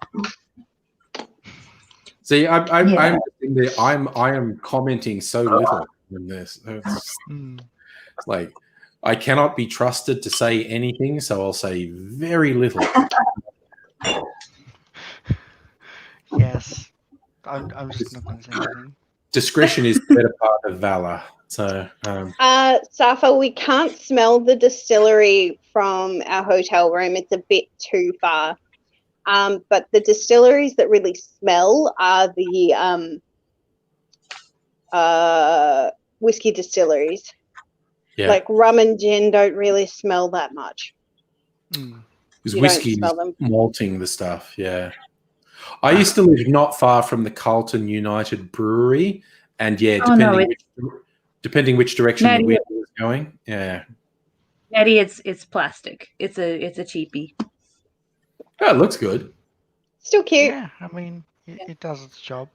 See, I Yeah. am commenting so little in this. It's like I cannot be trusted to say anything, so I'll say very little. Yes. I'm just not going to say anything. Discretion is the better part of valor. So, Safa, we can't smell the distillery from our hotel room. It's a bit too far. But the distilleries that really smell are the whiskey distilleries. yeah, Like rum and gin don't really smell that much. Mm. because you don't whiskey smell them. malting the stuff. Yeah, I used to live not far from the Carlton United Brewery, and yeah, Oh, no, depending which direction the Maddie- wind was going, yeah. Nettie, it's plastic. It's a cheapie. Oh, it looks good. Still cute. Yeah, I mean, it does its job.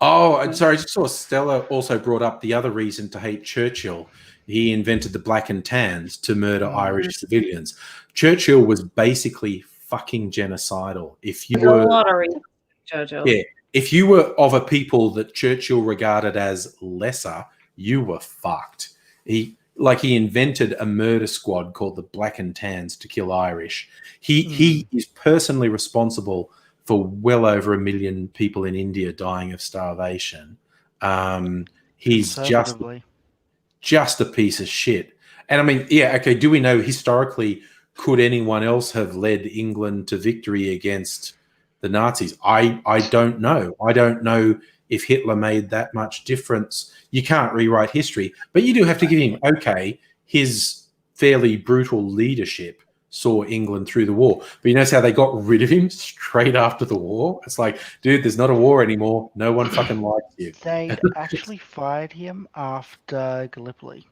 Oh, I'm sorry. I just saw Stella also brought up the other reason to hate Churchill. He invented the black and tans to murder Irish civilians. Churchill was basically fucking genocidal. If you There's a were, lot of reasons, Jojo. yeah, if you were of a people that Churchill regarded as lesser, you were fucked. He invented a murder squad called the Black and Tans to kill Irish. He is personally responsible for well over 1 million people in India dying of starvation. He's Conservatively. just a piece of shit. And I mean, yeah, okay, do we know historically, could anyone else have led England to victory against the Nazis? I don't know. I don't know if Hitler made that much difference. You can't rewrite history, but you do have to give him, okay, his fairly brutal leadership saw England through the war. But you notice how they got rid of him straight after the war? It's like, dude, there's not a war anymore. No one fucking likes you. They actually fired him after Gallipoli.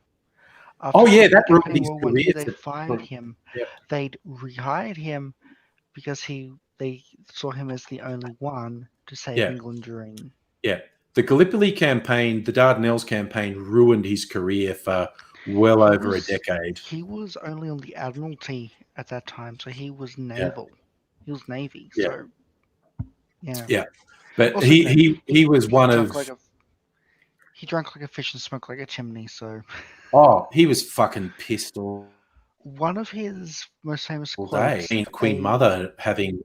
Oh, yeah, that After ruined his World War career. II, They fired him. Yep. They'd rehired him because they saw him as the only one to save Yeah. England during. Yeah. The Gallipoli campaign, the Dardanelles campaign, ruined his career for well over a decade. He was only on the Admiralty at that time, so he was naval. He was Navy. Yeah. So, yeah. Yeah. But Also, he was one took of... he drank like a fish and smoked like a chimney. So Oh, he was fucking pissed all one of his most famous day. quotes, I mean, Queen Mother having.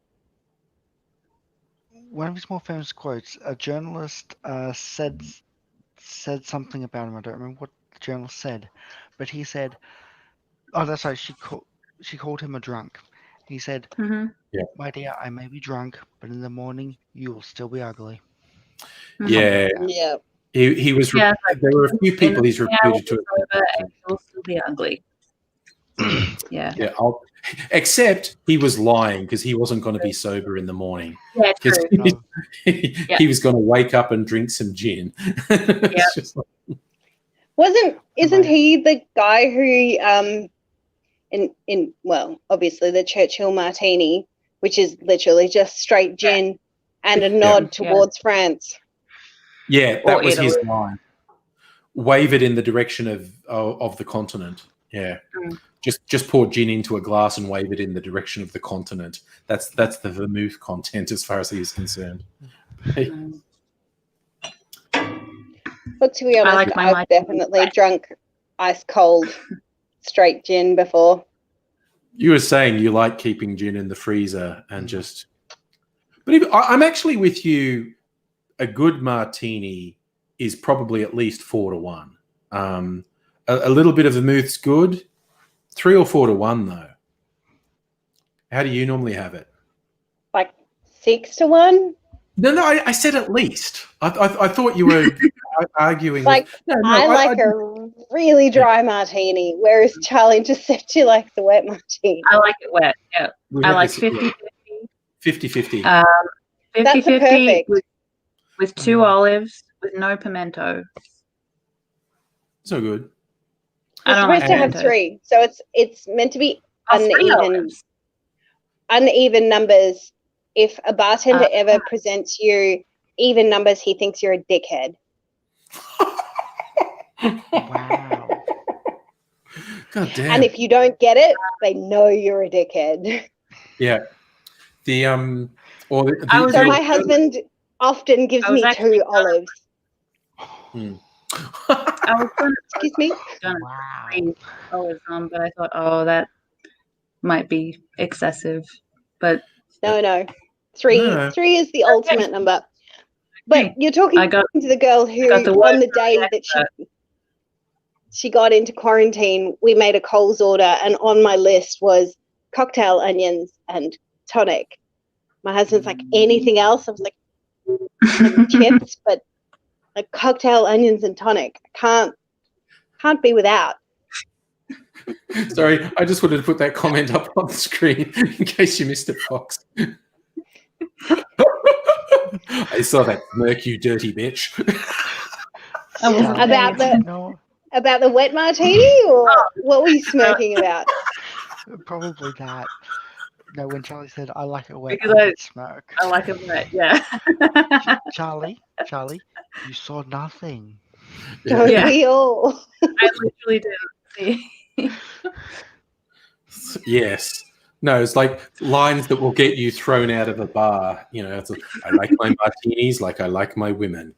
one of his more famous quotes, a journalist said something about him. I don't remember what the journalist said, but he said, "Oh, that's right." She called him a drunk. He said, Hmm. "My dear, I may be drunk, but in the morning you will still be ugly." Yeah, Yeah. he was. Yeah, There were a few people he's reputed to have. and she'll still be ugly. Yeah. Yeah, except he was lying because he wasn't going to be sober in the morning. Yeah, 'Cause true. No. he was going to wake up and drink some gin. It's just like, Isn't Right. he the guy who in well, obviously the Churchill martini, which is literally just straight gin and a nod towards France. yeah, that Or was his Italy. line. Wave it in the direction of the continent. Yeah. Mm. Just pour gin into a glass and wave it in the direction of the continent. That's the vermouth content as far as he is concerned. Mm. Look, to be honest, like my I've martini definitely fresh. drunk ice cold straight gin before. You were saying you like keeping gin in the freezer and just. But I'm actually with you. A good martini is probably at least 4-1. A little bit of vermouth's good. 3 or 4-1 though. How do you normally have it? Like 6-1. No, I said at least. I thought you were arguing. Like No, I like a really dry martini, whereas Charlie just said she likes the wet martini. I like it wet. Yeah. we I had like this- 50-50. 50-50. That's 50-50 perfect. with 2 olives with no pimento. So good. I You're don't like supposed to have pimento. 3, so it's meant to be Oh, 3 uneven olives. numbers. If a bartender Uh, ever presents you even numbers, he thinks you're a dickhead. Wow. God damn. And if you don't get it, they know you're a dickhead. Yeah. The or the, I was So Very my good. husband often gives I was me actually 2 olives. I was going Excuse me? to Wow. 3 olives on, but I thought, oh, that might be excessive. But No. 3 No. 3 is the ultimate number. But Okay. you're talking I got- to the girl who, got the on word the from day the that she got into quarantine, we made a Coles order, and on my list was cocktail onions and tonic. My husband's like, anything else? I was like, chips, but like cocktail onions and tonic. Can't be without. Sorry, I just wanted to put that comment up on the screen in case you missed it, Fox. I saw that smirk, you dirty bitch. About the wet martini, or what were you smirking about? Probably that. No, when Charlie said, "I like it wet," Because I did smirk. I like it wet, yeah. Charlie, you saw nothing. Don't Yeah. we all? I literally didn't see. Yes. No, it's like lines that will get you thrown out of a bar. You know, it's like, I like my martinis like I like my women.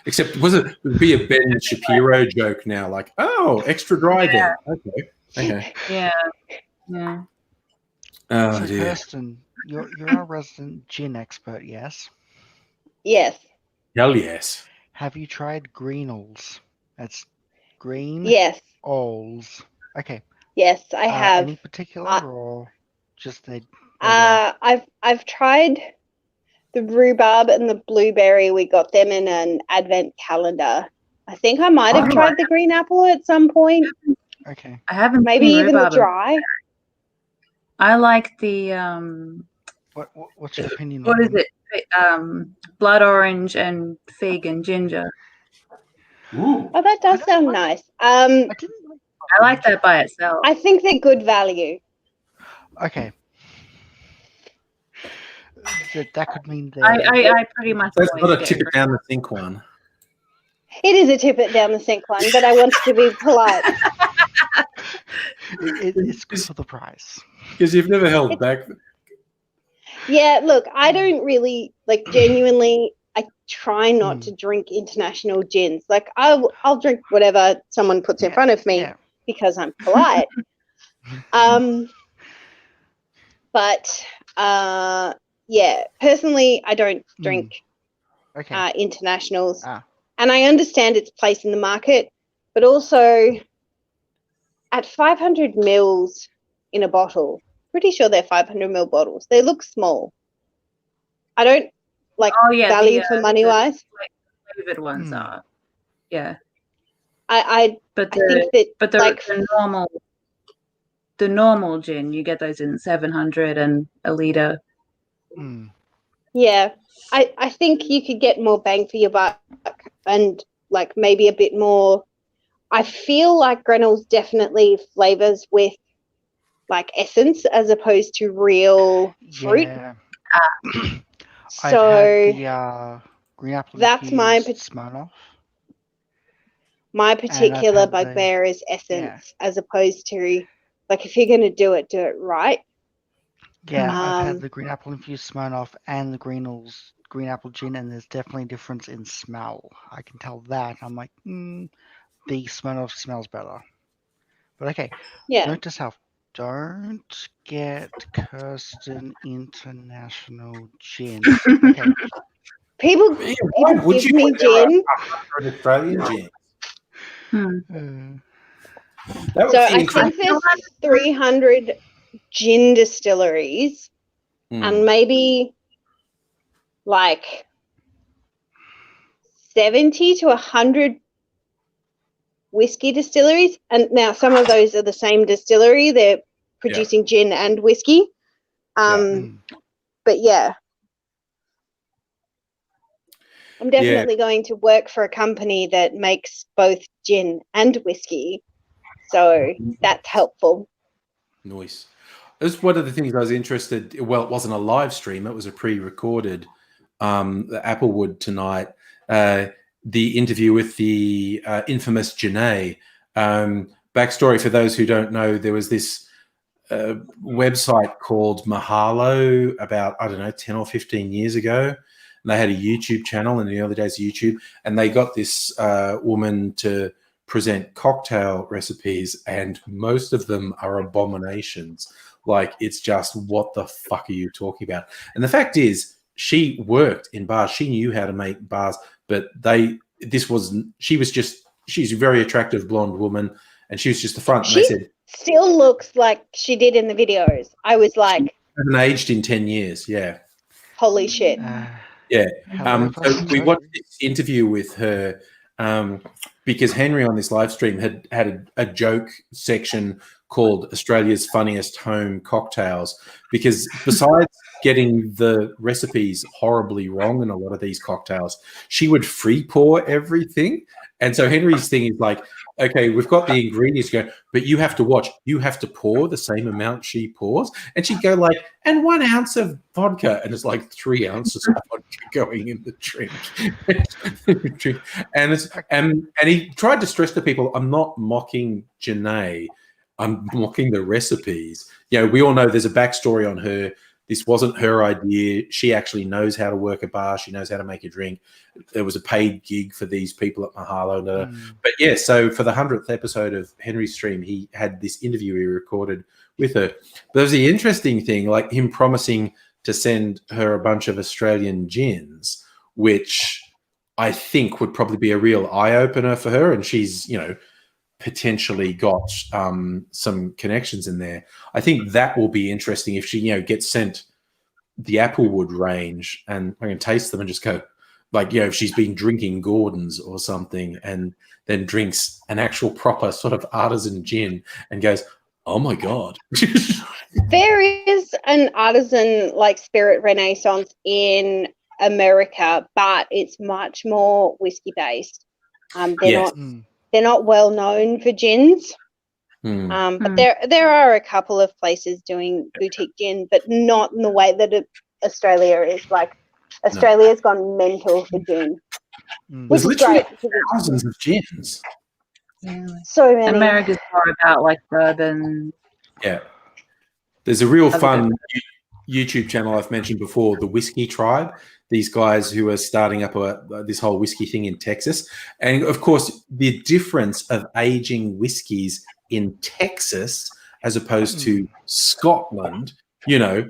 Except, it would be a Ben Shapiro joke now, like, oh, extra dry then. Okay. Yeah. Oh, So, dear. Kirsten, you're a resident gin expert, yes? Yes. Hell yes. Have you tried green ols? That's green Yes. ols. Okay. Yes, I have. Any particular, or just they? I've tried the rhubarb and the blueberry. We got them in an advent calendar. I think I might have tried the green apple at some point. Okay. I haven't Maybe seen even the rhubarb. dry. I like the What's your opinion? what on is them? it? Blood orange and fig and ginger. Ooh. Oh, that does sound nice. I didn't like. I like that by itself. I think they're good value. Okay. That could mean that. I pretty much. That's always not a get tip it rid- down the sink one. It is a tip it down the sink one, but I wanted to be polite. It's good for the price. Because you've never held back. Yeah, look, I don't really, like, genuinely, I try not to drink international gins. Like I'll drink whatever someone puts in front of me because I'm polite. But personally, I don't drink internationals, and I understand its place in the market, but also at 500 mils in a bottle, pretty sure they're 500 ml bottles. They look small. I don't value for money wise. Flavored ones are, I think that the normal gin, you get those in 700 and a liter. Yeah, I think you could get more bang for your buck and like maybe a bit more. I feel like Grenell's definitely flavors with like essence as opposed to real fruit. So I've had the green apple that's my Smirnoff. My particular bugbear is essence as opposed to like if you're going to do it right. Yeah, I've had the green apple infused Smirnoff and the green apple gin, and there's definitely a difference in smell. I can tell that. I'm like, the Smirnoff smells better. But okay, note to self: don't get Kirsten International Gin. Okay. People give me gin. Australian gin. So I think there's 300 gin distilleries and maybe like 70 to 100 whiskey distilleries. And now some of those are the same distillery. They're producing gin and whiskey. But yeah. I'm definitely going to work for a company that makes both gin and whiskey. So that's helpful. Nice. That's one of the things I was interested. Well, it wasn't a live stream; it was a pre-recorded. The Applewood tonight, the interview with the infamous Janae. Backstory for those who don't know: there was this website called Mahalo about 10 or 15 years ago, and they had a YouTube channel in the early days of YouTube, and they got this woman to present cocktail recipes, and most of them are abominations. Like, it's just, what the fuck are you talking about? And the fact is, she worked in bars. She knew how to make bars, but she's a very attractive blonde woman, and she was just the front. She still looks like she did in the videos. I was like, she hasn't aged in 10 years. Yeah. Holy shit. So we watched this interview with her because Henry on this live stream had a joke section called Australia's Funniest Home Cocktails, because besides getting the recipes horribly wrong in a lot of these cocktails, she would free pour everything. And so Henry's thing is like, okay, we've got the ingredients going, but you have to watch. You have to pour the same amount she pours. And she'd go like, and 1 ounce of vodka. And it's like 3 ounces of vodka going in the drink. And he tried to stress to people, I'm not mocking Janae. I'm mocking the recipes. You know, we all know there's a backstory on her. This wasn't her idea. She actually knows how to work a bar. She knows how to make a drink. There was a paid gig for these people at Mahalo. But yeah, so for the 100th episode of Henry's stream, he had this interview he recorded with her. But there was the interesting thing, like him promising to send her a bunch of Australian gins, which I think would probably be a real eye-opener for her. And she's, you know, potentially got some connections in there. I think that will be interesting if she, you know, gets sent the Applewood range, and I can taste them and just go, like, you know, if she's been drinking Gordon's or something and then drinks an actual proper sort of artisan gin and goes, oh my God. There is an artisan like spirit renaissance in America, but it's much more whiskey based. They're not well known for gins, but there are a couple of places doing boutique gin, but not in the way that Australia is. Like, Australia's gone mental for gin, which is great. Thousands of gins. Yeah. So many. America's more about like bourbon. Yeah. There's a real fun YouTube channel I've mentioned before, the Whiskey Tribe. these guys who are starting up this whole whiskey thing in Texas. And of course, the difference of aging whiskies in Texas as opposed to Scotland,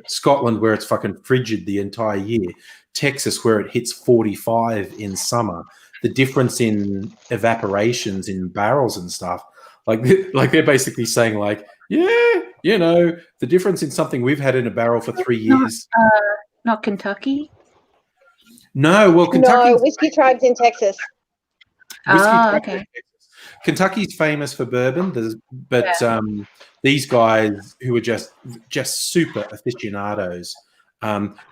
Scotland where it's fucking frigid the entire year, Texas where it hits 45 in summer, the difference in evaporations in barrels and stuff, like they're basically saying like, the difference in something we've had in a barrel for 3 years. Not Kentucky? No, well, Kentucky. No, Whiskey Tribe's in Texas. Okay. Kentucky's famous for bourbon, but these guys who are just super aficionados,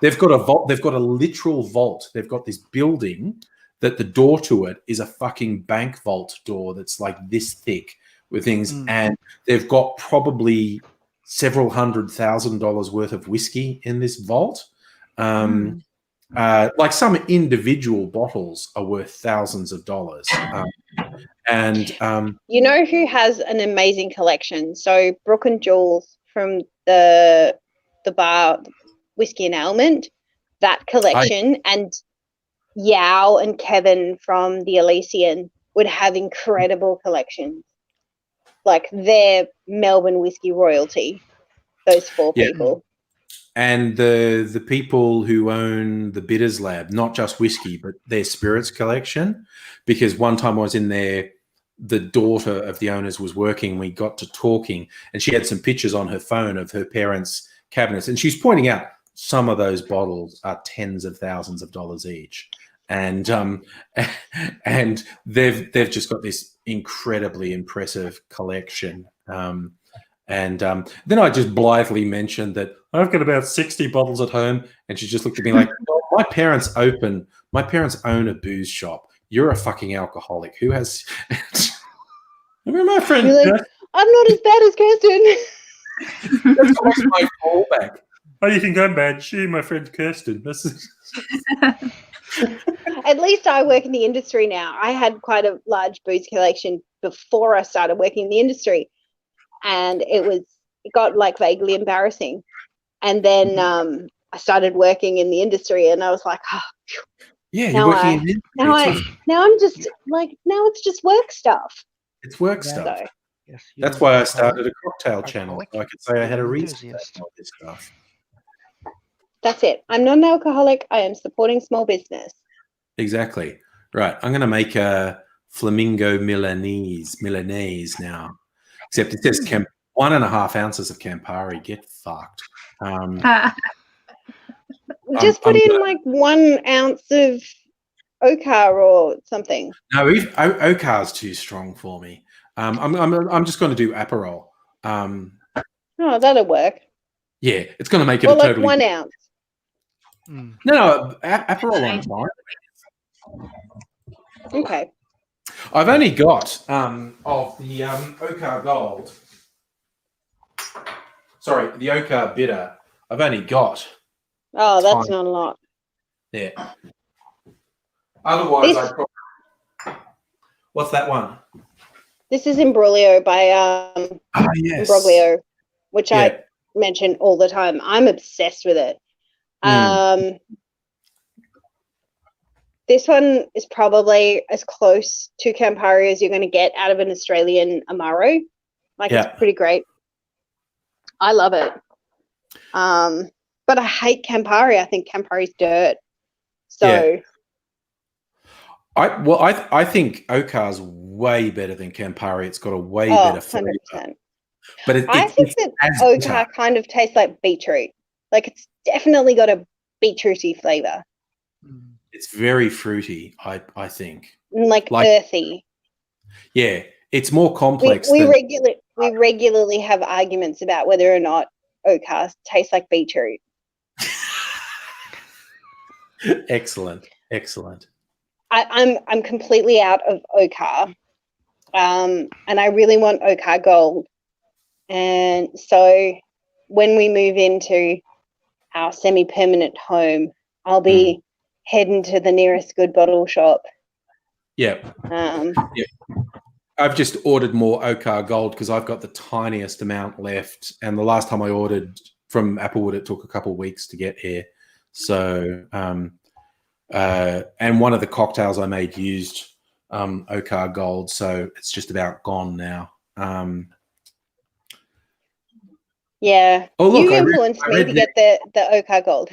they've got a vault. They've got a literal vault. They've got this building that the door to it is a fucking bank vault door that's like this thick with things, and they've got probably several $100,000 worth of whiskey in this vault. Like some individual bottles are worth thousands of dollars. You know who has an amazing collection? So Brooke and Jules from the bar Whiskey and Ailment, that collection, and Yao and Kevin from the Elysian would have incredible collections. Like they're Melbourne whiskey royalty, those four people. And the people who own the Bitters Lab, not just whiskey, but their spirits collection, because one time I was in there, the daughter of the owners was working, we got to talking, and she had some pictures on her phone of her parents' cabinets, and she's pointing out some of those bottles are tens of thousands of dollars each. And and they've just got this incredibly impressive collection. And then I just blithely mentioned that I've got about 60 bottles at home, and she just looked at me like, oh, my parents own a booze shop. You're a fucking alcoholic. Who has? I mean, my friend. Like, I'm not as bad as Kirsten. That's always my fallback. Oh, you think I'm bad? She, my friend Kirsten. At least I work in the industry now. I had quite a large booze collection before I started working in the industry, and it got like vaguely embarrassing. And then I started working in the industry, and I was like, you're working in the industry. Now I'm just like, now it's just work stuff. It's work stuff. So, Yes, that's why I started a cocktail channel. So I could say I had a reason for all this stuff. That's it. I'm not an alcoholic. I am supporting small business. Exactly. Right. I'm going to make a Flamingo Milanese now. Except it says 1.5 ounces of Campari. Get fucked. Just put in like 1 ounce of Okar or something. No, Okar's too strong for me. I'm just going to do Aperol. Oh, that'll work. Yeah, it's going to make it or a like totally 1 ounce. No, Aperol on fine. Okay. I've only got of the Okar Gold. Sorry, the Okar Bitter. I've only got. Oh, that's not a lot. Yeah. Otherwise, what's that one? This is Imbroglio by yes. Imbroglio, which I mention all the time. I'm obsessed with it. This one is probably as close to Campari as you're going to get out of an Australian Amaro. It's pretty great. I love it. But I hate Campari. I think Campari's dirt. So I think Okar's way better than Campari. It's got a way better flavor. 100%. But I think that Okar kind of tastes like beetroot. Like it's definitely got a beetrooty flavor. It's very fruity, I think. Like earthy. Yeah, it's more complex. We regularly have arguments about whether or not Okar tastes like beetroot. Excellent. I'm completely out of Okar, and I really want Okar Gold. And so when we move into our semi-permanent home, I'll be heading to the nearest good bottle shop. Yeah. I've just ordered more Okar Gold because I've got the tiniest amount left, and the last time I ordered from Applewood, it took a couple of weeks to get here. So and one of the cocktails I made used Okar Gold, so it's just about gone now. Yeah. Oh, look, you influenced me to get the Okar Gold.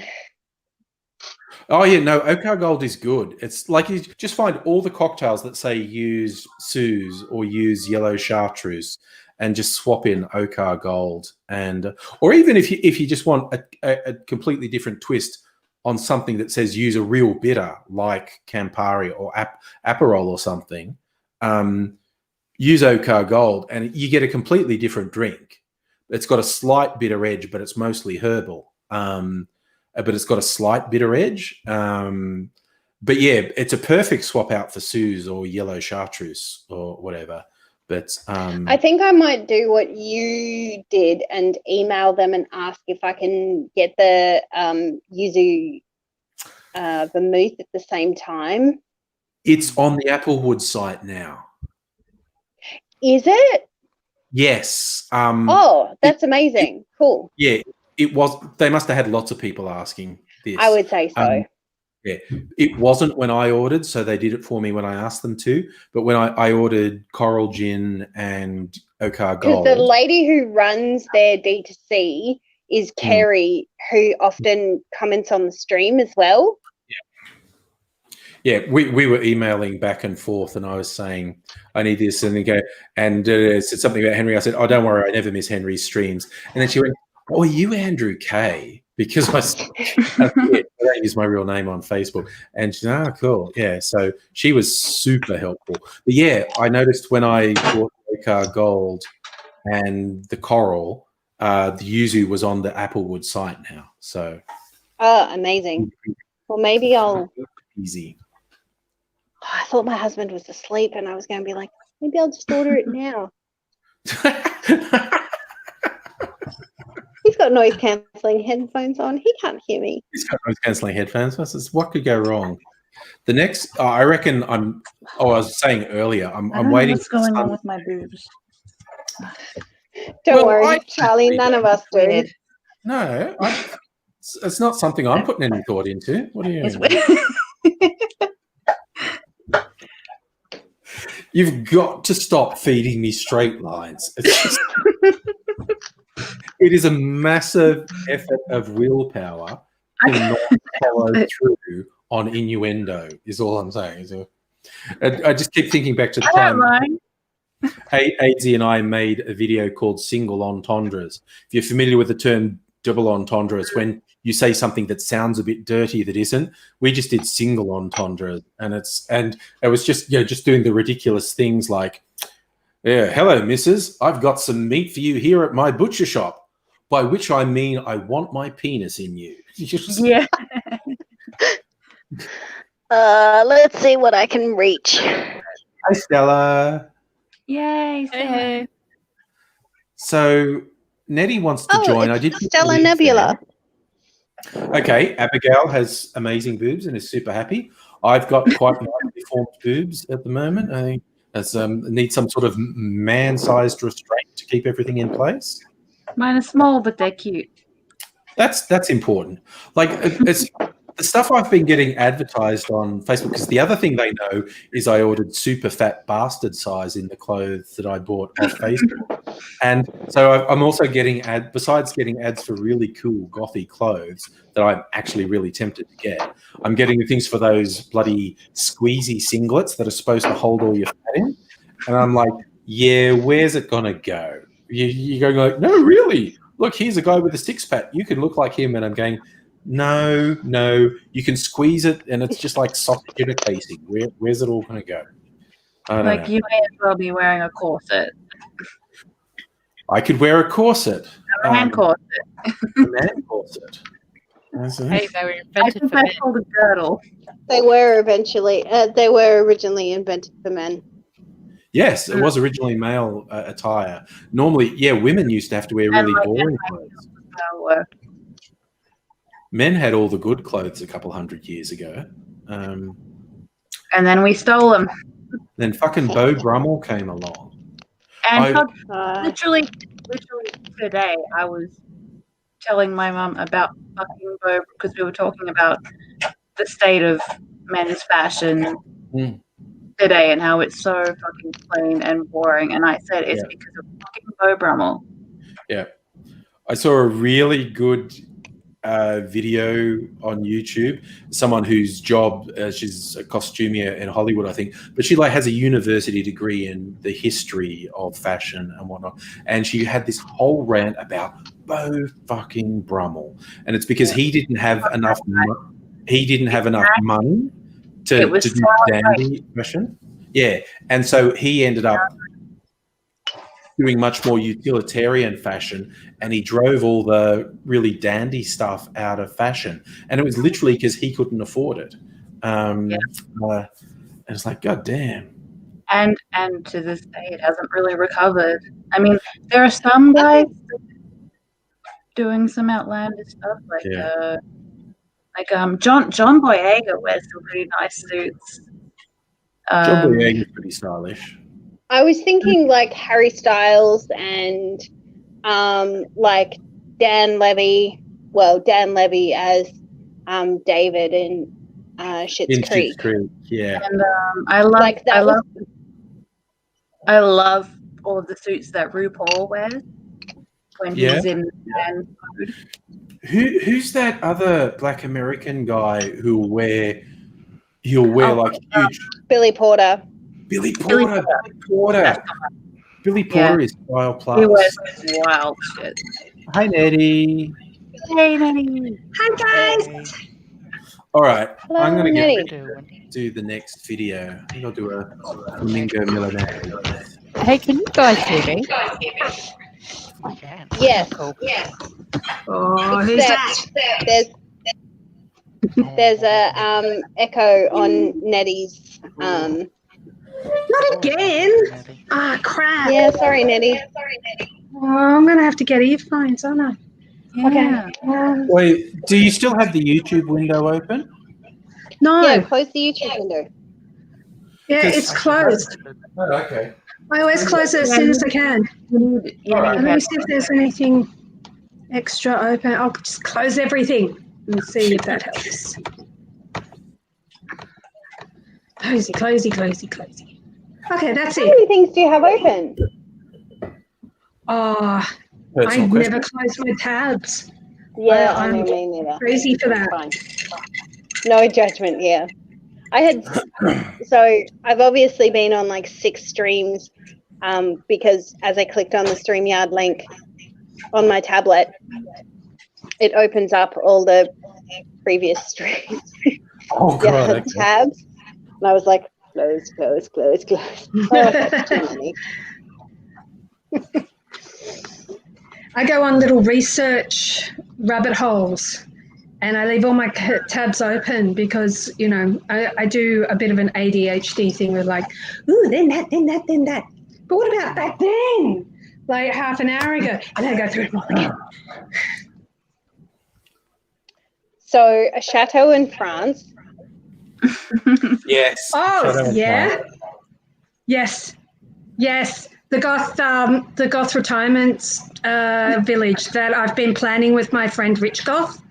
Oh, yeah, no, Okar Gold is good. It's like you just find all the cocktails that say use Suze or use yellow chartreuse and just swap in Okar Gold. And or even if you just want a completely different twist on something that says use a real bitter like Campari or Aperol or something, use Okar Gold and you get a completely different drink. It's got a slight bitter edge, but it's mostly herbal. But it's got a slight bitter edge. But yeah, it's a perfect swap out for Suze or yellow chartreuse or whatever. But I think I might do what you did and email them and ask if I can get the yuzu vermouth at the same time. It's on the Applewood site now. Is it? Yes. Oh, that's amazing. Cool. Yeah, it was. They must have had lots of people asking this. I would say so. Yeah, it wasn't when I ordered, so they did it for me when I asked them to. But when I ordered Coral Gin and Okar Gold, because the lady who runs their D2C is Kerry, who often comments on the stream as well. Yeah, we were emailing back and forth, and I was saying I need this, and they go and said something about Henry. I said, "Oh, don't worry, I never miss Henry's streams." And then she went, "Oh, are you Andrew Kay?" Because I don't use my real name on Facebook. And she said, "Oh, cool, yeah." So she was super helpful. But yeah, I noticed when I bought Okar Gold and the Coral, the yuzu was on the Applewood site now. So amazing. Well, maybe I'll easy. I thought my husband was asleep and I was going to be like, maybe I'll just order it now. He's got noise cancelling headphones on. He can't hear me. He's got noise cancelling headphones. What could go wrong? The next, I reckon I was saying earlier, I'm waiting. What's going on with my boobs? Don't worry, Charlie, none of us do. No, it's not something I'm putting any thought into. What are you? You've got to stop feeding me straight lines. It is a massive effort of willpower to not follow through on innuendo, is all I'm saying. So, I just keep thinking back to the time AZ and I made a video called Single Entendres. If you're familiar with the term double entendre, it's when you say something that sounds a bit dirty that isn't. We just did single entendre, and it was just just doing the ridiculous things like, yeah, hello, missus, I've got some meat for you here at my butcher shop, by which I mean I want my penis in you. Yeah. Let's see what I can reach. Hi, Stella. Yay, Stella. So Nettie wants to join. I did Stella Nebula. Okay, Abigail has amazing boobs and is super happy. I've got quite nicely formed boobs at the moment. I think that's need some sort of man-sized restraint to keep everything in place. Mine are small, but they're cute. That's important. Like it's the stuff I've been getting advertised on Facebook, because the other thing they know is I ordered super fat bastard size in the clothes that I bought off Facebook. And so I'm also getting besides getting ads for really cool gothy clothes that I'm actually really tempted to get, I'm getting the things for those bloody squeezy singlets that are supposed to hold all your fat in. And I'm like, yeah, where's it going to go? You're going like, no, really? Look, here's a guy with a six-pack. You can look like him. And I'm going, no, you can squeeze it, and it's just like sausage in a casing. Where's it all going to go? I don't know. You may as well be wearing a corset. I could wear a corset. A man corset. A man corset. Hey, they were I invented think for that's men. called a girdle. They were originally invented for men. Yes, it was originally male attire. Normally, women used to have to wear really boring clothes. Men had all the good clothes a couple hundred years ago. And then we stole them. Then fucking Beau Brummel came along. And literally today, I was telling my mum about fucking Beau because we were talking about the state of men's fashion Mm. today and how it's so fucking plain and boring. And I said it's Yeah. because of fucking Beau Brummel. Yeah. I saw a really good video on YouTube. Someone whose job, she's a costumier in Hollywood, I think, but she like has a university degree in the history of fashion and whatnot. And she had this whole rant about Beau fucking Brummel, and it's because he didn't have enough. He didn't have enough money to do dandy fashion. Yeah, and so he ended up doing much more utilitarian fashion, and he drove all the really dandy stuff out of fashion, and it was literally because he couldn't afford it. And it's like, god damn. And to this day, it hasn't really recovered. I mean, there are some guys doing some outlandish stuff, like John Boyega wears some pretty nice suits. John Boyega's pretty stylish. I was thinking like Harry Styles and like Dan Levy. Well, Dan Levy as David in Schitt's Creek. Yeah. And I love Like that I love all of the suits that RuPaul wears when he's in man mode. Who's that other Black American guy who'll wear like huge Billy Porter. Billy Porter. Billy Porter is style plus. He wears wild shit. Hi, Nettie. Hey, Nettie. Hi, guys. All right, Hello, I'm going to Nettie. do the next video. I think I'll do a Flamingo Millionaire. Hey, can you guys hear me? I can. Yes. Cool. Oh, who's that? There's a echo on Nettie's. Not again. Ah, crap. Yeah, sorry, Nettie. Oh, I'm going to have to get earphones, aren't I? Yeah. Okay. Wait, do you still have the YouTube window open? No. Yeah, close the YouTube window. Yeah, it's closed. Oh, okay. I always close it as soon as I can. Let me see if there's anything extra open. I'll just close everything and see if that helps. Closey, closey, closey, closey. Okay, that's How it. many things do you have open? Oh, Personal I question. never close my tabs. Yeah, I'm I know, me neither. Crazy for that. Fine. No judgment, yeah. I had, so I've obviously been on like 6 streams because as I clicked on the StreamYard link on my tablet, it opens up all the previous streams. Oh, God. Okay. Tabs. And I was like, close, close, close, close. Oh, that's too many. I go on little research rabbit holes and I leave all my tabs open because, you know, I do a bit of an ADHD thing with like, ooh, then that, then that, then that. But what about back then? Like half an hour ago. And I go through it all again. So a chateau in France. Yes. Oh, yeah. Yes. Yes. The Goth retirement village that I've been planning with my friend Rich Goth.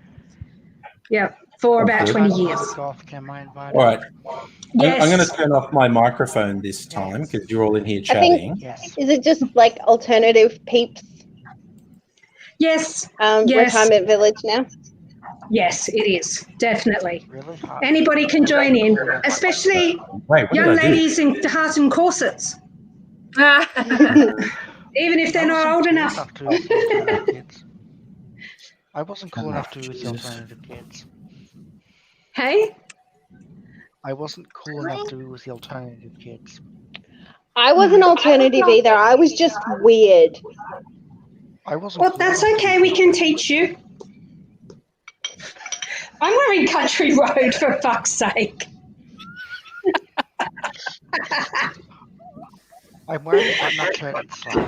Yeah, for about 20 years. Goth, can I invite All right. Yes. I'm going to turn off my microphone this time because you're all in here chatting. Yes. Is it just like alternative peeps Yes. Yes. retirement village now? Yes, it is. Definitely. Really hard. Anybody can join in, especially Wait, what young did I do? ladies in heart and corsets, even if they're not old enough. I wasn't cool enough to do with the alternative kids. Hey? I wasn't cool enough to do with the alternative kids. I wasn't alternative either. I was just weird. I wasn't. Well, cool that's enough to okay. do We with can teach you. I'm wearing Country Road, for fuck's sake. I'm wearing button-up shirt and slacks.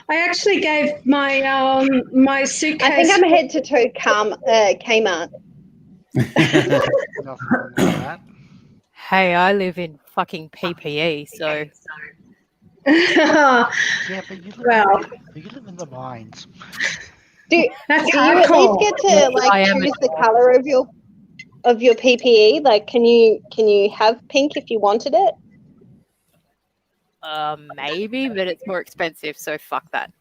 I actually gave my my suitcase. I think I'm head to toe Kmart. Nothing wrong with that. Hey, I live in fucking PPE, so Yeah, but Well, you live in the mines. Do that's you at least hardcore. get to I like am choose the color of your of your PPE? Like, can you have pink if you wanted it? Maybe, but it's more expensive, so fuck that.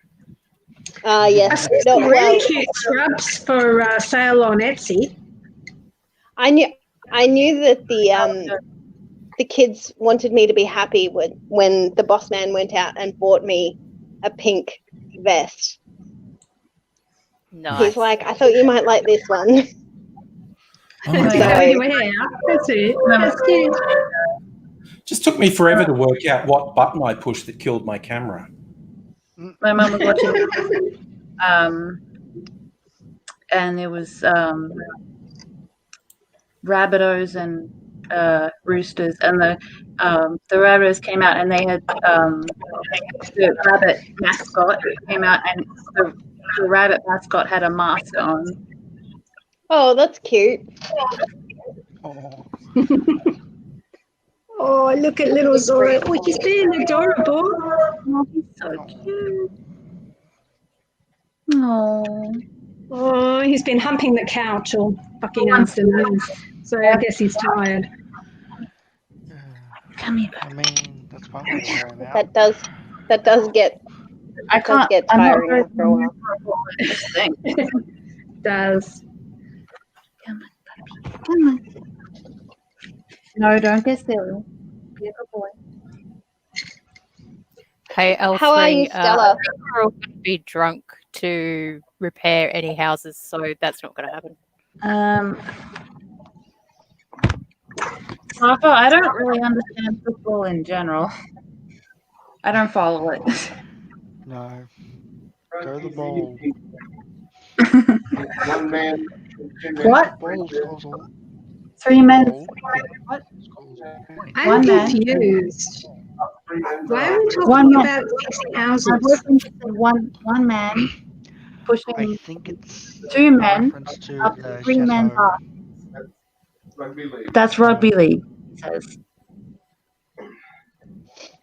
I Yes. see No, some well, really cute scrubs for sale on Etsy. I knew that the kids wanted me to be happy when the boss man went out and bought me a pink vest. Nice. He's like, I thought you might like this one. Oh my To God. go in your hair. That's it. That's cute. Just took me forever to work out what button I pushed that killed my camera. My mum was watching and it was Rabbitohs and roosters, and the Rabbitohs came out and they had the rabbit mascot came out, and the rabbit mascot had a mask on. Oh, that's cute. Oh, Oh, look at little Zora. Oh, she's being adorable. Oh, he's so cute. Oh. Oh, he's been humping the couch all fucking afternoon. So I guess he's tired. Come here. I mean, that's one way to wear him out. That does get I can't get I'm not tiring very after a while. this thing. Does. Come on, puppy. Come on. No, don't get silly. Be a good boy. Hey, L3, How are you, Stella? I think we're all going to be drunk to repair any houses, so that's not going to happen. Papa, I don't really understand football in general. I don't follow it. No. Go the ball. One man. What? Ball scores all. 3 men. Ball. What? I'm One man. confused. Why are we talking One man. about fixing I houses? wasn't just one man I pushing think it's 2 men reference to up the 3 men chateau. up. That's rugby league, it says.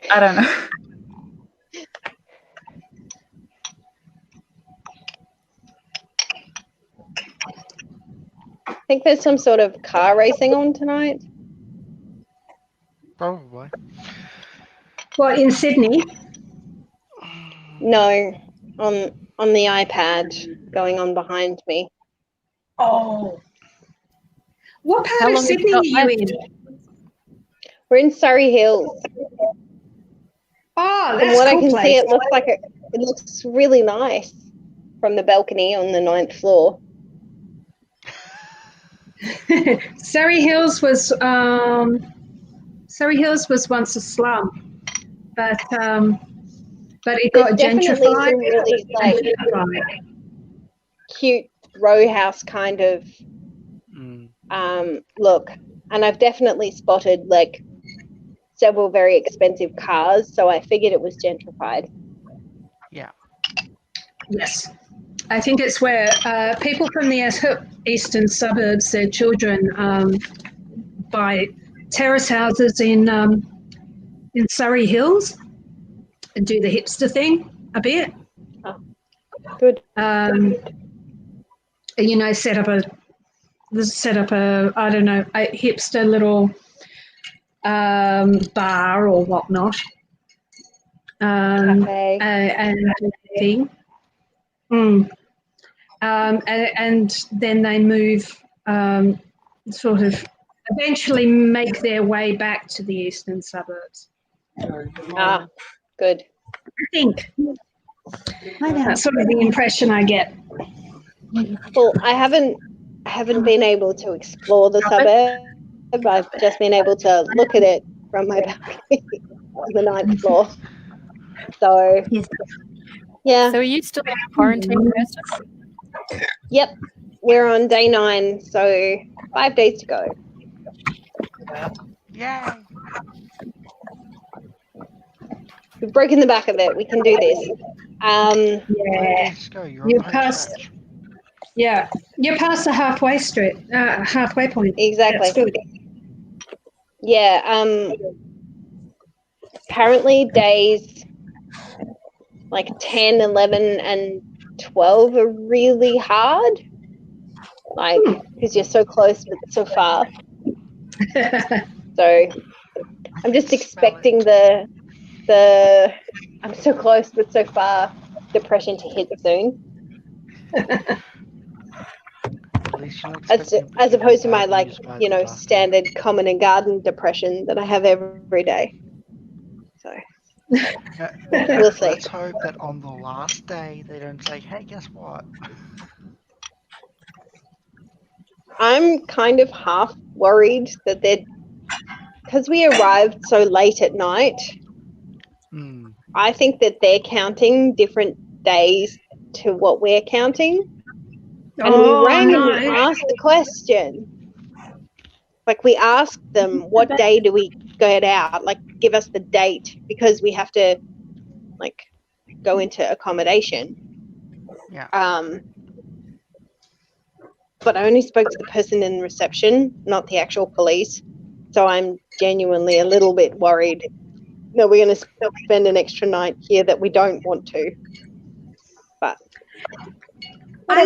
I don't know. I think there's some sort of car racing on tonight. Probably. What, in Sydney? No, on the iPad going on behind me. Oh. What How part of long have you Sydney are got you left? in? We're in Surrey Hills. Oh, From that's what a I cool can place. see, it looks really nice from the balcony on the 9th floor. Surrey Hills was once a slum, but it got There's definitely gentrified. some really cute row house kind of look, and I've definitely spotted like several very expensive cars, so I figured it was gentrified. Yeah. Yes, I think it's where people from the eastern suburbs, their children buy terrace houses in Surrey Hills and do the hipster thing a bit. Oh, good. You know, set up a I don't know, a hipster little bar or whatnot. Cafe. And thing. And then they move, sort of eventually make their way back to the eastern suburbs. Ah, good. I think. That's sort of the impression I get. Well, I haven't been able to explore the suburb. I've just been able to look at it from my balcony on the 9th floor. So, yeah. So are you still in quarantine, Festus? Yep, we're on day 9, so 5 days to go. Yay! We've broken the back of it. We can do this. Yeah. Let's go. You're on You're the home past, stretch. yeah, you're past the halfway point. Exactly. That's good. Yeah. Apparently days like 10, 11, and 12 are really hard. like because you're so close but so far. So I'm just expecting the I'm so close but so far depression to hit soon. As opposed to my standard common and garden depression that I have every day. So we'll see. Let's hope that on the last day they don't say, "Hey, guess what?" I'm kind of half worried that because we arrived so late at night. I think that they're counting different days to what we're counting. And we rang and we asked the question. Like, we asked them, what day do we get out? Like, give us the date because we have to, like, go into accommodation. Yeah. But I only spoke to the person in reception, not the actual police. So I'm genuinely a little bit worried that we're going to spend an extra night here that we don't want to. But I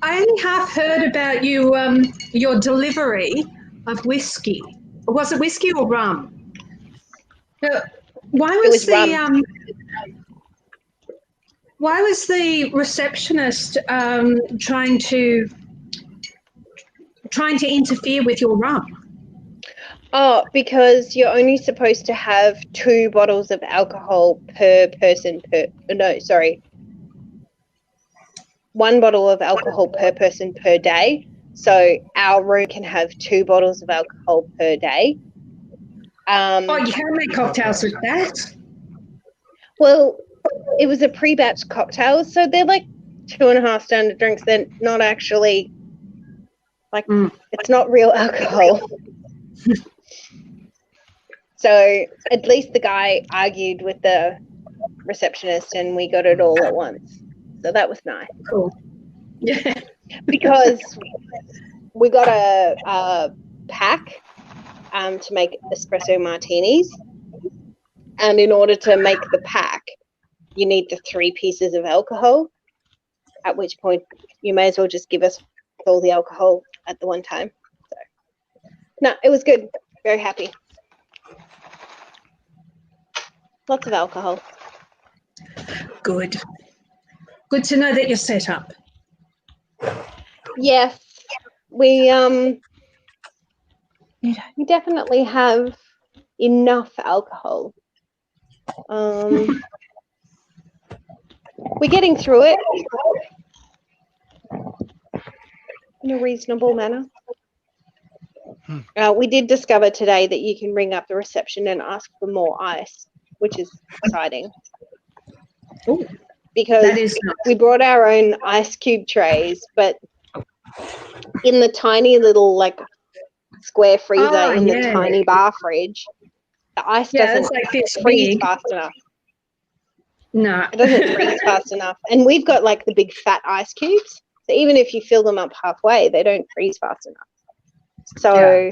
only half heard about you your delivery of whiskey. Was it whiskey or rum? Why was the receptionist trying to interfere with your rum? Oh, because you're only supposed to have 2 bottles of alcohol per person 1 bottle of alcohol per person per day. So our room can have 2 bottles of alcohol per day. You can make cocktails with that? Well, it was a pre-batch cocktail, so they're like 2.5 standard drinks. They're not actually like it's not real alcohol. So at least the guy argued with the receptionist and we got it all at once. So that was nice. Cool. Yeah. Because we got a pack to make espresso martinis. And in order to make the pack, you need the 3 pieces of alcohol, at which point you may as well just give us all the alcohol at the one time. So, no, it was good. Very happy. Lots of alcohol. Good. Good to know that you're set up. Yes, we definitely have enough alcohol. We're getting through it in a reasonable manner. We did discover today that you can ring up the reception and ask for more ice, which is exciting. Ooh, because we brought our own ice cube trays, but in the tiny little like square freezer the tiny bar fridge, the ice doesn't freeze fast enough. No, it doesn't freeze fast enough. And we've got like the big fat ice cubes, so even if you fill them up halfway, they don't freeze fast enough. So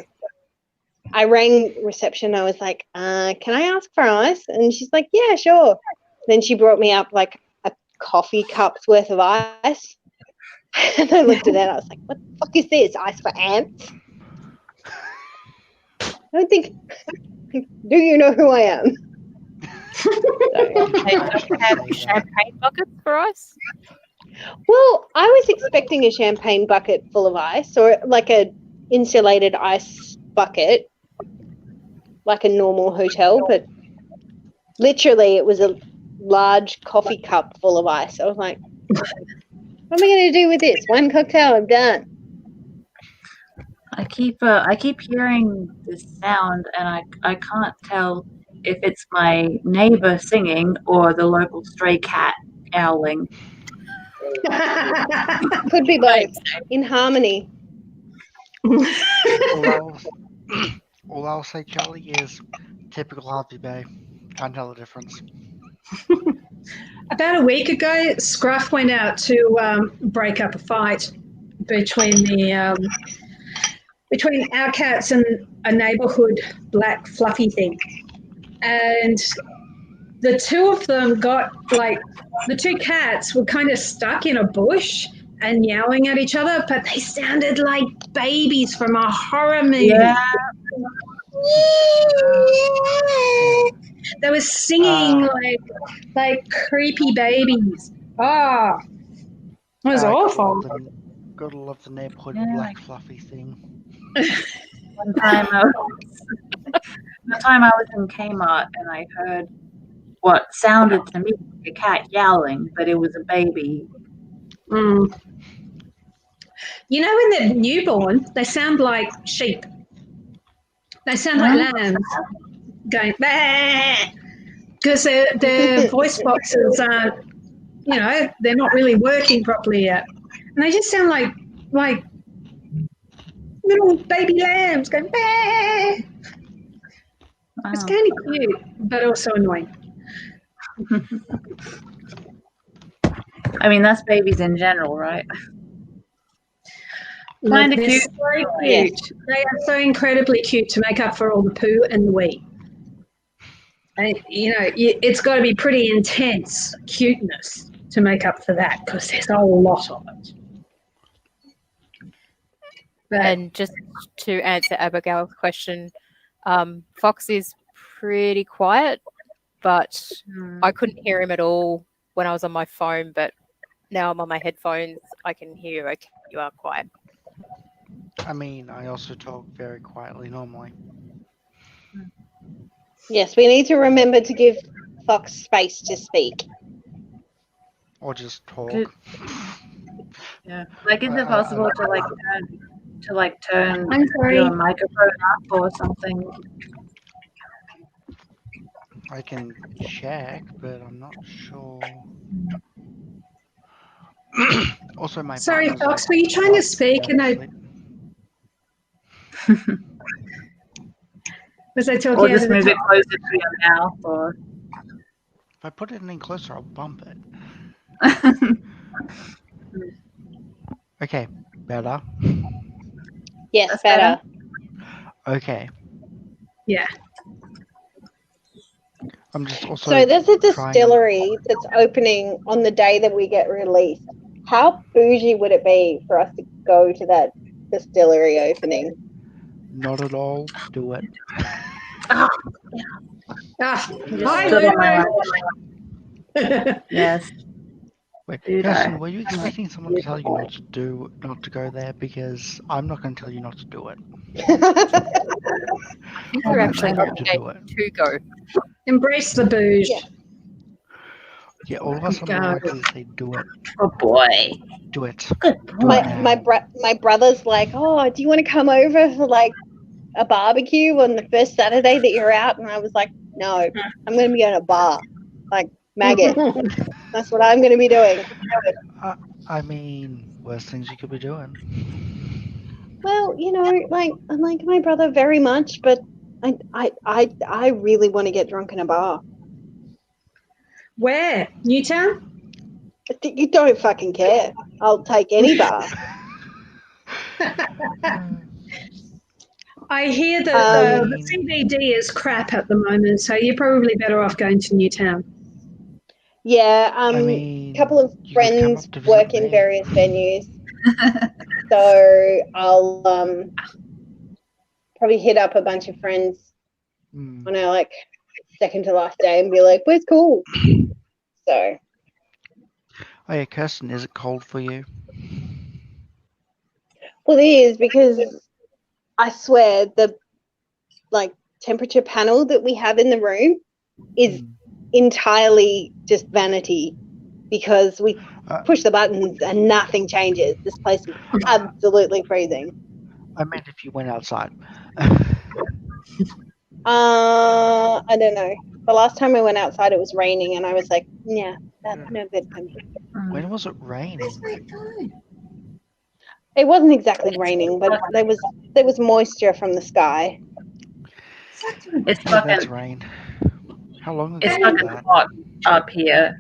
I rang reception. I was like, can I ask for ice? And she's like, yeah, sure. Then she brought me up like a coffee cup's worth of ice. And I looked at it and I was like, what the fuck is this? Ice for ants? I don't think, do you know who I am? They don't have champagne buckets for ice? Well, I was expecting a champagne bucket full of ice, or like a insulated ice bucket, like a normal hotel, but literally it was a large coffee cup full of ice. I was like, what am I going to do with this? One cocktail, I'm done. I keep hearing this sound, and I can't tell if it's my neighbor singing or the local stray cat howling. Could be both, in harmony. All I'll say, Charlie, is typical Harvey Bay. Can't tell the difference. About a week ago, Scruff went out to break up a fight between our cats and a neighbourhood black fluffy thing. And the two of them got, like, the two cats were kind of stuck in a bush and yelling at each other, but they sounded like babies from a horror movie. Yeah. They were singing like creepy babies. Oh, it was awful. Gotta love the neighborhood black fluffy thing. One time I was in Kmart and I heard what sounded to me like a cat yowling, but it was a baby. Mm. You know, when they're newborn, they sound like sheep. They sound like lambs going because their voice boxes aren't, they're not really working properly yet, and they just sound like little baby lambs going. Bah! Wow. It's kind of cute, but also annoying. I mean, that's babies in general, right? Like, Kinda they're cute. so cute. They are so incredibly cute to make up for all the poo and the wee. And, it's got to be pretty intense cuteness to make up for that because there's a lot of it. But, And just to answer Abigail's question, Fox is pretty quiet, but I couldn't hear him at all when I was on my phone, but now I'm on my headphones, I can hear you okay. You are quiet. I mean, I also talk very quietly normally. Yes, we need to remember to give Fox space to speak. Or just talk. Yeah. Like, is it possible to turn I'm sorry. your microphone up or something? I can check, but I'm not sure. Also, my sorry, partner's Fox, like, were you trying to speak? And was I talking? Or just over the move it top? closer to your mouth, or if I put it any closer, I'll bump it. Okay, better. Yes, That's better. Okay, Yeah. I'm just also. So there's a trying- distillery that's opening on the day that we get released. How bougie would it be for us to go to that distillery opening? Not at all. Do it. Ah, just I stood on my know. lap. Yes. Wait, Dude, Kirsten, were you expecting someone to tell you not to go there? Because I'm not going to tell you not to do it. You're actually I'm not to do obligated it. to go. Embrace the booze. Yeah. Yeah, all of us are God. more likely to say do it. Oh boy. Do it. Good Do boy. it My brother's like, oh, do you want to come over for like a barbecue on the first Saturday that you're out? And I was like, no, I'm going to be at a bar, like maggot. That's what I'm going to be doing. I mean, worst things you could be doing. Well, I like my brother very much, but I really want to get drunk in a bar. Where? Newtown? You don't fucking care. I'll take any bar. I hear that Um, the CBD is crap at the moment, so you're probably better off going to Newtown. Yeah, I mean, a couple of you could come friends up to visit work in me. various venues, so I'll probably hit up a bunch of friends on our second to last day and be like, "Where's cool?" So. Oh yeah, Kirsten, is it cold for you? Well, it is, because I swear the temperature panel that we have in the room is entirely just vanity, because we push the buttons and nothing changes. This place is absolutely freezing. I meant if you went outside. I don't know. The last time we went outside, it was raining, and I was like, "Yeah, that's no good for me." When was it raining? It wasn't exactly raining, but there was moisture from the sky. It's Oh, that's fucking, rain. How long ago it's was fucking that? hot up here.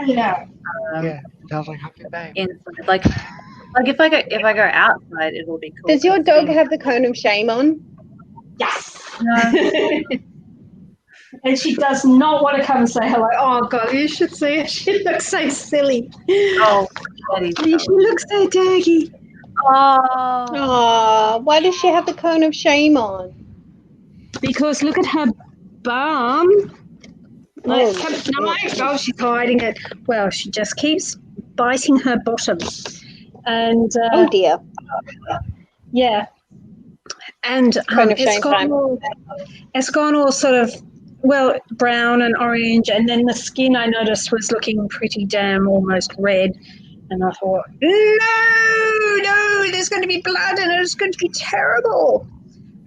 Yeah, sounds like Happy Bay. Inside. Like if I go outside, it'll be cool. Does your dog have the cone of shame on? Yes. No. And she does not want to come and say hello. Oh, God, you should see her. She looks so silly. Oh, Daddy's She looks so daggy. Oh, Oh, why does she have the cone of shame on? Because look at her bum. No, she's hiding it. Well, she just keeps biting her bottom. And Oh dear. yeah. And Cone of shame time. it's gone all sort of, well, brown and orange. And then the skin I noticed was looking pretty damn almost red. And I thought, no, there's going to be blood and it's going to be terrible.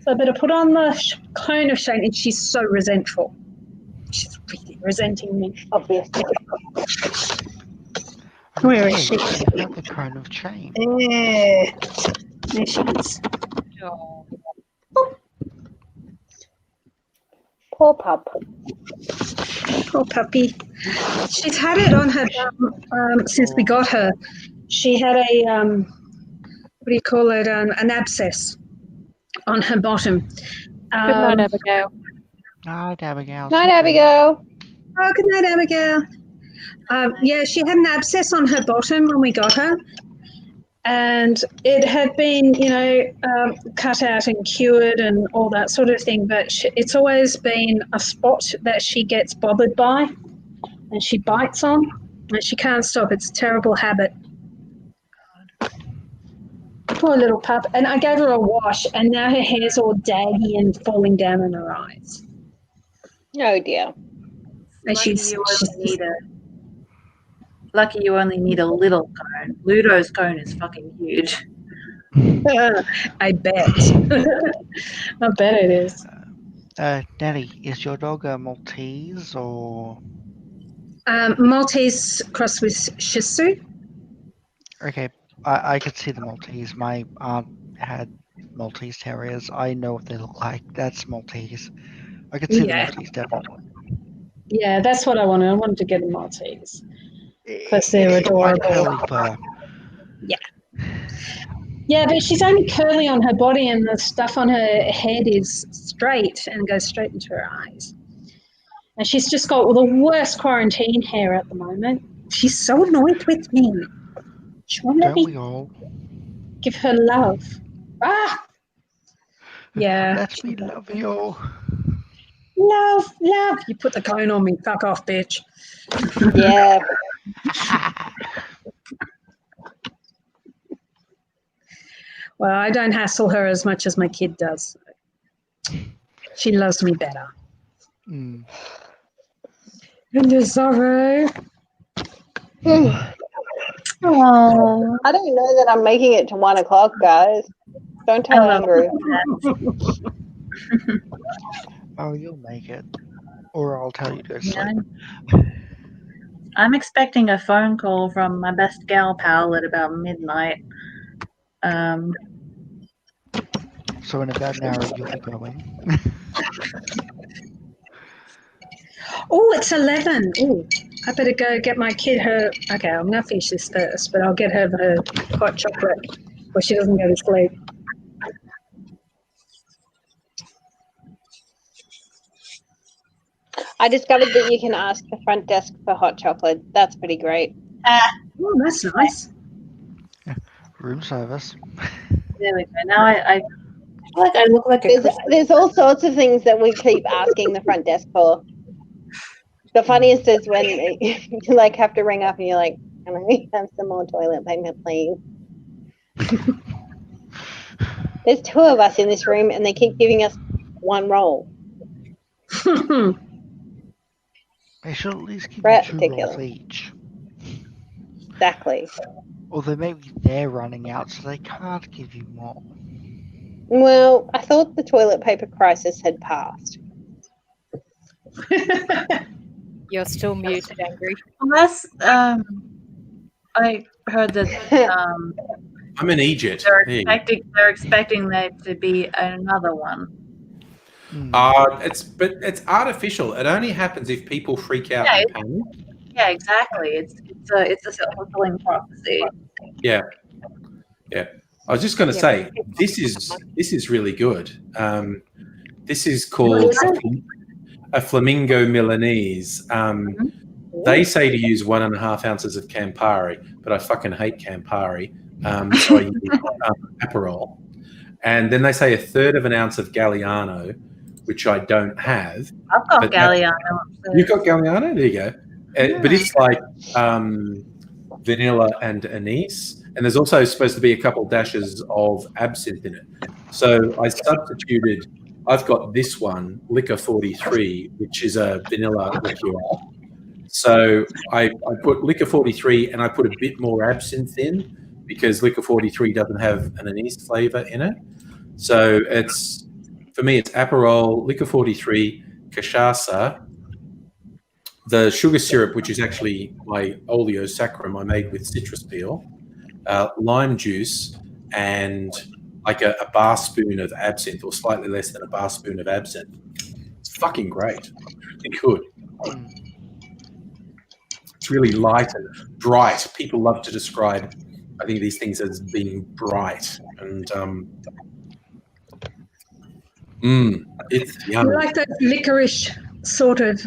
So I better put on the cone of shame. And she's so resentful. She's really resenting me. Obviously. Where is she? The cone of shame. There she is. Oh. Poor pup. Poor puppy. She's had it on her bum since we got her. She had a, what do you call it, an abscess on her bottom. Good night, Abigail. Night, Abigail. Night, Abigail. Oh, good night, Abigail. Yeah, she had an abscess on her bottom when we got her. And it had been, cut out and cured and all that sort of thing. But it's always been a spot that she gets bothered by and she bites on and she can't stop. It's a terrible habit. Poor little pup. And I gave her a wash and now her hair's all daggy and falling down in her eyes. Oh dear. And lucky you only need a little cone. Ludo's cone is fucking huge. I bet. I bet it is. Daddy, is your dog a Maltese or? Maltese crossed with Shih Tzu. Okay, I could see the Maltese. My aunt had Maltese Terriers. I know what they look like. That's Maltese. I could see the Maltese definitely. Yeah, that's what I wanted. I wanted to get a Maltese. Because they're adorable. Curly fur. Yeah, but she's only curly on her body and the stuff on her head is straight and goes straight into her eyes. And she's just got the worst quarantine hair at the moment. She's so annoyed with me. She won't let me give her love. Ah! Yeah. Let me love you. Love. You put the cone on me. Fuck off, bitch. Yeah. Well, I don't hassle her as much as my kid does. She loves me better. And sorrow. Oh, I don't know that I'm making it to 1 o'clock, guys. Don't tell Andrew. Oh, you'll make it. Or I'll tell you to sleep. I'm expecting a phone call from my best gal pal at about midnight. So in about an hour you'll be going. Oh, it's 11. Oh, I better go get my kid her. Okay, I'm going to finish this first, but I'll get her hot chocolate before she doesn't go to sleep. I discovered that you can ask the front desk for hot chocolate. That's pretty great. Oh, that's nice. Room service. There we go. Now I feel like I look like There's all sorts of things that we keep asking the front desk for. The funniest is when you like have to ring up and you're like, "Can I have some more toilet paper, please?" There's 2 of us in this room, and they keep giving us 1 roll. They should at least give you 2 rolls each. Exactly. Although maybe they're running out, so they can't give you more. Well, I thought the toilet paper crisis had passed. You're still muted, Angry. Unless I heard that I'm in Egypt. they're expecting there to be another one. It's artificial. It only happens if people freak out and panic. Yeah, exactly. It's a self-fulfilling prophecy. Yeah. I was just going to say this is really good. This is called a Flamingo Milanese. They say to use 1.5 ounces of Campari, but I fucking hate Campari, so I use Aperol. And then they say 1/3 ounce of Galliano, which I don't have. I've got Galliano. You've got Galliano? There you go. But it's like vanilla and anise. And there's also supposed to be a couple dashes of absinthe in it. So I substituted, I've got this one, Liquor 43, which is a vanilla liqueur. So I put Liquor 43 and I put a bit more absinthe in because Liquor 43 doesn't have an anise flavour in it. So it's, for me, it's Aperol, Liquor 43, cachaça, the sugar syrup, which is actually my oleo saccharum I made with citrus peel, lime juice, and like a bar spoon of absinthe, or slightly less than a bar spoon of absinthe. It's fucking great. It's good. It's really light and bright. People love to describe, I think, these things as being bright. And it's yummy. You like those licorice sort of,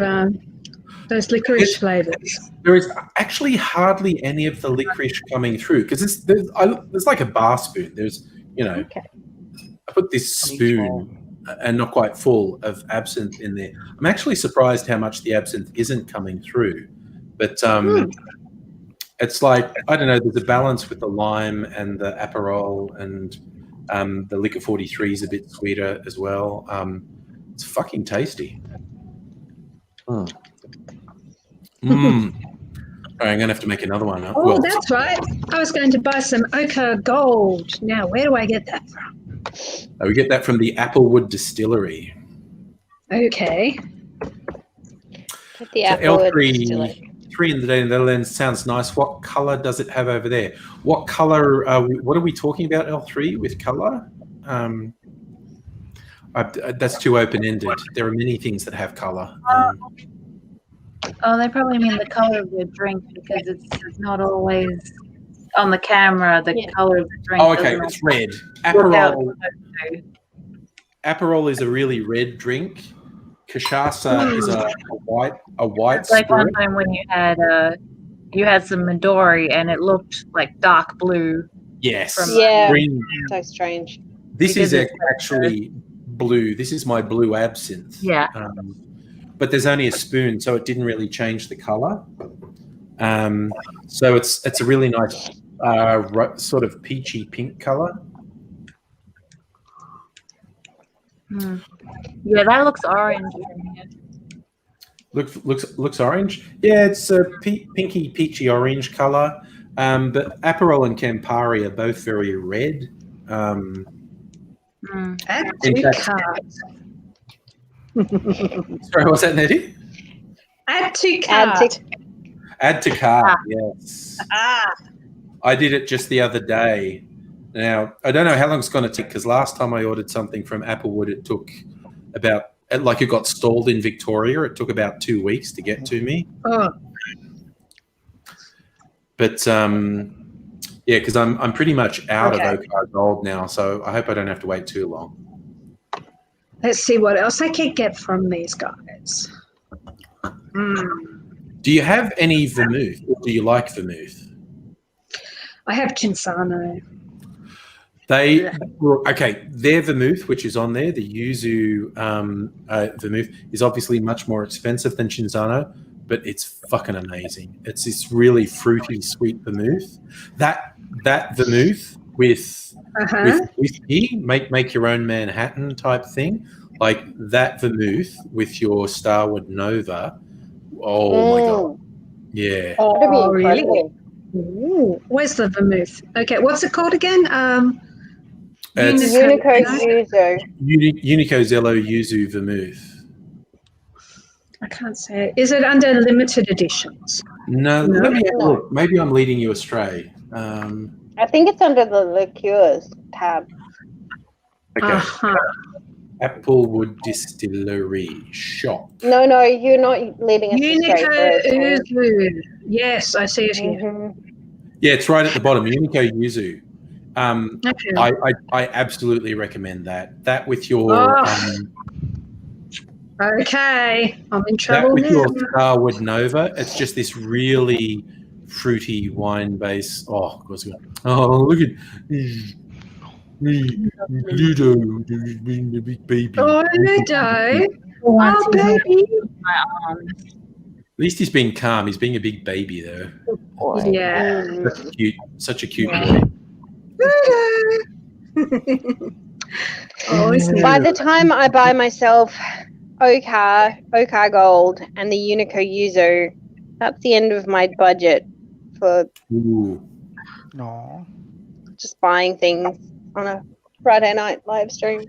those licorice flavors? There is actually hardly any of the licorice coming through because there's like a bar spoon. There's, you know, I put this spoon and not quite full of absinthe in there. I'm actually surprised how much the absinthe isn't coming through. But it's like, I don't know, there's a balance with the lime and the Aperol, and the Liquor 43 is a bit sweeter as well. It's fucking tasty. All right, I'm going to have to make another one. Oh, that's right. I was going to buy some Oka Gold. Now, where do I get that from? We get that from the Applewood Distillery. Okay. Get the Applewood Distillery. 3 in the Netherlands sounds nice. What color does it have over there? What color? What are we talking about? L3 with color? That's too open-ended. There are many things that have color. They probably mean the color of the drink because it's not always on the camera. The color of the drink. Oh, okay, it's red. Aperol is a really red drink. Cachaça is a white. It's like one time when you had some Midori and it looked like dark blue. Yes. Green. So strange. This is actually blue. This is my blue absinthe. Yeah. But there's only a spoon, so it didn't really change the color. So it's a really nice sort of peachy pink color. Yeah, that looks orange. Looks orange. Yeah, it's a pinky peachy orange color. But Aperol and Campari are both very red. Add 2 cards. Sorry, what's that, Nettie? Add 2 cards. Add to cart, yes. I did it just the other day. Now, I don't know how long it's going to take because last time I ordered something from Applewood, it took about, like it got stalled in Victoria. It took about 2 weeks to get to me. Oh. But, yeah, because I'm pretty much out of Oka Gold now, so I hope I don't have to wait too long. Let's see what else I can get from these guys. Do you have any vermouth, or do you like vermouth? I have Cinzano. Their vermouth, which is on there, the yuzu vermouth, is obviously much more expensive than Cinzano, but it's fucking amazing. It's this really fruity, sweet vermouth. That vermouth with whiskey, make your own Manhattan type thing, like that vermouth with your Starward Nova. Oh my god, yeah. Oh, really? Ooh, where's the vermouth? Okay, what's it called again? Unico Yuzu. Unico Zello Yuzu vermouth. I can't say it. Is it under limited editions? No. Let me have a look. Maybe I'm leading you astray. I think it's under the liqueurs tab. Okay. Applewood Distillery shop. No, you're not leading us Unico Yuzu. Yes, I see it here. Yeah, it's right at the bottom. Unico Yuzu. I absolutely recommend that. That with your Okay, I'm in That trouble with now. your Starwood Nova, it's just this really fruity wine base. Oh, of course. Oh, look at Ludo being the big baby. Oh, Ludo. Oh, baby. My arms. At least he's being calm. He's being a big baby, though. Yeah. Such a cute boy. Oh, isn't By it? the time I buy myself Okar Gold, and the Unico Yuzu, that's the end of my budget for Ooh. No. just buying things on a Friday night live stream.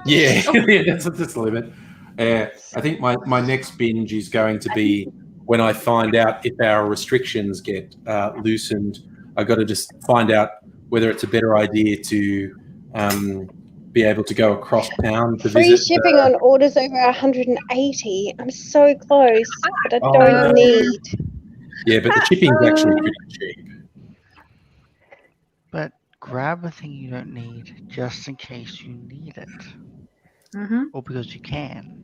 Yeah, that's the limit. I think my next binge is going to be when I find out if our restrictions get loosened. I got to just find out whether it's a better idea to be able to go across town to Free visit. shipping on orders over 180. I'm so close, but I Oh. don't need. Yeah, but the shipping's actually pretty cheap. But grab a thing you don't need just in case you need it. Mm-hmm. Or because you can.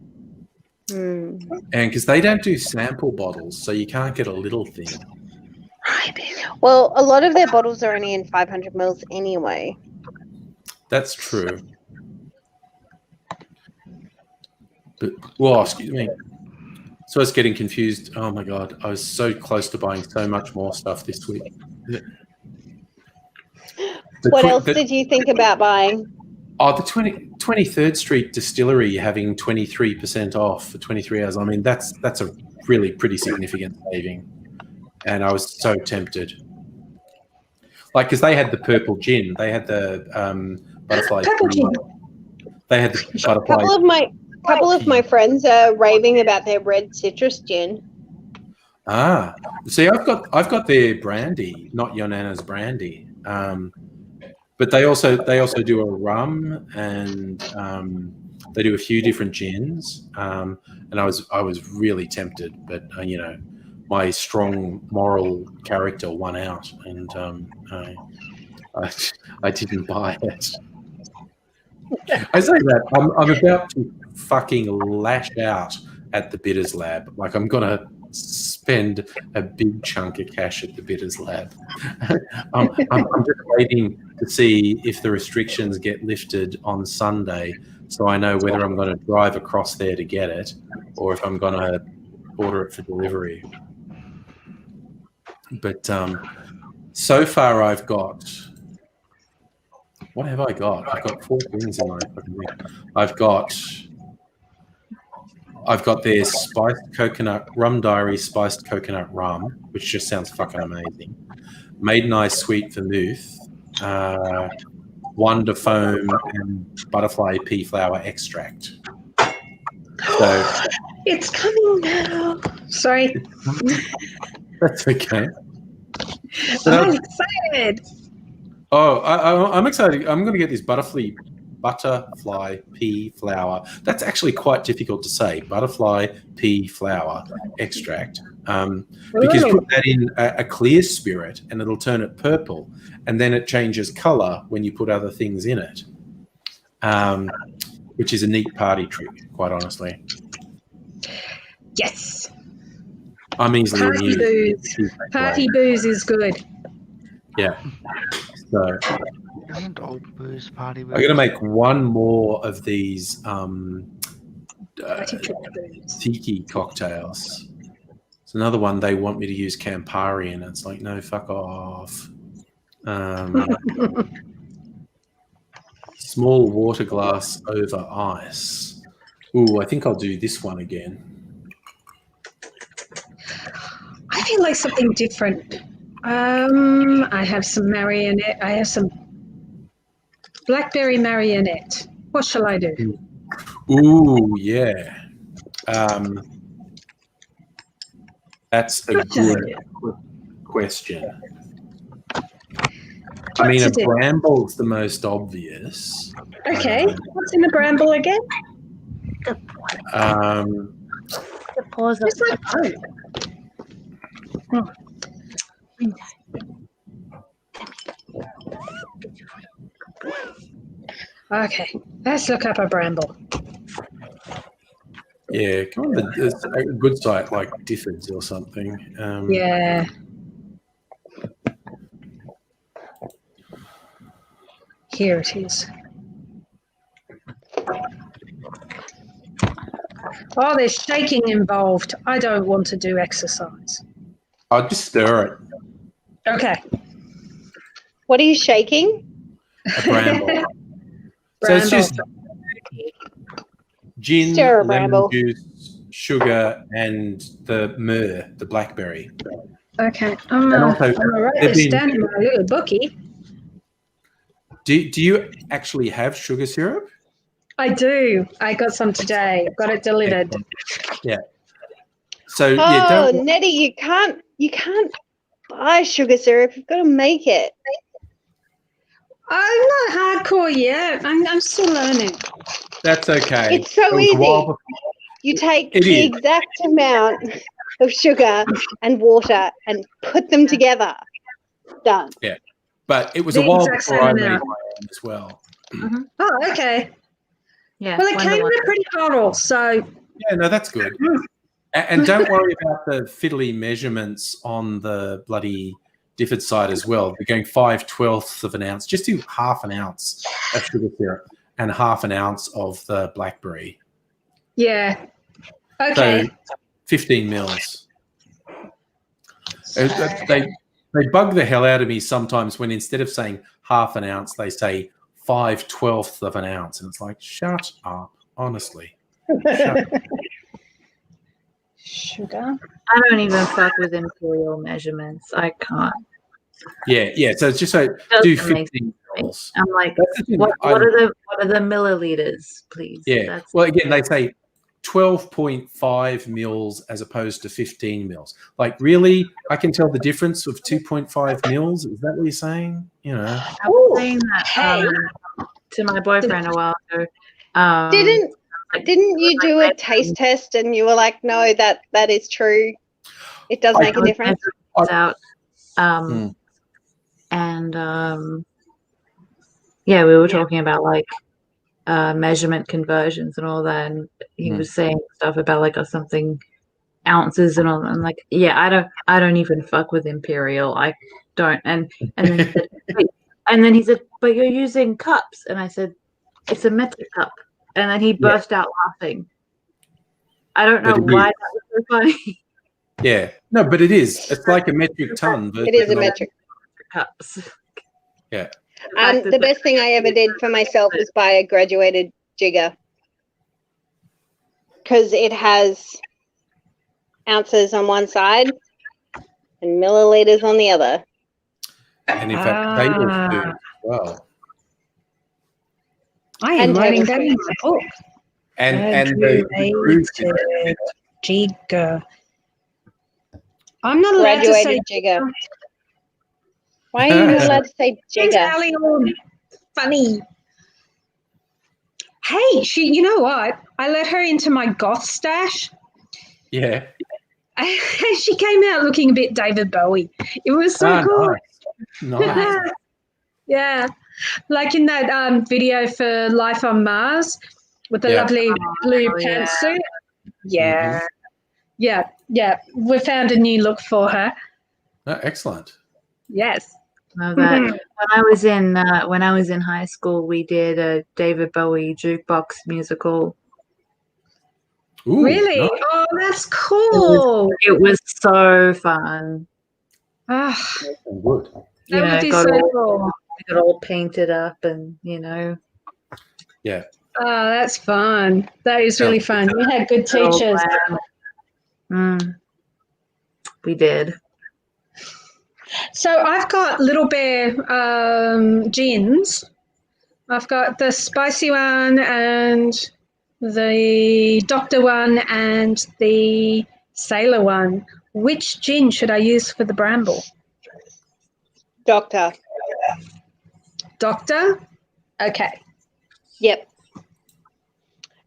Hmm. And because they don't do sample bottles, so you can't get a little thing. Well, a lot of their bottles are only in 500 mils anyway. That's true. But, well, excuse me. So I was getting confused. Oh my God. I was so close to buying so much more stuff this week. What else did you think about buying? Oh, the 23rd Street Distillery having 23% off for 23 hours. I mean, that's a really pretty significant saving. And I was so tempted. Like, because they had the purple gin. They had the butterfly. Purple gin. They had the butterfly. Couple of my friends are raving about their red citrus gin. Ah, see, I've got their brandy, not Yonana's brandy. But they also do a rum, and they do a few different gins. And I was really tempted, but you know, my strong moral character won out, and I didn't buy it. I say that I'm about to fucking lash out at the Bitters Lab. Like, I'm gonna spend a big chunk of cash at the Bitters Lab. I'm just waiting to see if the restrictions get lifted on Sunday, so I know whether I'm going to drive across there to get it, or if I'm going to order it for delivery. But so far, I've got. What have I got? I've got 4 things in my fucking thing. I've got their spiced coconut rum diary, spiced coconut rum, which just sounds fucking amazing. Maiden Eye sweet vermouth, Wonder Foam, and butterfly pea flower extract. So It's coming now. Sorry. that's okay. I'm excited. Oh, I'm excited. I'm going to get this butterfly pea flower. That's actually quite difficult to say. Butterfly pea flower extract. Because put that in a clear spirit and it'll turn it purple, and then it changes color when you put other things in it, which is a neat party trick, quite honestly. Yes. I'm easily Party amused. booze. Party booze is good. Yeah. So Isn't old booze party booze? I'm going to make one more of these Party trick booze. tiki cocktails. It's another one they want me to use Campari in. It's like, no, fuck off. Small water glass over ice. Ooh, I think I'll do this one again. I feel like something different. I have some marionette. I have some blackberry marionette. What shall I do? Ooh, yeah. That's a good question. I mean, a bramble's the most obvious. Okay, what's in a bramble again? Pause. Where's my phone? Okay, let's look up a bramble. Yeah, come on, it's a good site like Difford's or something. Yeah. Here it is. Oh, there's shaking involved. I don't want to do exercise. I'll just stir it. Okay. What are you shaking? A bramble. So it's just gin, Stir a lemon bramble. juice, sugar, and the myrrh, the blackberry. Okay. I'm And also, gonna write they've this been- down in my little bookie. Do you actually have sugar syrup? I do. I got some today. Got it delivered. Yeah. So Oh, yeah, don't. Nettie, you can't buy sugar syrup. You've got to make it. I'm not hardcore yet. I'm still learning. That's okay. It's so It was a easy. while before- You take It the is. exact amount of sugar and water and put them together. Done. But it was The a while exact before I same made amount. my own as well. Oh, okay. Yeah. Well, it Wonder came in Woman. a pretty bottle, so Yeah, no, that's good. And don't worry about the fiddly measurements on the bloody Difford side as well. They're going 5/12 of an ounce. Just do half an ounce of sugar syrup and half an ounce of the blackberry. yeah. Okay. So 15 mils. They bug the hell out of me sometimes when instead of saying half an ounce, they say 5/12 of an ounce. And it's like, shut up, honestly. Shut up. Sugar. I don't even fuck with imperial measurements. I can't. Yeah. So it's just so Doesn't do make 15 mils. I'm like, That's the thing. what are the milliliters, please? Yeah. That's, Well, again, they say 12.5 mils as opposed to 15 mils. Like, really? I can tell the difference of 2.5 mils? Is that what you're saying? You know? I was saying that Hey. to my boyfriend a while ago. Didn't you do a taste test and you were like, no, that is true. It does make a difference. Out, Hmm. and yeah, we were talking about like measurement conversions and all that, and he was saying stuff about like something ounces and all, and like, yeah, I don't even fuck with imperial. I don't. And then he said, wait. And then he said, but you're using cups, and I said, it's a metric cup. And then he burst out laughing. I don't know But it why is. that was so funny. Yeah. No, but it is. It's like a metric ton. It is a metric. Cups. Yeah. The best thing I ever did for myself was buy a graduated jigger because it has ounces on one side and milliliters on the other. And in fact, they will do as well. I am And writing tablespoons. down in my book. And the cruise Graduated jigger. I'm not allowed to say Graduated jigger. Why are you not allowed to say jigger? Italian. Funny. Hey, you know what? I let her into my goth stash. Yeah. She came out looking a bit David Bowie. It was so cool. Nice. Yeah. Like in that video for Life on Mars with the Yeah. lovely blue yeah. pantsuit. Yeah. Yeah. We found a new look for her. Oh, excellent. Yes. Know that. When I was in high school, we did a David Bowie jukebox musical. Ooh, Really? nice. Oh, that's cool. It was so fun. Ah, Good. You that know, would be got so all, cool. got all painted up, and you know, Yeah. Oh, that's fun. That is really fun. You had good got all teachers. glam. We did. So I've got Little Bear gins. I've got the spicy one and the doctor one and the sailor one. Which gin should I use for the bramble? Doctor. Doctor? Okay. Yep.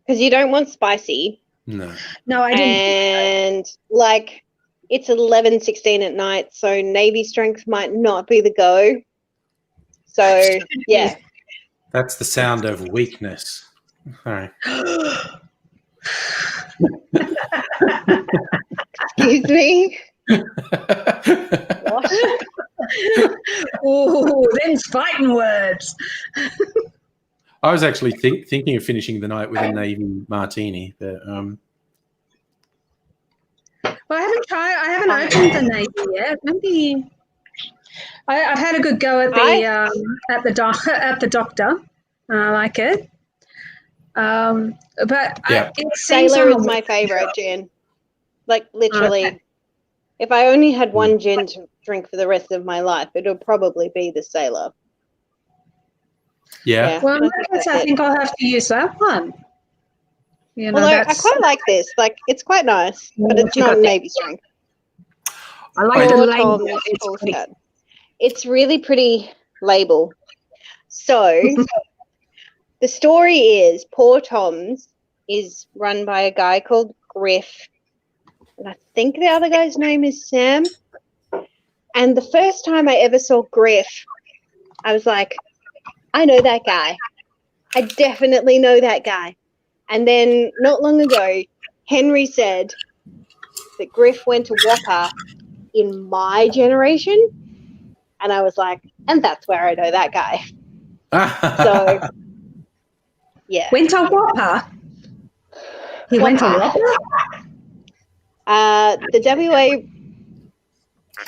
Because you don't want spicy. No. No, I didn't. And like it's 11:16 at night, so Navy strength might not be the go. So yeah. That's the sound of weakness. All right. Excuse me. Oh, them's fighting words. I was actually thinking of finishing the night with a Navy martini, but Well, I haven't opened the Navy yet. Maybe I've had a good go at the doctor. I like it. But Yeah. it seems Sailor on is the my favorite gin. Like literally, Okay. if I only had one gin to drink for the rest of my life, it would probably be the Sailor. yeah. Well, I think that's I it. think I'll have to use that one. You know, Although I that's, quite like this. Like it's quite nice, but it's You got not the- Navy strength. I like the Poor label. Tom's It's full pretty. cut. It's really pretty label. So the story is Poor Tom's is run by a guy called Griff. And I think the other guy's name is Sam. And the first time I ever saw Griff, I was like, I know that guy. I definitely know that guy. And then not long ago, Henry said that Griff went to Whopper in my generation. And I was like, and that's where I know that guy. So, yeah. Went to Whopper. He went to Whopper. Whopper. The WA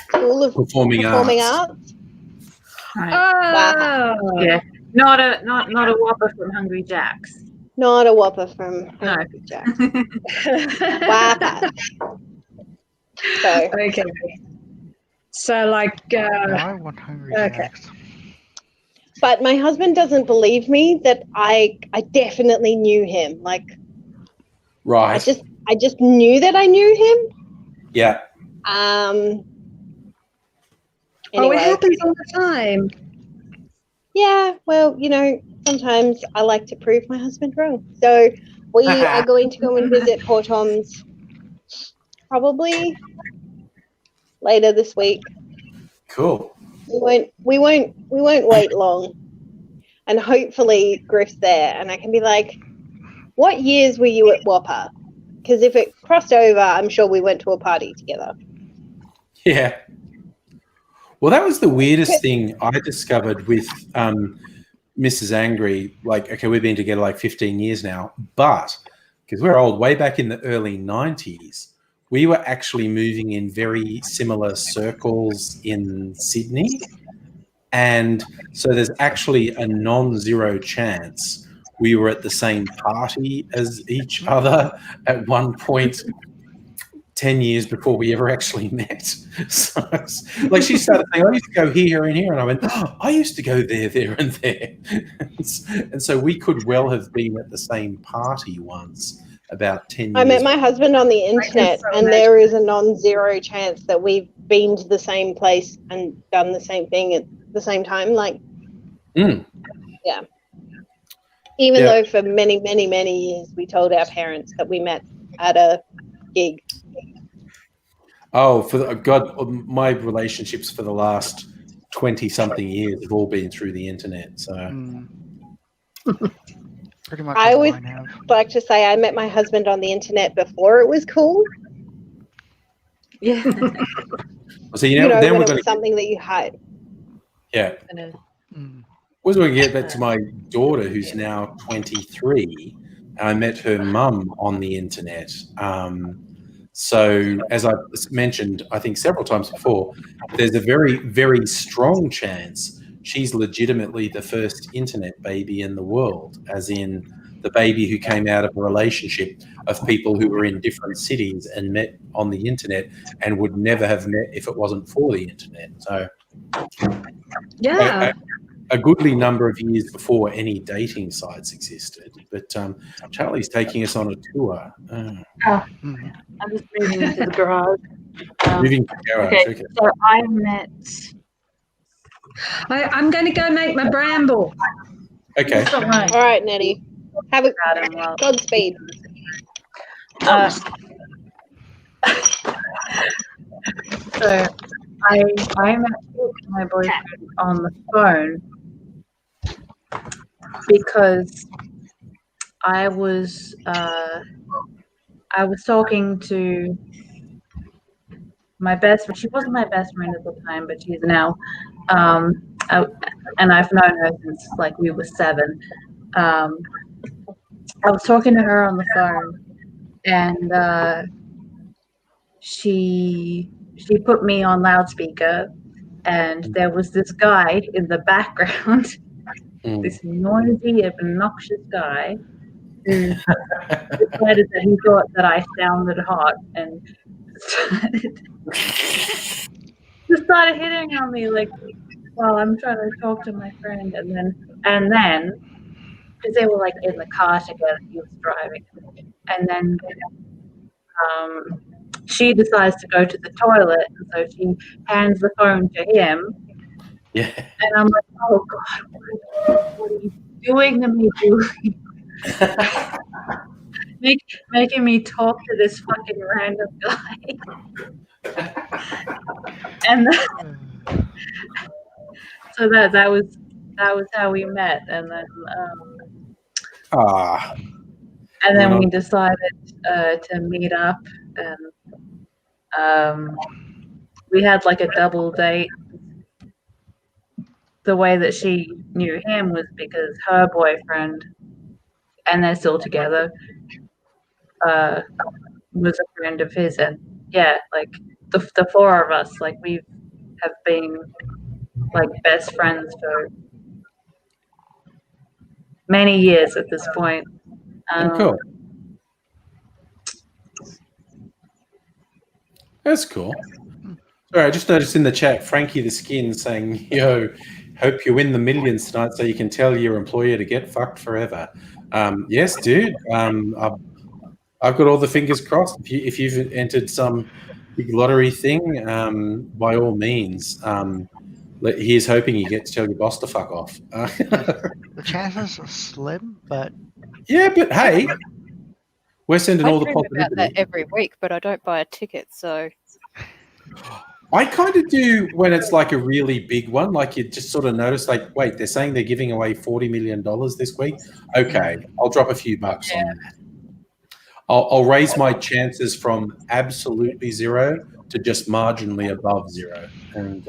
School of Performing Performing Arts. Arts. Oh, Yeah. Not a Whopper from Hungry Jack's. Not a Whopper from No. Hungry Jack. Whopper. So, Okay. So, like, I want Hungry Okay. Jacks. but my husband doesn't believe me that I definitely knew him. Like, Right. I just knew that I knew him. Yeah. oh, Anyway, it happens all the time. yeah, well, you know, sometimes I like to prove my husband wrong. So we are going to go and visit Poor Tom's probably later this week. Cool. We won't wait long. And hopefully Griff's there and I can be like, what years were you at Whopper? Because if it crossed over, I'm sure we went to a party together. Yeah. Well, that was the weirdest thing I discovered with Mrs. Angry. Like, okay, we've been together like 15 years now, but because we're old, way back in the early 90s, we were actually moving in very similar circles in Sydney. And so there's actually a non-zero chance we were at the same party as each other at one point 10 years before we ever actually met. So like she started saying, I used to go here and here. And I went, oh, I used to go there, there and there. And so we could well have been at the same party once about 10 years. I met my husband on the internet and there is a non-zero chance that we've been to the same place and done the same thing at the same time. Like, yeah. Even though for many, many, many years we told our parents that we met at a gig. Oh, God, my relationships for the last 20-something years have all been through the internet. So Pretty much. I all always mine have. like to say I met my husband on the internet before it was cool. Yeah. So You know, then when we're it going was something that you hide. yeah. Mm. Was going to get back to my daughter, who's now 23. I met her mum on the internet. So, as I mentioned, I think several times before, there's a very, very strong chance she's legitimately the first internet baby in the world, as in the baby who came out of a relationship of people who were in different cities and met on the internet and would never have met if it wasn't for the internet. So, Yeah. a goodly number of years before any dating sites existed. But Charlie's taking us on a tour. Mm. I'm just moving into the garage. Moving to garage. Okay, so I met. I'm going to go make my bramble. Okay. All right. All right, Nettie. Have a Adam, well, Godspeed. So I met my boyfriend on the phone because I was talking to my best friend. She wasn't my best friend at the time, but she's now. And I've known her since like we were 7. I was talking to her on the phone, and she put me on loudspeaker, and there was this guy in the background, this noisy, obnoxious guy who decided that he thought that I sounded hot and started hitting on me like while I'm trying to talk to my friend, and then because they were like in the car together, he was driving, and then she decides to go to the toilet, and so she hands the phone to him. Yeah. And I'm like, oh God, what are you doing to me, Julie? Making me talk to this fucking random guy. And so that was how we met, and then and then we decided to meet up, and we had like a double date. The way that she knew him was because her boyfriend, and they're still together, was a friend of his, and yeah, like the 4 of us, like we have been like best friends for many years at this point. Cool. That's cool. Sorry, I just noticed in the chat, Frankie the Skin saying, "Yo, hope you win the millions tonight, so you can tell your employer to get fucked forever." Yes, dude. I've got all the fingers crossed. If you've entered some big lottery thing, by all means, here's hoping you get to tell your boss to fuck off. The chances are slim, but yeah, but hey, we're sending all the dream about positivity. that every week, but I don't buy a ticket, so. I kind of do when it's like a really big one, like you just sort of notice, like, wait, they're saying they're giving away $40 million this week. Okay, I'll drop a few bucks on that. I'll raise my chances from absolutely 0 to just marginally above 0, and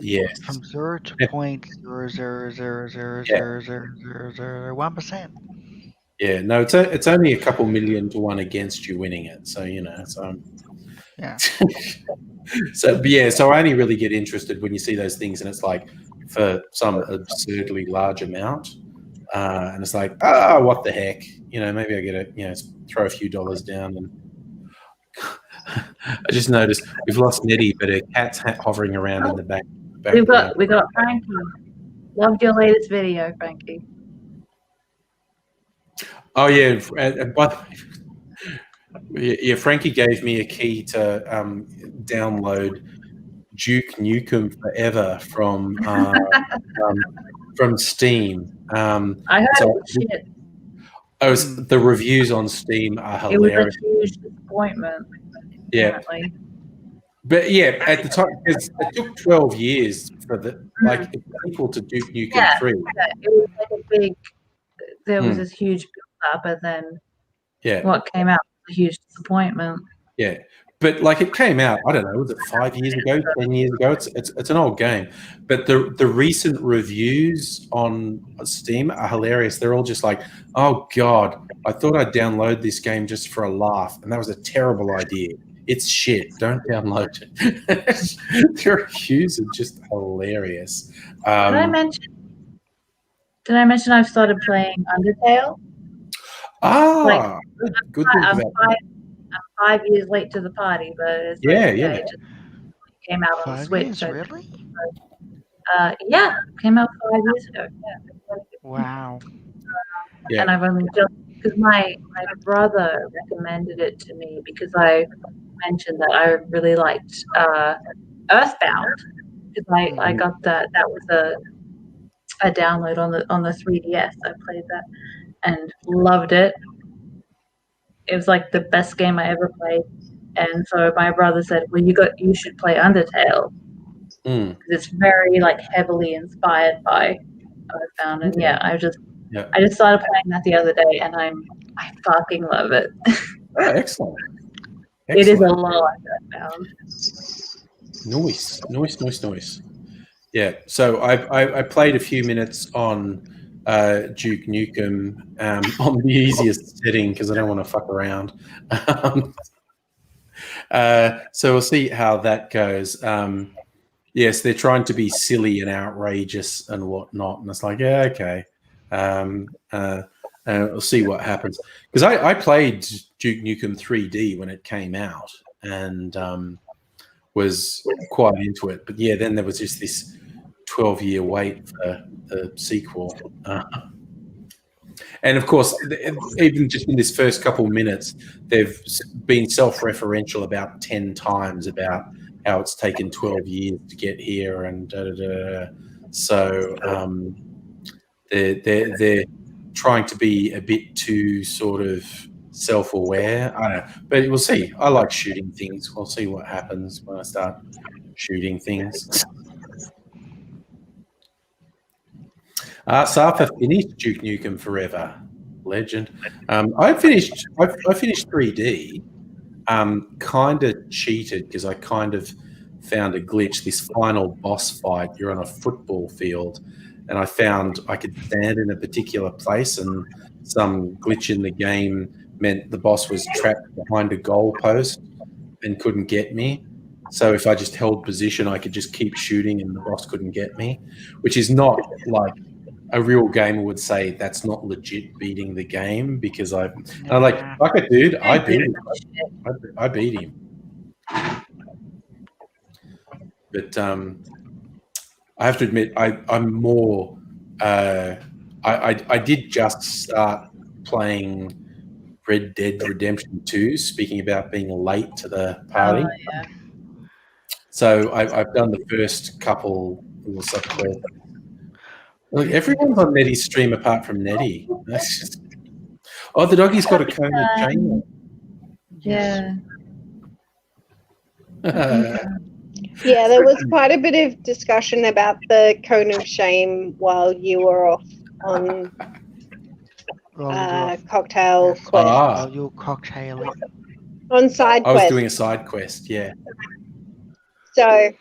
yeah, from 0 to 0.000000001%. Yeah, no, it's only a couple million to 1 against you winning it, so you know, so yeah. So yeah, so I only really get interested when you see those things, and it's like for some absurdly large amount, and it's like, what the heck, you know? Maybe I get throw a few dollars down. And I just noticed we've lost Nettie, but her cat's hovering around in the back. We got Frankie. Loved your latest video, Frankie. Oh yeah, and by the way, yeah, Frankie gave me a key to download Duke Nukem Forever from Steam. I heard shit. The reviews on Steam are hilarious. It was a huge disappointment. Yeah, apparently. But yeah, at the time, it took 12 years for it's equal to Duke Nukem 3. Yeah, it was like a big. There was this huge build-up, and then what came out was a huge disappointment. Yeah, but like it came out, I don't know, was it 5 years ago, 10 years ago? It's an old game, but the recent reviews on Steam are hilarious. They're all just like, "Oh God, I thought I'd download this game just for a laugh, and that was a terrible idea. It's shit. Don't download it." Their reviews are just hilarious. Did I mention I've started playing Undertale? Good. I'm 5 years late to the party, but it's it just came out on the Switch. Really? Yeah, came out 5 years ago. Yeah. Wow. And I've only just because my brother recommended it to me because I mentioned that I really liked Earthbound because I got that was a download on the 3DS. I played that and loved it. It was like the best game I ever played, and so my brother said, "Well, you should play Undertale because it's very like heavily inspired by Earthbound." And I just Yeah. I just started playing that the other day, and I fucking love it. Oh, excellent. It is a lot. I found. Nice. Yeah. So I played a few minutes on Duke Nukem on the easiest setting because I don't want to fuck around. So we'll see how that goes. Yes, they're trying to be silly and outrageous and whatnot, and it's like, yeah, okay. We'll see what happens. Because I played Duke Nukem 3D when it came out and was quite into it. But yeah, then there was just this 12-year wait for the sequel. And of course, even just in this first couple minutes, they've been self-referential about 10 times about how it's taken 12 years to get here and da-da-da. So they're trying to be a bit too sort of self-aware. I don't know, but we'll see. I like shooting things. We'll see what happens when I start shooting things. Sarfa finished Duke Nukem Forever. Legend. I finished 3D. Kind of cheated because I kind of found a glitch. This final boss fight, you're on a football field, and I found I could stand in a particular place, and some glitch in the game meant the boss was trapped behind a goalpost and couldn't get me. So if I just held position, I could just keep shooting and the boss couldn't get me, which is not like a real gamer would say that's not legit beating the game because I'm like, fuck it, dude, I beat him. I beat him. But I have to admit, I'm more. I did just start playing Red Dead Redemption 2. Speaking about being late to the party, Yeah. So I've done the first couple little sub-quests. Look, everyone's on Nettie's stream apart from Nettie. That's just... Oh, the doggy's got a cone of chain. Yeah. Yeah, there was quite a bit of discussion about the cone of shame while you were off on cocktail quest. While you're cocktailing. On side I was quest. doing a side quest, yeah. So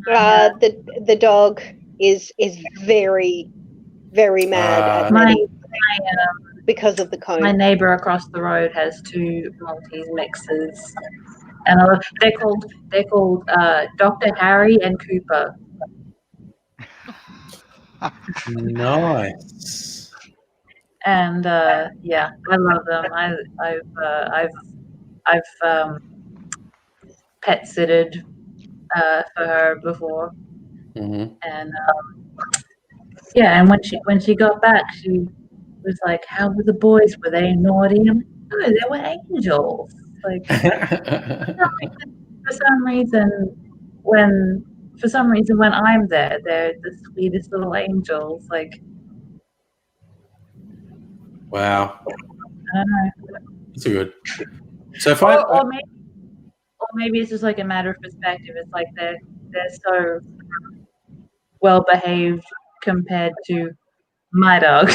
the dog is very, very mad at Nettie because of the cone. My neighbor across the road has 2 Maltese mixes, and they're called Dr. Harry and Cooper. Nice. And yeah, I love them. I've pet sitted for her before, and yeah, and when she got back, she was like, "How were the boys? Were they naughty?" I'm like, "No, they were angels." Like for some reason, when I'm there, they're the sweetest little angels. Like, wow, I don't know. that's good. So if or maybe it's just like a matter of perspective. It's like they're so well behaved compared to my dog.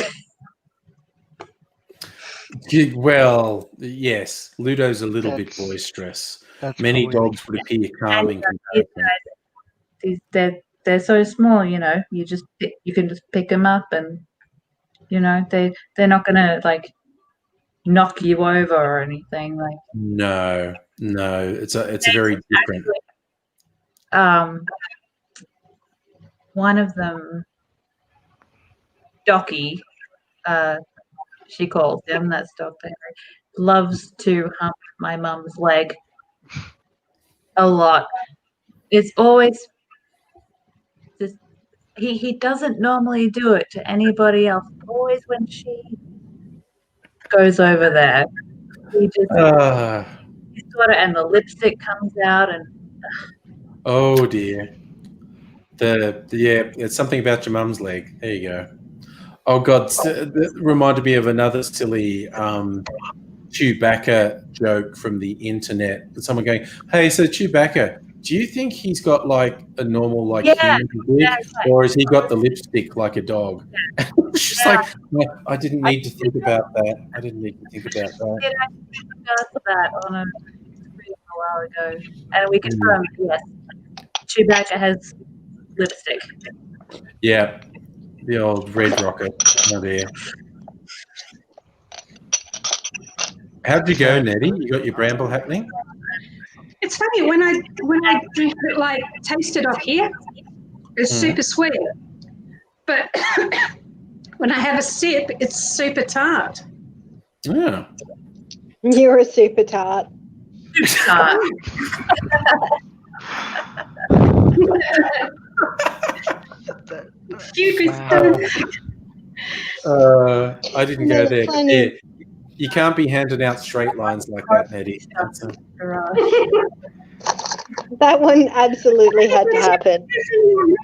Well, yes, Ludo's a little bit boisterous. Many dogs would appear calm in comparison. They're so small, you know. You can just pick them up, and you know they're not gonna like knock you over or anything. Like no, it's a very different. One of them, Docky, she calls him. That's Dr. Harry. Loves to hump my mum's leg a lot. It's always just he doesn't normally do it to anybody else. Always when she goes over there, he just sort of, and the lipstick comes out, and oh dear. Yeah, it's something about your mum's leg. There you go. Oh God, that reminded me of another silly Chewbacca joke from the internet. Someone going, "Hey, so Chewbacca, Do you think he's got like a normal like Yeah, human beard, yeah, or has he got the lipstick like a dog? She's like, no, I didn't need to think about that. I didn't need to think about that. did actually discuss that on a stream a while ago, and we confirmed yes, Chewbacca has lipstick. Yeah, the old red rocket. Oh dear. How'd you go, Nettie? You got your bramble happening? It's funny when I drink it, like taste it off here, it's super sweet, but when I have a sip, it's super tart. Yeah. You're a super tart. Stupid. Wow. I didn't go there. But yeah, you can't be handing out straight lines like that, Nettie. That one absolutely had to happen.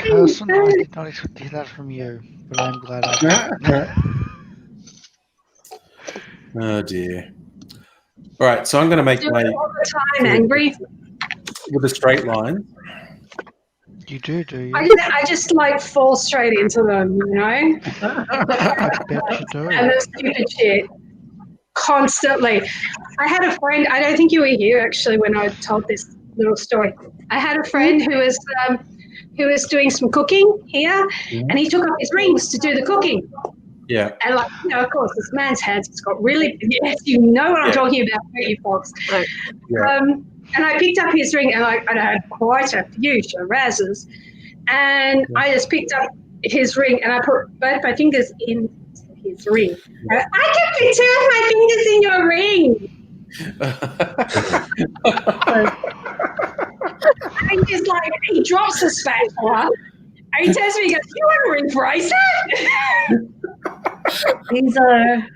Person, I did not expect to hear that from you, but I'm glad I did. Oh dear. All right, so I'm going to make Do my it all the time, angry. with a straight line. You do you? I just like fall straight into them, you know, I bet you do. and the stupid shit constantly. I had a friend. I don't think you were here actually when I told this little story. I had a friend who was doing some cooking here, and he took off his rings to do the cooking. Yeah. And like, you know, of course, this man's hands has got really, yes, you know what I'm talking about, don't you, folks? Yeah. And I picked up his ring, and I had quite a few Shirazes, and I just picked up his ring, and I put both my fingers in his ring. I can fit two of my fingers in your ring. And he's like, he drops the spatula, and he turns to me and goes, "You want a ring for Isaac?" These are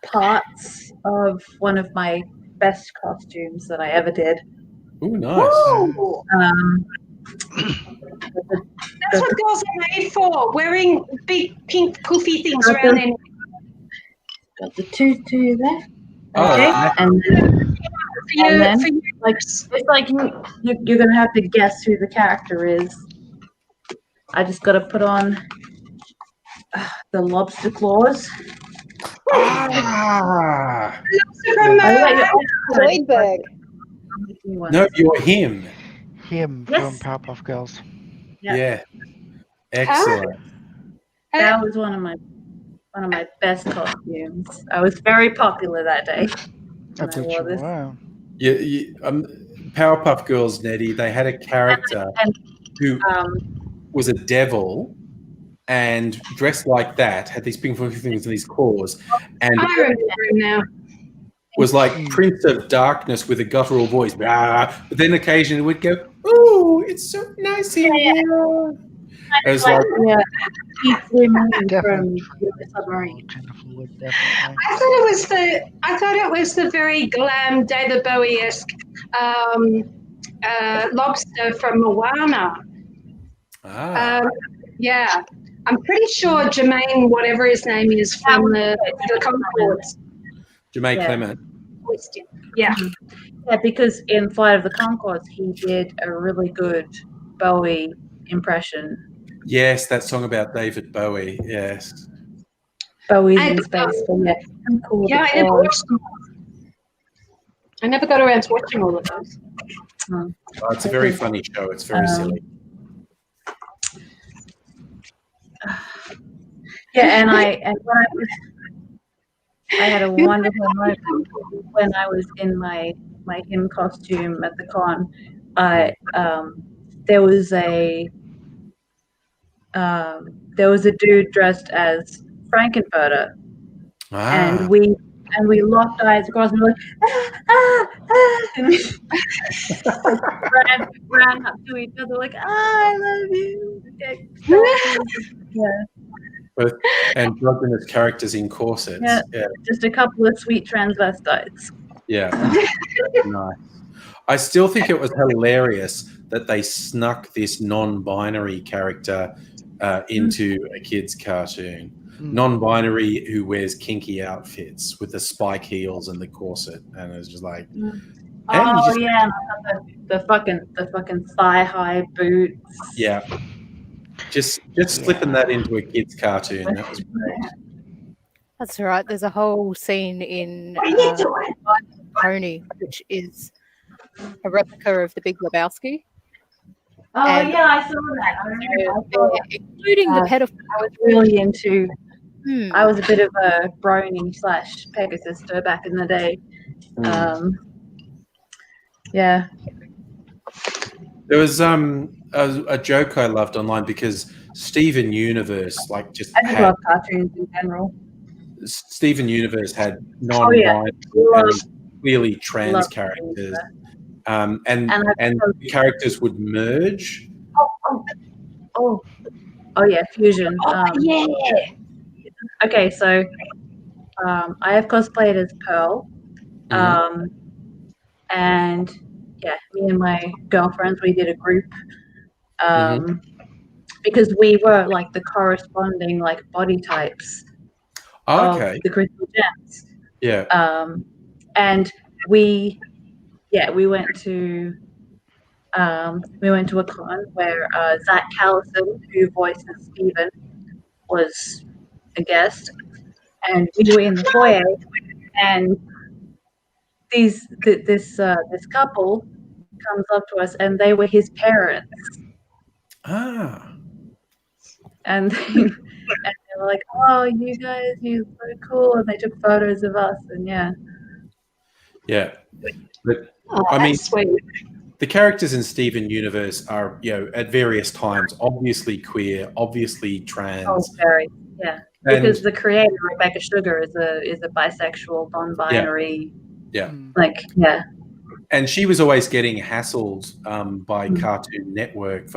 parts of one of my best costumes that I ever did. Ooh, nice. That's what girls are made for, wearing big pink poofy things around their neck. Got the tutu there. Oh, Okay, nice. and then For you, like it's like you're gonna have to guess who the character is. I just gotta put on the lobster claws. Ah. from, Zoidberg. No, you're him. Him Yes. from Powerpuff Girls. Yeah. Yeah. Excellent. That was one of my best costumes. I was very popular that day. I when I bet wore you this. were. Powerpuff Girls, Nettie, they had a character who Um, was a devil and dressed like that, had these pink things and these claws, and I remember him now. was like Prince of Darkness with a guttural voice. But then occasionally would go, "Ooh, it's so nice here." It was like, yeah, he flew me from Definitely. the submarine. Jennifer Wood, definitely. I thought it was the very glam David Bowie-esque lobster from Moana. Yeah, I'm pretty sure Jermaine, whatever his name is, from the Concords. Jermaine Yeah. Clement. Yeah, Yeah, because in Flight of the Conchords, he did a really good Bowie impression. Yes, that song about David Bowie. Yes. Bowie's And, in space, but yeah, I'm cool. yeah, I never watched them. I never got around to watching all of those. Oh, it's a very funny show. It's very silly. Yeah, and when I had a wonderful moment when I was in my him costume at the con. There was a dude dressed as Frankenfurter, and we locked eyes across and we were like, and we ran up to each other like, I love you. Yeah. And androgynous characters in corsets. Yeah. Yeah. Just a couple of sweet transvestites. Yeah. Nice. I still think it was hilarious that they snuck this non-binary character into a kid's cartoon. Non-binary who wears kinky outfits with the spike heels and the corset, and it's just like, And you Oh just- yeah, and I got the fucking thigh high boots. yeah. Just slipping that into a kid's cartoon. That was great. That's right. There's a whole scene in Pony, which is a replica of the Big Lebowski. Oh And- yeah, I saw that. I remember. I saw that. Including the pedophile. I was really into. Hmm. I was a bit of a brony / Pegasister back in the day. Yeah. There was a joke I loved online because Steven Universe I just love cartoons in general. Steven Universe had Oh, yeah. non-binary and clearly trans Love characters, Steven. and the characters would merge. Oh yeah, fusion. yeah. Okay, so I have cosplayed as Pearl, and yeah, me and my girlfriends, we did a group because we were like the corresponding like body types of the Crystal Gems. Yeah. And we went to a con where Zach Callison, who voices Steven, was a guest, and we were in the foyer, and this couple comes up to us, and they were his parents, and they were like, "Oh, you guys, you're so cool," and they took photos of us, and yeah. But I mean, Sweet. the characters in Steven Universe are, at various times obviously queer, obviously trans. Oh, very, yeah. Because the creator, Rebecca Sugar, is a bisexual, non-binary. Yeah. And she was always getting hassled by Cartoon Network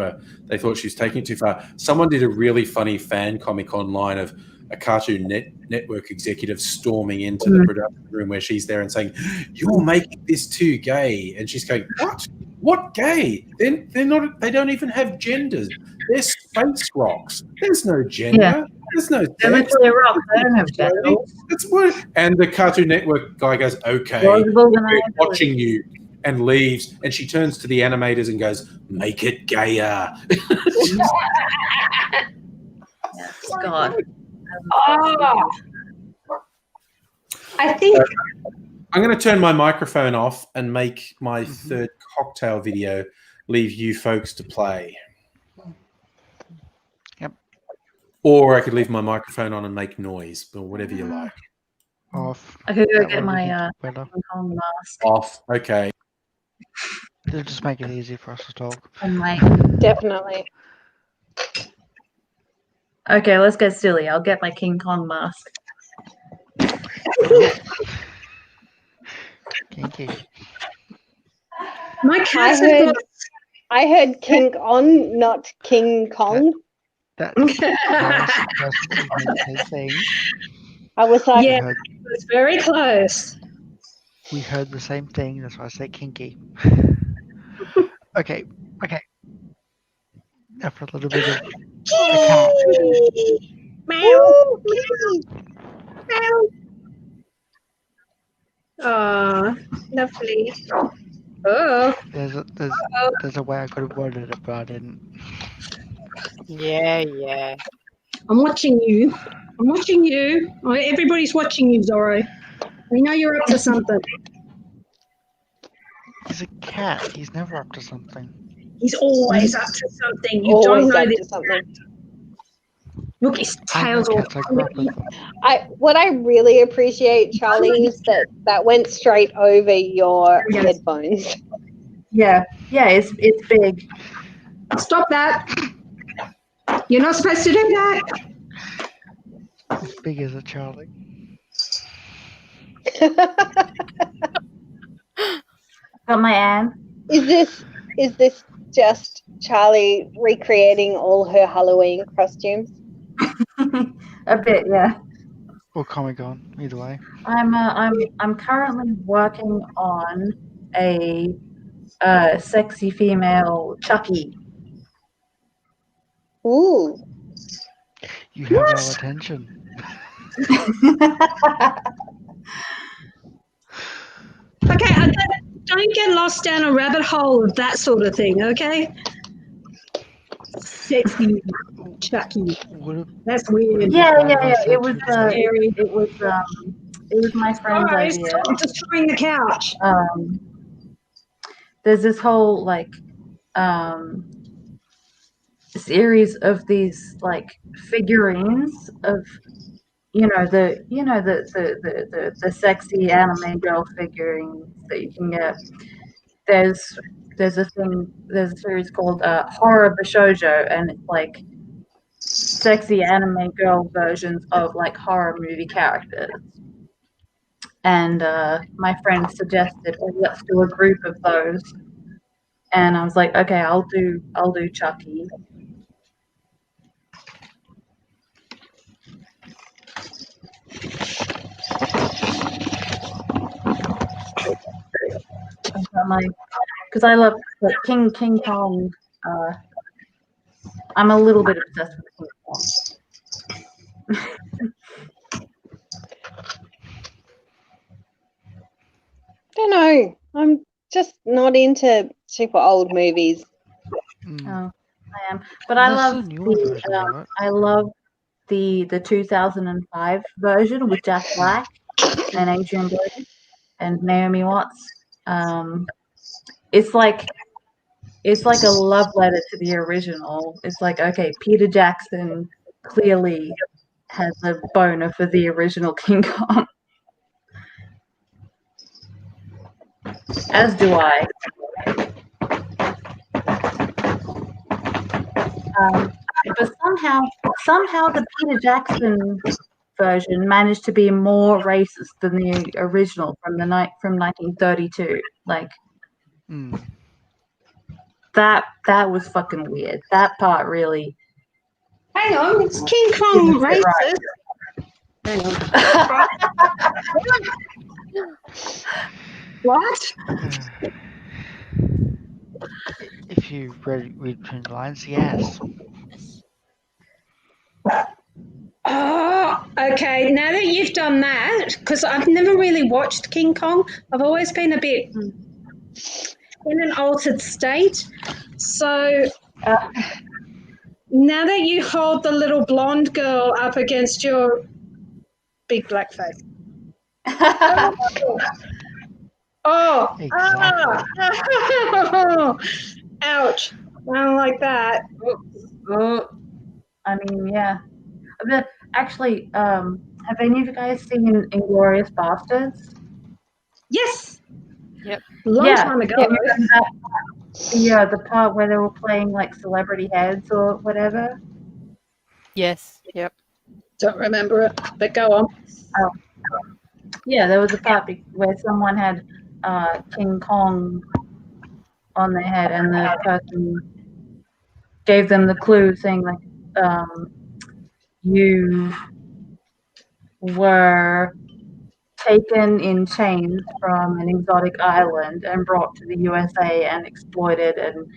they thought she was taking it too far. Someone did a really funny fan comic online of a Cartoon Network executive storming into the production room where she's there and saying, "You're making this too gay," and she's going, "What? What gay? They're not. They don't even have genders. They're space rocks. There's no gender. Yeah. There's no. They're literally rocks. They don't have genitals. That's what." And the Cartoon Network guy goes, "Okay, Plausible we're deniability. watching you," and leaves. And she turns to the animators and goes, "Make it gayer." God. I think I'm going to turn my microphone off and make my third cocktail video. Leave you folks to play. Yep. Or I could leave my microphone on and make noise, or whatever you like. Off. I could go That get would my be better. mask. Off. Okay. It'll just make it easier for us to talk. And like, Definitely. okay, let's get silly. I'll get my King Kong mask. Kinky. my cat's has got I heard King On, not King Kong. That's the thing. I was like, Yeah. It's very close. We heard the same thing. That's why I said kinky. Okay. After a little bit of a cat. Oh, lovely. Oh, There's a way I could have worded it, but I didn't. Yeah. I'm watching you. Oh, everybody's watching you, Zorro. We know you're up to something. He's a cat. He's never up to something. He's always up to something. You always don't know up to this. something. Look, his I know tail's all. cats I grew up with. What I really appreciate, Charlie, is that went straight over your Yes. headphones. Yeah, it's big. Stop that. You're not supposed to do that. As big as a Charlie. Got my Anne. Is this just Charlie recreating all her Halloween costumes? A bit, yeah. Or Comic Con, either way. I'm currently working on a sexy female Chucky. Ooh. You have our attention. Okay, don't don't get lost down a rabbit hole of that sort of thing, okay? Sexy Chucky. That's weird. Yeah. That's It was scary. it was my friend's Guys, idea. stop destroying the couch. There's this whole like series of these like figurines of the sexy anime girl figurines that you can get. There's a series called Horror Bashoujo, and it's like sexy anime girl versions of like horror movie characters. And my friend suggested, oh, let's do a group of those. And I was like, okay, I'll do Chucky. Because I love like, King Kong. I'm a little bit obsessed with King Kong. I don't know. I'm just not into super old movies. Oh, I am, but I love the 2005 version with Jack Black and Adrian Brody and Naomi Watts. It's like a love letter to the original. It's like, okay, Peter Jackson clearly has a boner for the original King Kong. As do I. But somehow the Peter Jackson version managed to be more racist than the original from 1932. Like that was fucking weird. That part really. Hang on, it's King Kong racist. Hang on. What? If you read between the lines, yes. Oh, okay. Now that you've done that, because I've never really watched King Kong, I've always been a bit in an altered state. So now that you hold the little blonde girl up against your big black face. Oh, ouch. I don't like that. I mean, yeah. But actually, have any of you guys seen Inglourious Bastards? Yes. Yep. Long time ago. Yeah, the part where they were playing like celebrity heads or whatever. Yes. Yep. Don't remember it, but go on. Oh. Yeah, there was a part where someone had King Kong on their head, and the person gave them the clue saying like, you were taken in chains from an exotic island and brought to the USA and exploited and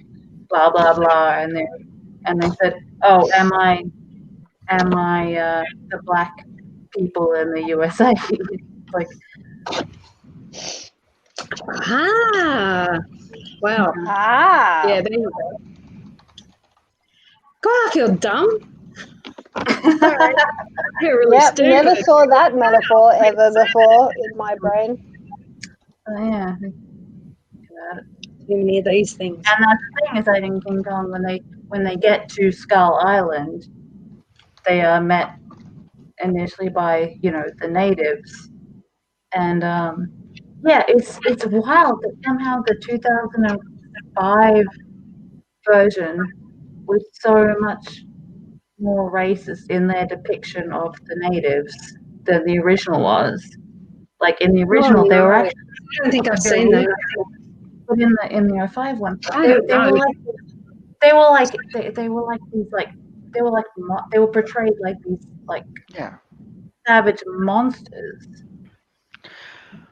blah blah blah, and they said, oh, am I the black people in the USA? Like, wow. Yeah, there you go. God, I feel dumb. Sorry. You're really stupid. Never saw that metaphor ever before in my brain. Oh yeah. Too many of these things. And that's the thing is that in King Kong, when they get to Skull Island, they are met initially by the natives, and it's wild that somehow the 2005 version was so much more racist in their depiction of the natives than the original was. Like in the original, they were actually. I don't think I've seen that. But in the 05 one, they were portrayed like these savage monsters.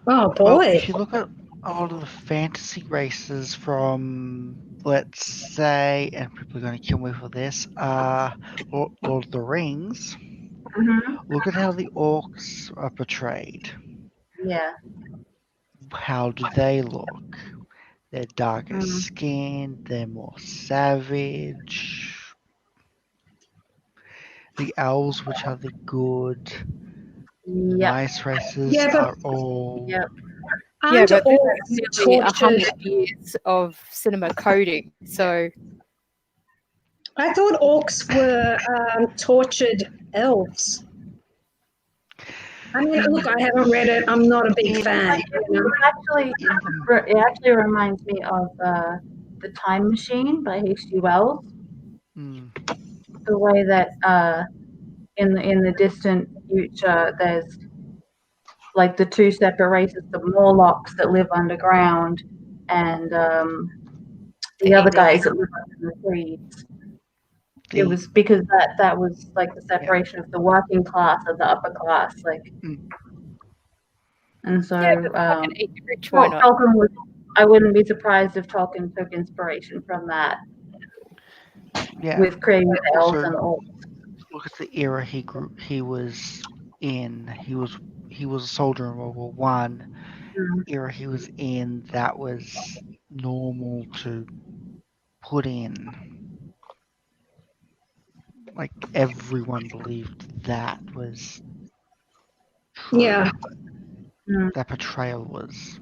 Oh boy! Well, if you look at all of the fantasy races from, let's say, and people are going to kill me for this, Lord of the Rings. Mm-hmm. Look at how the orcs are portrayed. Yeah. How do they look? They're darker skinned. They're more savage. The elves, which are the good, nice races, Yeah, but- are all. Yep. Yeah, Aren't but this orcs is nearly tortured? 100 years of cinema coding. So I thought orcs were tortured elves. I mean, look, I haven't read it. I'm not a big fan. You know? It actually reminds me of The Time Machine by H.G. Wells. Mm, The way that in the distant future, there's like the two separate races, the Morlocks that live underground, and the other guys that live under the trees. It was because that was like the separation of the working class and the upper class, like. And so yeah, but fucking eat the rich, why not? Tolkien was. I wouldn't be surprised if Tolkien took inspiration from that yeah. with creating the elves Also, and orcs. look at the era he was in. He was a soldier in World War One. Era he was in, that was normal to put in. Like everyone believed that was true. Yeah. That portrayal was.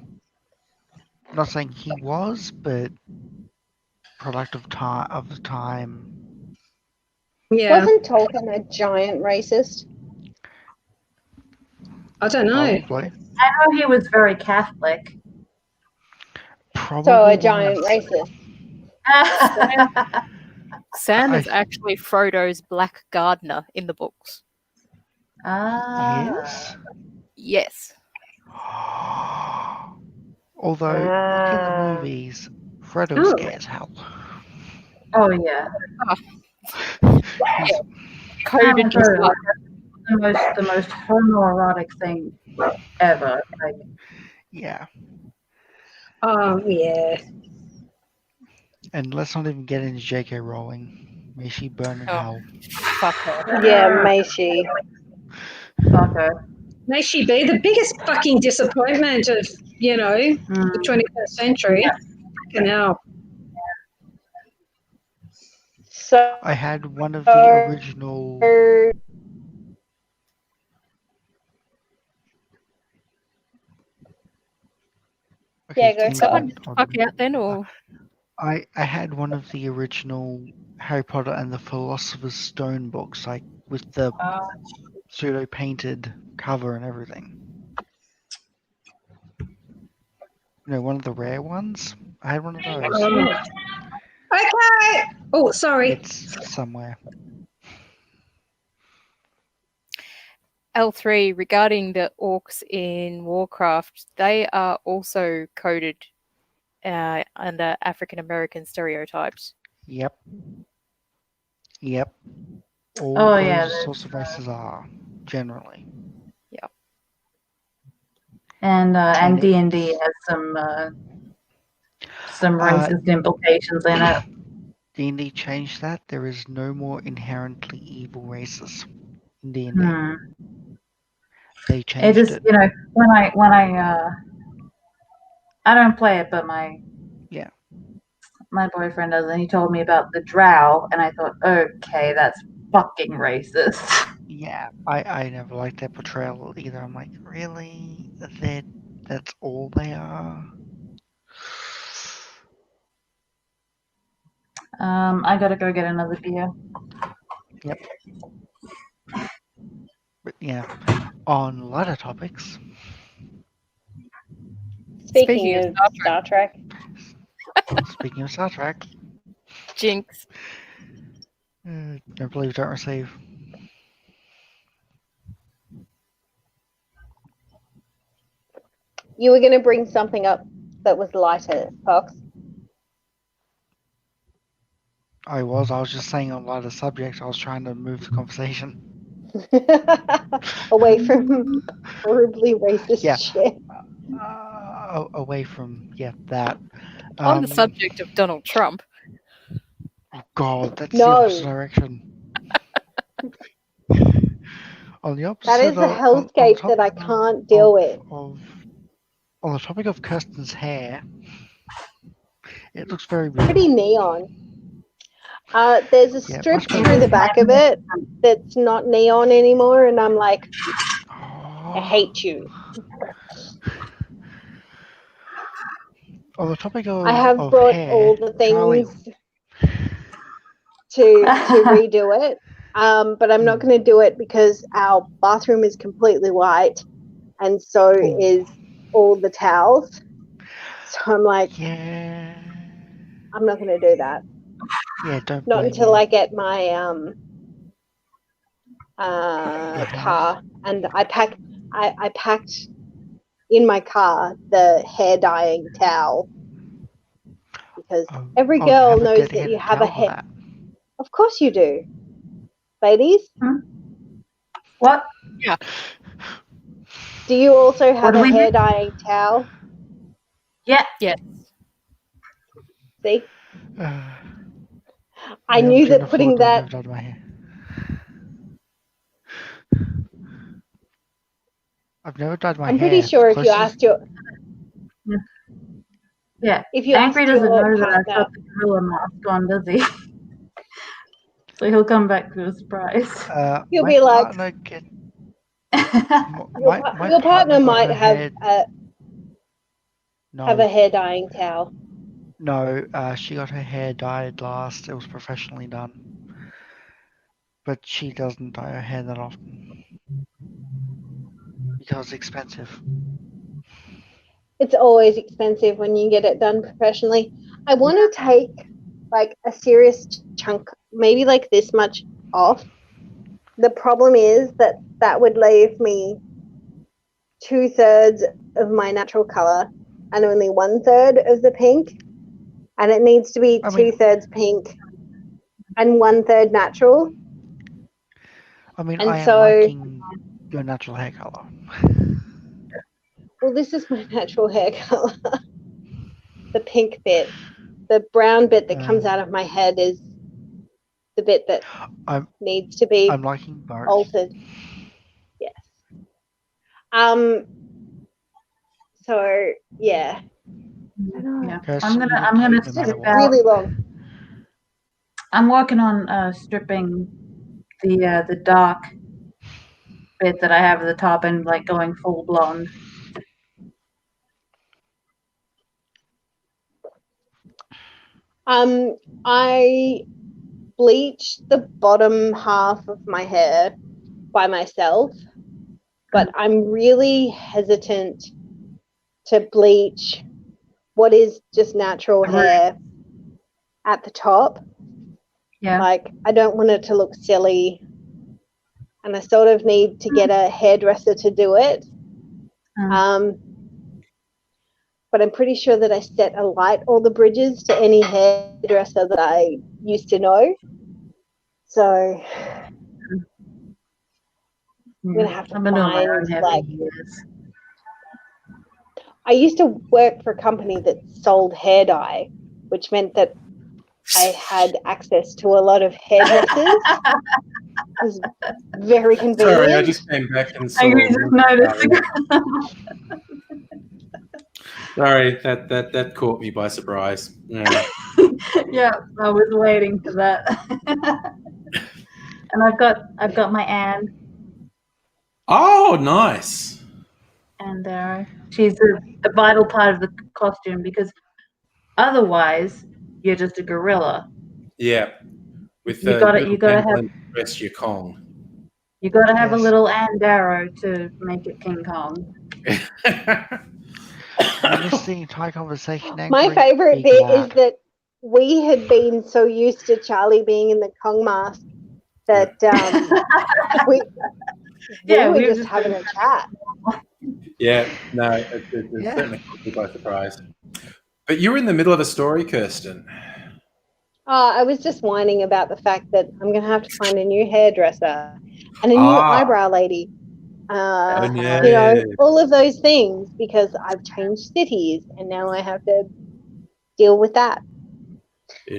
I'm not saying he was, but product of the time. Yeah. Wasn't Tolkien a giant racist? I don't know. Probably. I know he was very Catholic. Probably. So a giant racist. Sam is actually Frodo's black gardener in the books. Yes. Yes. Although, look in the movies, Frodo's gay as hell. Oh yeah. Coded just like the most homoerotic thing ever. Like, yeah. Oh, yeah. And let's not even get into J.K. Rowling. May she burn in hell. Fuck her. Yeah, may she. fuck her. May she be the biggest fucking disappointment of, the 21st century. Fucking hell. So I had one of the original. Yeah, go. Someone get the fuck out then, or I had one of the original Harry Potter and the Philosopher's Stone books, like with the pseudo painted cover and everything. One of the rare ones. I had one of those. Okay. Oh, sorry. It's somewhere. L3 regarding the orcs in Warcraft, they are also coded under African American stereotypes. Yep. All those sorts of races are generally. Yeah. And D&D has some racist implications in it. D&D changed that. There is no more inherently evil races in D&D. They changed it. Just, when I don't play it, but my boyfriend does, and he told me about the Drow, and I thought, okay, that's fucking racist. Yeah, I never liked that portrayal either. I'm like, really? That's all they are? I gotta go get another beer. Yep. But yeah, on lighter topics. Speaking of Star Trek. Speaking of Star Trek. Jinx. Don't believe, don't receive. You were going to bring something up that was lighter, Fox. I was just saying on lighter subjects. I was trying to move the conversation. Away from horribly racist shit. Away from, that. On the subject of Donald Trump. Oh God, that's the opposite direction. On the opposite. That is the hellscape that I can't deal with. On the topic of Kirsten's hair, It looks very pretty beautiful. neon. There's a Yeah, strip much better. through the back of it that's not neon anymore, and I'm like, I hate you. On the topic I have of brought hair, all the Charlie, things to redo it, but I'm not going to do it because our bathroom is completely white, and so is all the towels. So I'm like, yeah, I'm not going to do that. yeah, don't Not blame until me. I get my car, and I packed in my car the hair dyeing towel because every you girl have a knows that you dedicated have a towel for hair. that. Of course you do, ladies. What? Yeah. Do you also have do a we hair do? dyeing towel? Yeah. Yes. See, Yeah, I I'm knew trying that to putting afford to that. have dyed my hair. I've never dyed my I'm hair. pretty sure The if you closest- asked your Yeah. if you Angry asked doesn't your know that I've partner, got the gorilla mask on, does he? So he'll come back to a surprise. he'll my be like, partner get, my your partner got might her have hair. have a hair dyeing towel. No, she got her hair dyed last. It was professionally done. But she doesn't dye her hair that often. Because it's expensive. It's always expensive when you get it done professionally. I want to take like a serious chunk, maybe like this much off. The problem is that would leave me 2/3 of my natural color and only 1/3 of the pink. And it needs to be 2/3 pink and 1/3 natural. I mean, And I am so, liking your natural hair color. well, this is my natural hair color. The pink bit. The brown bit that comes out of my head is the bit that needs to be I'm liking both. altered. Yes. So yeah. Yeah. Kirsten, I'm gonna no strip matter what. out. Really long. I'm working on stripping the dark bit that I have at the top and like going full blonde. I bleached the bottom half of my hair by myself, but I'm really hesitant to bleach what is just natural hair at the top. Yeah. Like, I don't want it to look silly, and I sort of need to get a hairdresser to do it. But I'm pretty sure that I set alight all the bridges to any hairdresser that I used to know. So I'm gonna have to I've been doing my own find hair like. for years. I used to work for a company that sold hair dye, which meant that I had access to a lot of hairdressers. It was very convenient. Sorry, I just came back and saw. I just noticed. Sorry, that caught me by surprise. Yeah. Yeah, I was waiting for that. And I've got my Anne. Oh, nice. And she's a vital part of the costume because otherwise you're just a gorilla. Yeah, with You the gotta little have pendulum dress, your Kong. you gotta have a little Anne Darrow to make it King Kong. You missed the entire conversation. My favorite bit is that we had been so used to Charlie being in the Kong mask that we were just having a chat. Yeah, no, it certainly caught me by surprise. But you were in the middle of a story, Kirsten. I was just whining about the fact that I'm going to have to find a new hairdresser and a new eyebrow lady. You know, all of those things because I've changed cities and now I have to deal with that.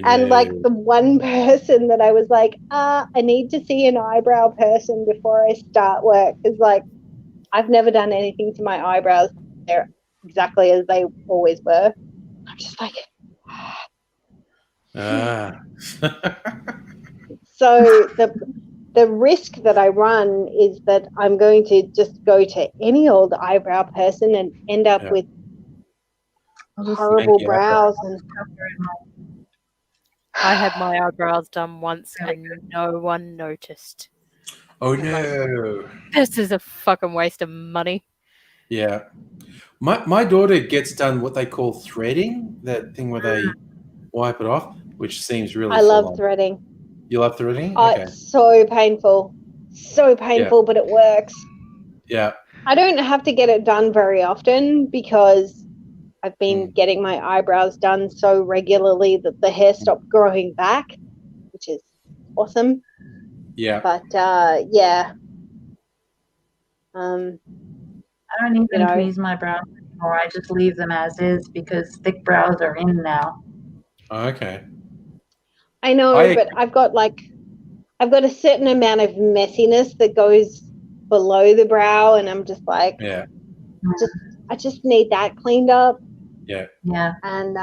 And like the one person that I was like, I need to see an eyebrow person before I start work is like, I've never done anything to my eyebrows. They're exactly as they always were. I'm just like, Ah. So the risk that I run is that I'm going to just go to any old eyebrow person and end up Yeah. with I'll just horrible Manky brows. And I had my eyebrows done once and no one noticed. Oh I'm like, no. this is a fucking waste of money. Yeah. My daughter gets done what they call threading, that thing where they wipe it off, which seems really I love full on. threading. You love threading? Oh, Okay. it's so painful. So painful, but it works. Yeah. I don't have to get it done very often because I've been getting my eyebrows done so regularly that the hair stopped growing back, which is awesome. Yeah. But yeah. I don't even tweeze my brows anymore. I just leave them as is because thick brows are in now. Okay. I know, but I've got a certain amount of messiness that goes below the brow, and I'm just like, Yeah. I just need that cleaned up. Yeah. Yeah. And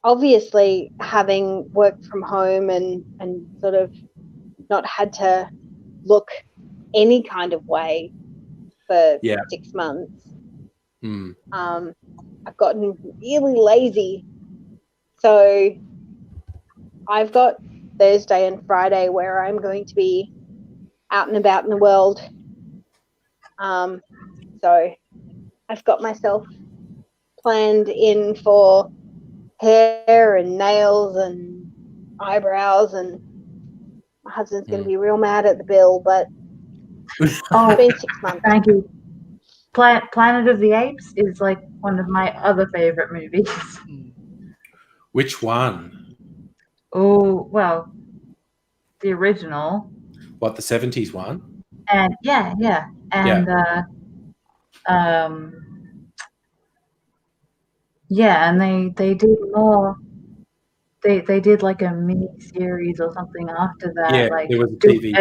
obviously having worked from home and sort of not had to look any kind of way for 6 months, I've gotten really lazy. So I've got Thursday and Friday where I'm going to be out and about in the world. So I've got myself planned in for hair and nails and eyebrows, and my husband's going to be real mad at the bill, but it's been 6 months. Thank you. Planet of the Apes is like one of my other favorite movies. Which one? Oh, well, the original. What, the 70s one? And yeah. And and they did more. They did like a mini series or something after that. Yeah, like it was a TV.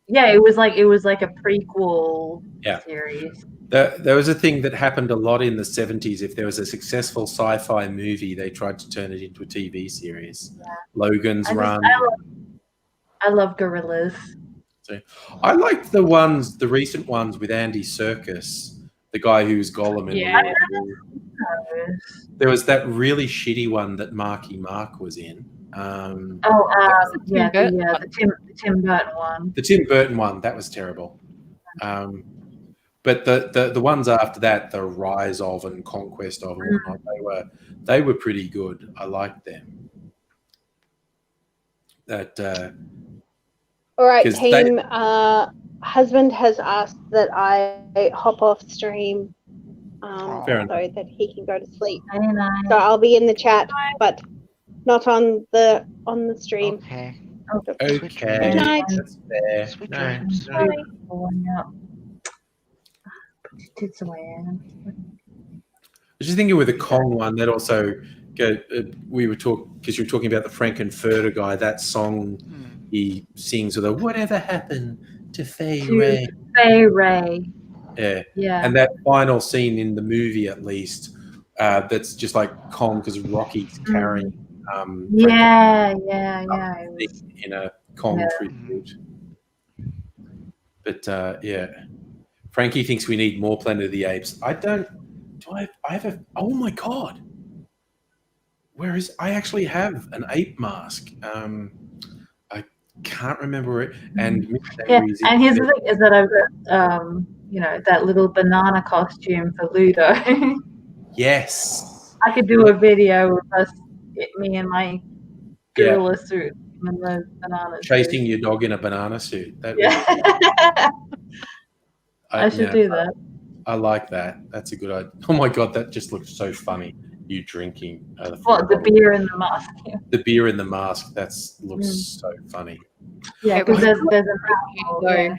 It was like a prequel series. There was a thing that happened a lot in the 70s. If there was a successful sci-fi movie, they tried to turn it into a TV series. Yeah. Logan's Run. I love Gorillas. So, I liked the recent ones with Andy Serkis, the guy who's Gollum in the movie. There was that really shitty one that Marky Mark was in. The Tim Burton one. The Tim Burton one, that was terrible. But the ones after that, the Rise of and Conquest of and whatnot, they were pretty good. I liked them. All right, team. Husband has asked that I hop off stream so that he can go to sleep. So I'll be in the chat, but not on the stream. Okay. Okay. Good night. That's fair. Sweet No. dreams. I was just thinking with the Kong one, that also we were talking because you were talking about the Frankenfurter guy. That song he sings with a "Whatever happened to Fay Ray?" Fay Ray. Yeah. And that final scene in the movie, at least, that's just like Kong because Rocky's carrying. In a Kong tribute. But Frankie thinks we need more Planet of the Apes. I don't. Do I have a? Oh my god! I actually have an ape mask. I can't remember it. And and here's the thing: is that I've got that little banana costume for Ludo. Yes. I could do a video of us, me and my gorilla suit and the banana chasing suit. your dog in a banana suit. I should do that. I like that. That's a good idea. Oh my god, that just looks so funny. You drinking the beer in the mask? Yeah. The beer in the mask. That looks so funny. Yeah, because there's a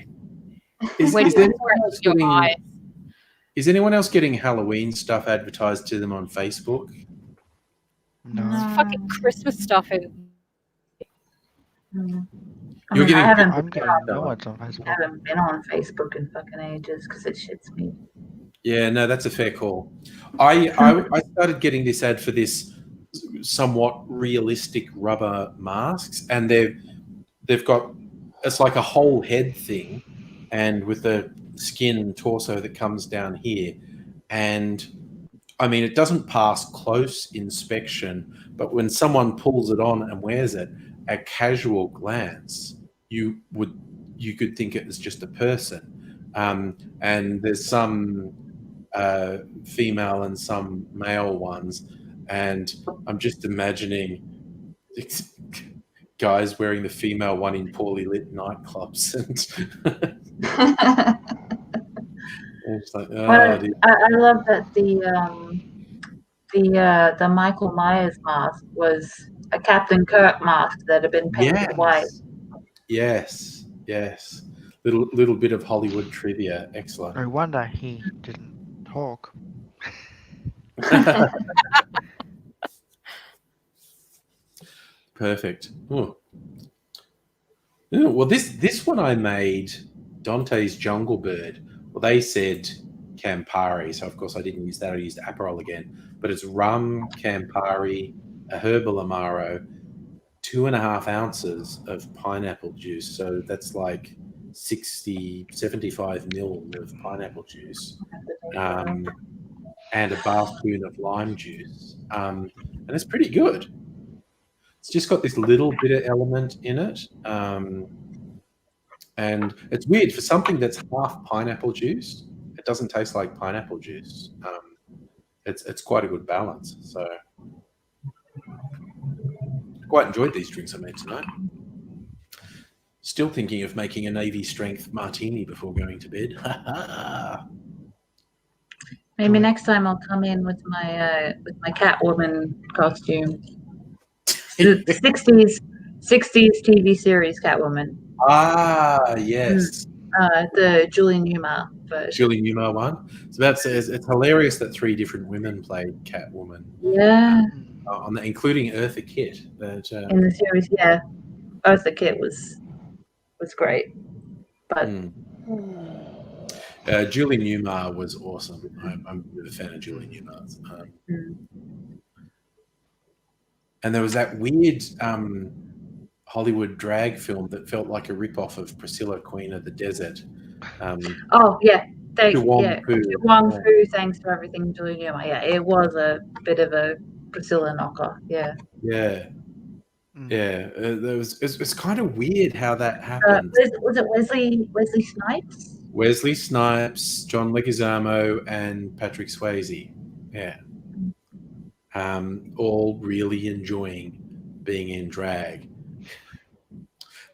Is anyone else getting Halloween stuff advertised to them on Facebook? No. It's fucking Christmas stuff. You're getting. I'm getting no one's on Facebook. I haven't been on Facebook in fucking ages because it shits me. Yeah, no, that's a fair call. I started getting this ad for this somewhat realistic rubber masks, and they've got, it's like a whole head thing, and with the skin torso that comes down here, and I mean, it doesn't pass close inspection, but when someone pulls it on and wears it, at casual glance, you could think it was just a person. And there's some female and some male ones, and I'm just imagining guys wearing the female one in poorly lit nightclubs, and it's like, oh, dear. I love that the Michael Myers mask was a Captain Kirk mask that had been painted white. Yes. Little bit of Hollywood trivia. Excellent. No wonder he didn't talk. Perfect. Ooh. Ooh, well, this one I made, Dante's Jungle Bird. Well, they said Campari, so of course I didn't use that. I used Aperol again, but it's rum, Campari, a herbal amaro, 2.5 ounces of pineapple juice. So that's like 75 mil of pineapple juice, and a bar spoon of lime juice, and it's pretty good. It's just got this little bit of element in it, and it's weird for something that's half pineapple juice. It doesn't taste like pineapple juice. It's quite a good balance. So I quite enjoyed these drinks I made tonight. Still thinking of making a Navy strength martini before going to bed. Maybe next time I'll come in with my Catwoman costume. The 60s TV series Catwoman. Ah, yes. The Julie Newmar version. Julie Newmar one. So it's hilarious that 3 different women played Catwoman. Yeah. Including Eartha Kitt. But, in the series, yeah. Eartha Kitt was great. But Julie Newmar was awesome. I'm a fan of Julie Newmar's. And there was that weird Hollywood drag film that felt like a rip-off of Priscilla, Queen of the Desert. Oh, yeah. Wong Fu, thanks for everything, Julie Newmar. Yeah, it was a bit of a Priscilla knocker. Yeah. Yeah. Yeah. It's kind of weird how that happened. Was it Wesley Snipes? Wesley Snipes, John Leguizamo, and Patrick Swayze. Yeah. All really enjoying being in drag.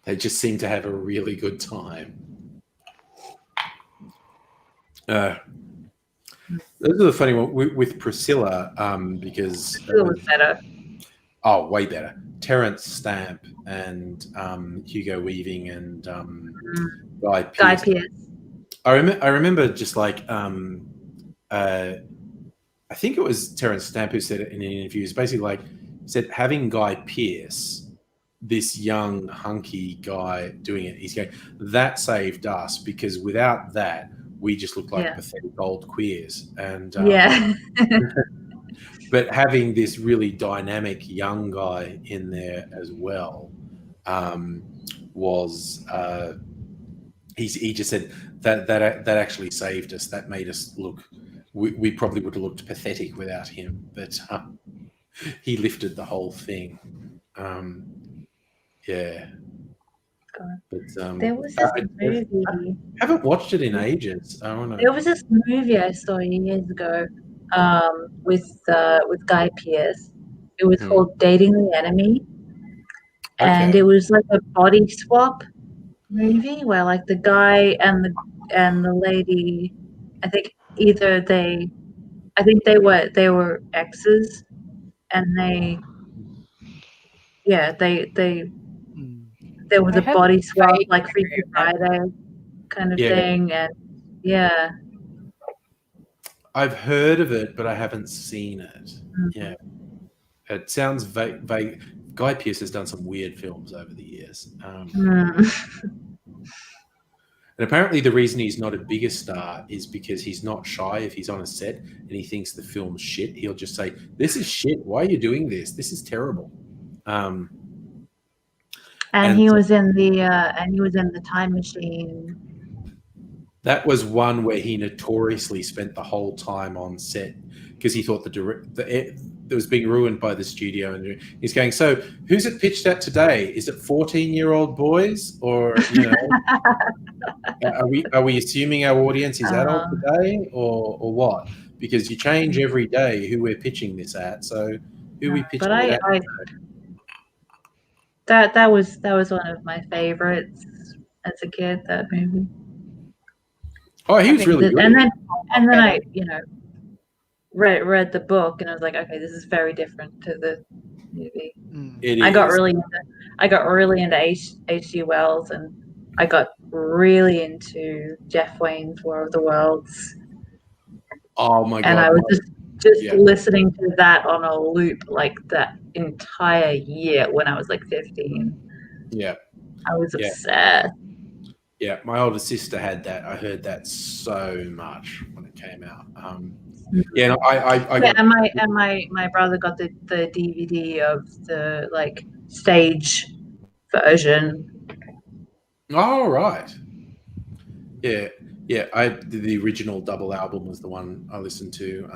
They just seem to have a really good time. This is a funny one with Priscilla, because Priscilla was better. Oh, way better. Terrence Stamp and Hugo Weaving and Guy Pearce. I remember just like I think it was Terrence Stamp who said it in an interview. It's basically like said having Guy Pearce, this young hunky guy doing it, he's going, that saved us, because without that we just look like pathetic old queers. And but having this really dynamic young guy in there as well was he just said that actually saved us. That made us look. We probably would have looked pathetic without him, but he lifted the whole thing. Yeah. But, there was this movie. I haven't watched it in ages. I don't know. There was this movie I saw years ago with Guy Pearce. It was called Dating the Enemy, and it was like a body swap movie where like the guy and the lady, I think they were exes, and there was a body swap, like Freaky Friday kind of thing, and I've heard of it, but I haven't seen it. Yeah, it sounds vague. Guy Pearce has done some weird films over the years. And apparently the reason he's not a bigger star is because he's not shy. If he's on a set and he thinks the film's shit, he'll just say, "This is shit. Why are you doing this? This is terrible." And he was in the Time Machine. That was one where he notoriously spent the whole time on set because he thought that was being ruined by the studio, and he's going, "So who's it pitched at today? Is it 14-year-old boys, or are we assuming our audience is adult today, or what? Because you change every day who we're pitching this at. So who we pitching it at?" That was one of my favorites as a kid. That movie. Oh, he was really good. And then I read the book, and I was like, okay, this is very different to the movie. I got really into H.G. Wells, and I got really into Jeff Wayne's War of the Worlds. Oh my god! And I was just listening to that on a loop like that entire year when I was like 15. Yeah, I was obsessed. Yeah, my older sister had that. I heard that so much when it came out. And my brother got the DVD of the like stage version. Oh right. Yeah. The original double album was the one I listened to.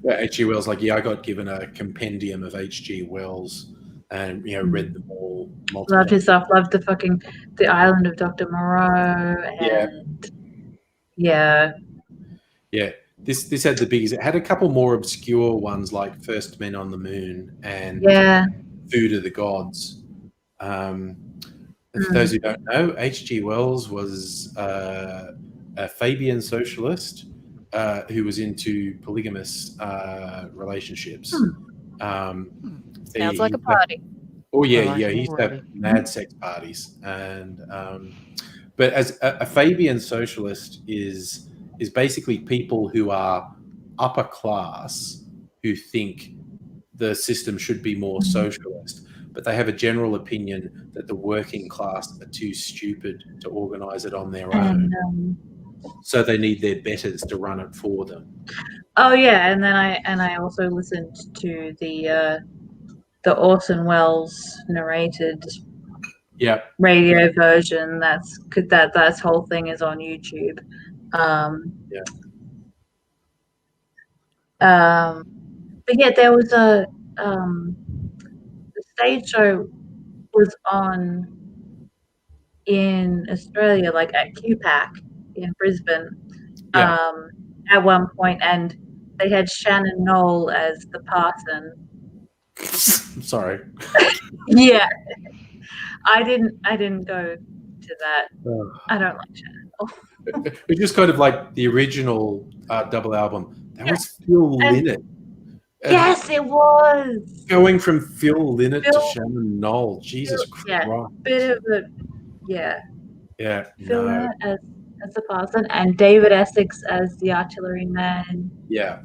H.G. Wells, I got given a compendium of H.G. Wells, and read them all. Loved his stuff. Loved the Island of Dr. Moreau. And This had the biggest. It had a couple more obscure ones like First Men on the Moon and Food of the Gods. For those who don't know, H.G. Wells was a Fabian socialist who was into polygamous relationships. Sounds like a party. Oh yeah, he used to have mad sex parties, and but as a Fabian socialist is basically people who are upper class who think the system should be more socialist, but they have a general opinion that the working class are too stupid to organize it on their own. So they need their betters to run it for them. Oh yeah, and then I also listened to the Orson Welles narrated radio version. That whole thing is on YouTube. But yeah, there was the stage show was on in Australia, like at QPAC in Brisbane, at one point, and they had Shannon Knoll as the parson. Sorry. Yeah, I didn't go to that. I don't like Shannon Knoll. It's just kind of like the original double album. That was Phil Lynott. Yes, it was. Going from Phil Lynott to Shannon Knoll. Jesus Christ. Yeah, bit of a Phil Lynott as the parson, and David Essex as the artillery man. Yeah.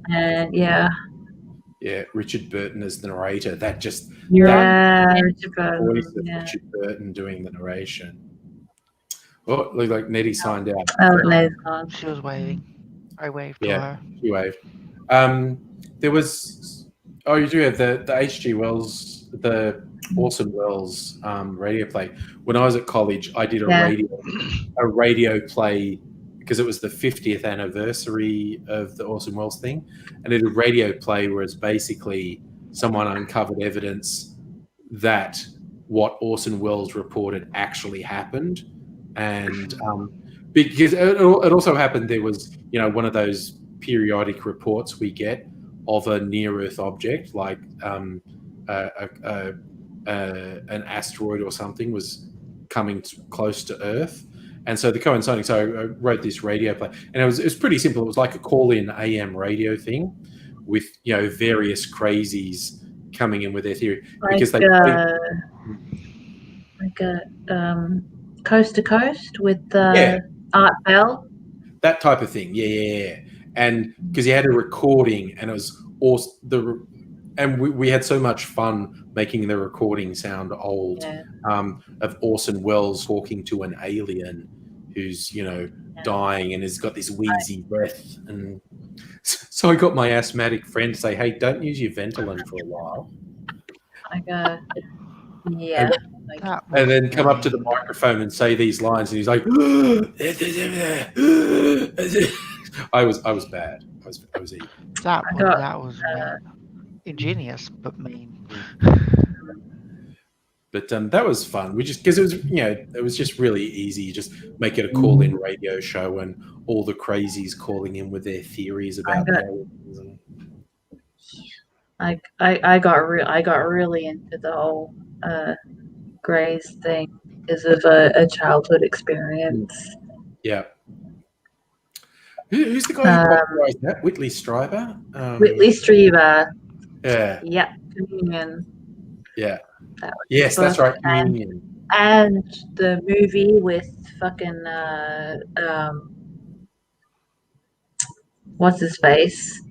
And Richard Burton as the narrator. That just Richard Burton. Voice of Richard Burton doing the narration. Oh, looked like Nettie signed out. Oh, Nettie's gone. She was waving. I waved to her. She waved. There was you do have the H.G. Wells, the Orson Welles radio play. When I was at college, I did a radio play because it was the 50th anniversary of the Orson Welles thing, and I did a radio play where it's basically someone uncovered evidence that what Orson Welles reported actually happened, and because it also happened, there was one of those periodic reports we get of a near-Earth object, like an asteroid or something was coming close to Earth. And so the coinciding, so I wrote this radio play, and it was pretty simple. It was like a call-in AM radio thing with various crazies coming in with their theory, because they Coast to Coast with Art Bell, that type of thing. And because he had a recording, and it was awesome. And we had so much fun making the recording sound old, of Orson Welles talking to an alien who's dying and has got this wheezy breath. And so I got my asthmatic friend to say, "Hey, don't use your Ventolin for a while." Yeah. And then come up to the microphone and say these lines, and he's like, I was bad. I was evil. That was ingenious, but mean. But that was fun. We just, because it was just really easy. You just make it a call-in radio show, and all the crazies calling in with their theories about aliens. I got really into the whole Greys thing because of a childhood experience. Yeah. Who's the guy who popularized that? Whitley Strieber? Whitley Strieber. Yeah. Yep. Communion. Yeah. Yes, that's right. Communion. And the movie with fucking what's his face?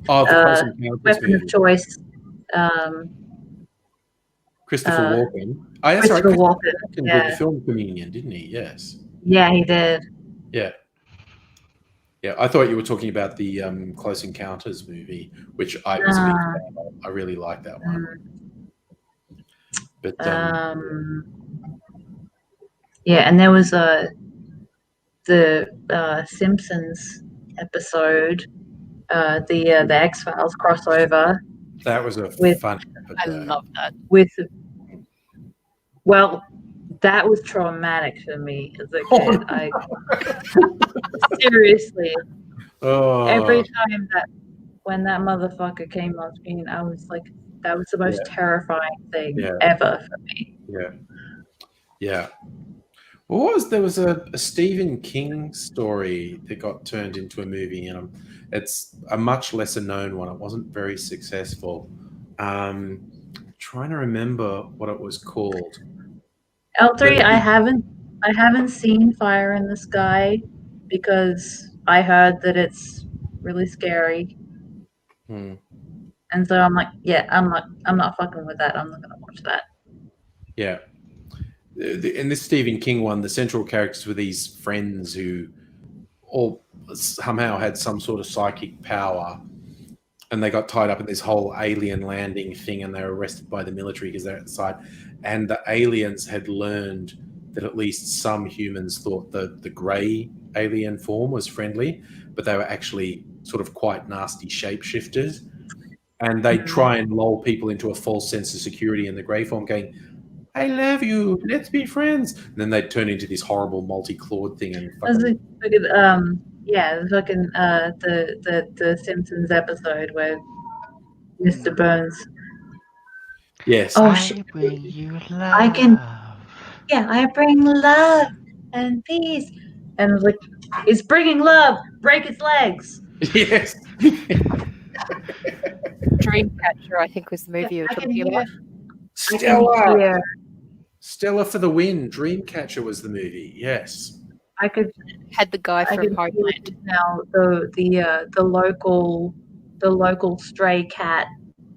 Oh, the Close Encounters Weapon movie. of Choice. Christopher Walken. Oh, that's right. Christopher Walken. Walken Yeah. did the film Communion, didn't he? Yes. Yeah, he did. Yeah. Yeah, I thought you were talking about the Close Encounters movie, which I was a big fan of. I really liked that one. But yeah, and there was the Simpsons episode, the X-Files crossover. that was a fun I episode. love that. Well, that was traumatic for me as a kid. Seriously, every time when that motherfucker came on screen, I was like, that was the most terrifying thing ever for me. Yeah. There was a Stephen King story that got turned into a movie, and it's a much lesser known one. It wasn't very successful. Trying to remember what it was called. L3, I haven't seen Fire in the Sky because I heard that it's really scary. And so I'm like, I'm not fucking with that. I'm not gonna watch that. Yeah. In this Stephen King one, the central characters were these friends who all somehow had some sort of psychic power, and they got tied up in this whole alien landing thing, and they were arrested by the military because they're outside. And the aliens had learned that at least some humans thought the grey alien form was friendly, but they were actually sort of quite nasty shapeshifters. And they try and lull people into a false sense of security in the grey form, going, "I love you, let's be friends." And then they'd turn into this horrible multi-clawed thing. And the Simpsons episode where Mr. Burns. Yes. Oh, I bring you love. I bring love and peace. And I was like, it's bringing love. Break its legs. Yes. Dreamcatcher, I think, was the movie you were talking about. Stella for the win. Dreamcatcher was the movie. Yes. Had the guy from Homeland. Now the local stray cat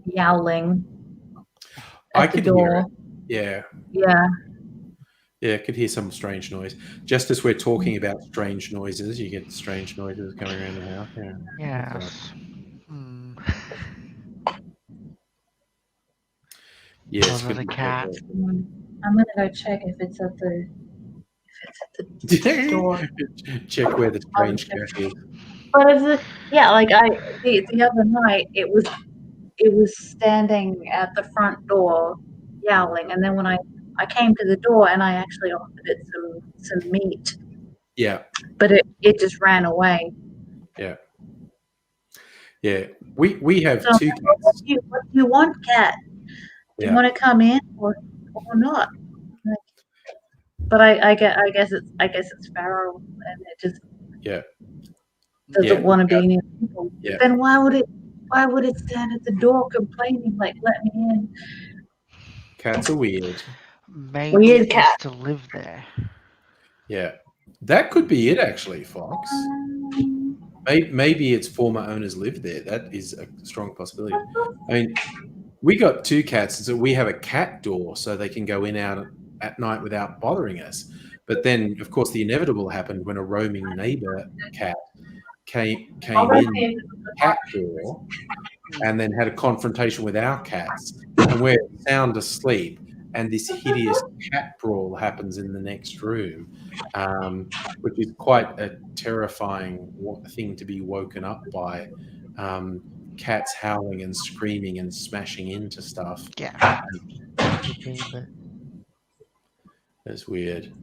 yowling. I could hear it. Yeah. Yeah, I could hear some strange noise. Just as we're talking about strange noises, you get strange noises coming around the house. Yeah. Yes. Yes. Was it a cat? I'm gonna go check if it's at the door. Check where the strange cat is. But the other night it was standing at the front door yowling, and then when I came to the door and I actually offered it some meat. Yeah. But it just ran away. Yeah. Yeah. We have two cats. What do you want, cat? Do you want to come in or not? But I guess it's feral and it just doesn't want to be near people. Yeah. Then why would it stand at the door complaining like, let me in? Cats are weird. Maybe Weird it cat. used to live there. Yeah. That could be it actually, Fox. Maybe its former owners lived there. That is a strong possibility. I mean, we got two cats, so we have a cat door so they can go in out at night without bothering us. But then, of course, the inevitable happened when a roaming neighbor cat came in the cat door and then had a confrontation with our cats, and we're sound asleep, and this hideous cat brawl happens in the next room, which is quite a terrifying thing to be woken up by. Cats howling and screaming and smashing into stuff. Yeah. But That's weird.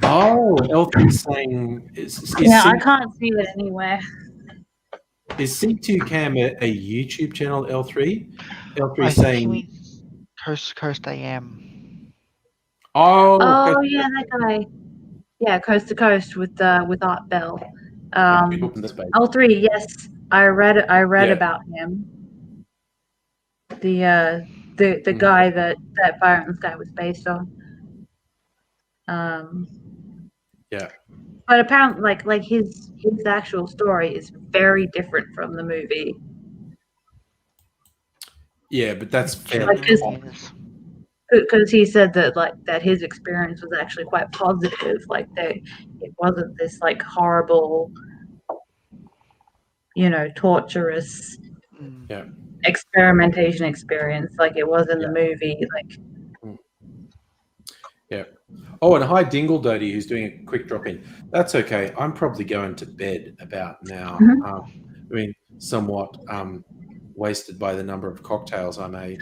Oh, L3 saying Yeah, I can't see it anywhere. Is C2 Cam a YouTube channel, L3? L3 I think he saying, means Coast to Coast AM. oh, Yeah, that guy. Yeah, Coast to Coast with Art Bell. L3, yes, I read Yeah. about him. The guy that Fire in the Sky was based on. Yeah. But apparently, like his actual story is very different from the movie. Yeah, but that's fair. Like, because he said that his experience was actually quite positive. Like it wasn't this like horrible, torturous experimentation experience like it was in the movie. Like, yeah. Oh, and hi Dingle Dodie, who's doing a quick drop in. That's okay. I'm probably going to bed about now. Somewhat wasted by the number of cocktails I made.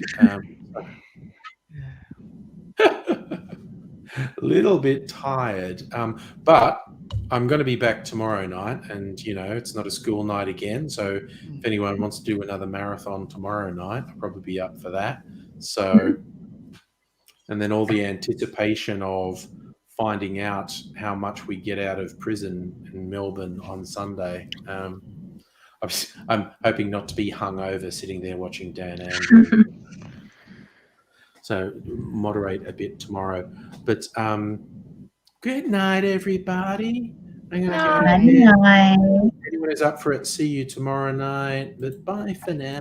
A little bit tired, but I'm going to be back tomorrow night, and it's not a school night again. So if anyone wants to do another marathon tomorrow night, I'll probably be up for that. So, and then all the anticipation of finding out how much we get out of prison in Melbourne on Sunday. I'm hoping not to be hungover sitting there watching Dan Andrew. So moderate a bit tomorrow. But good night, everybody. I'm going to go. night. Anyone who's up for it, see you tomorrow night. But bye for now.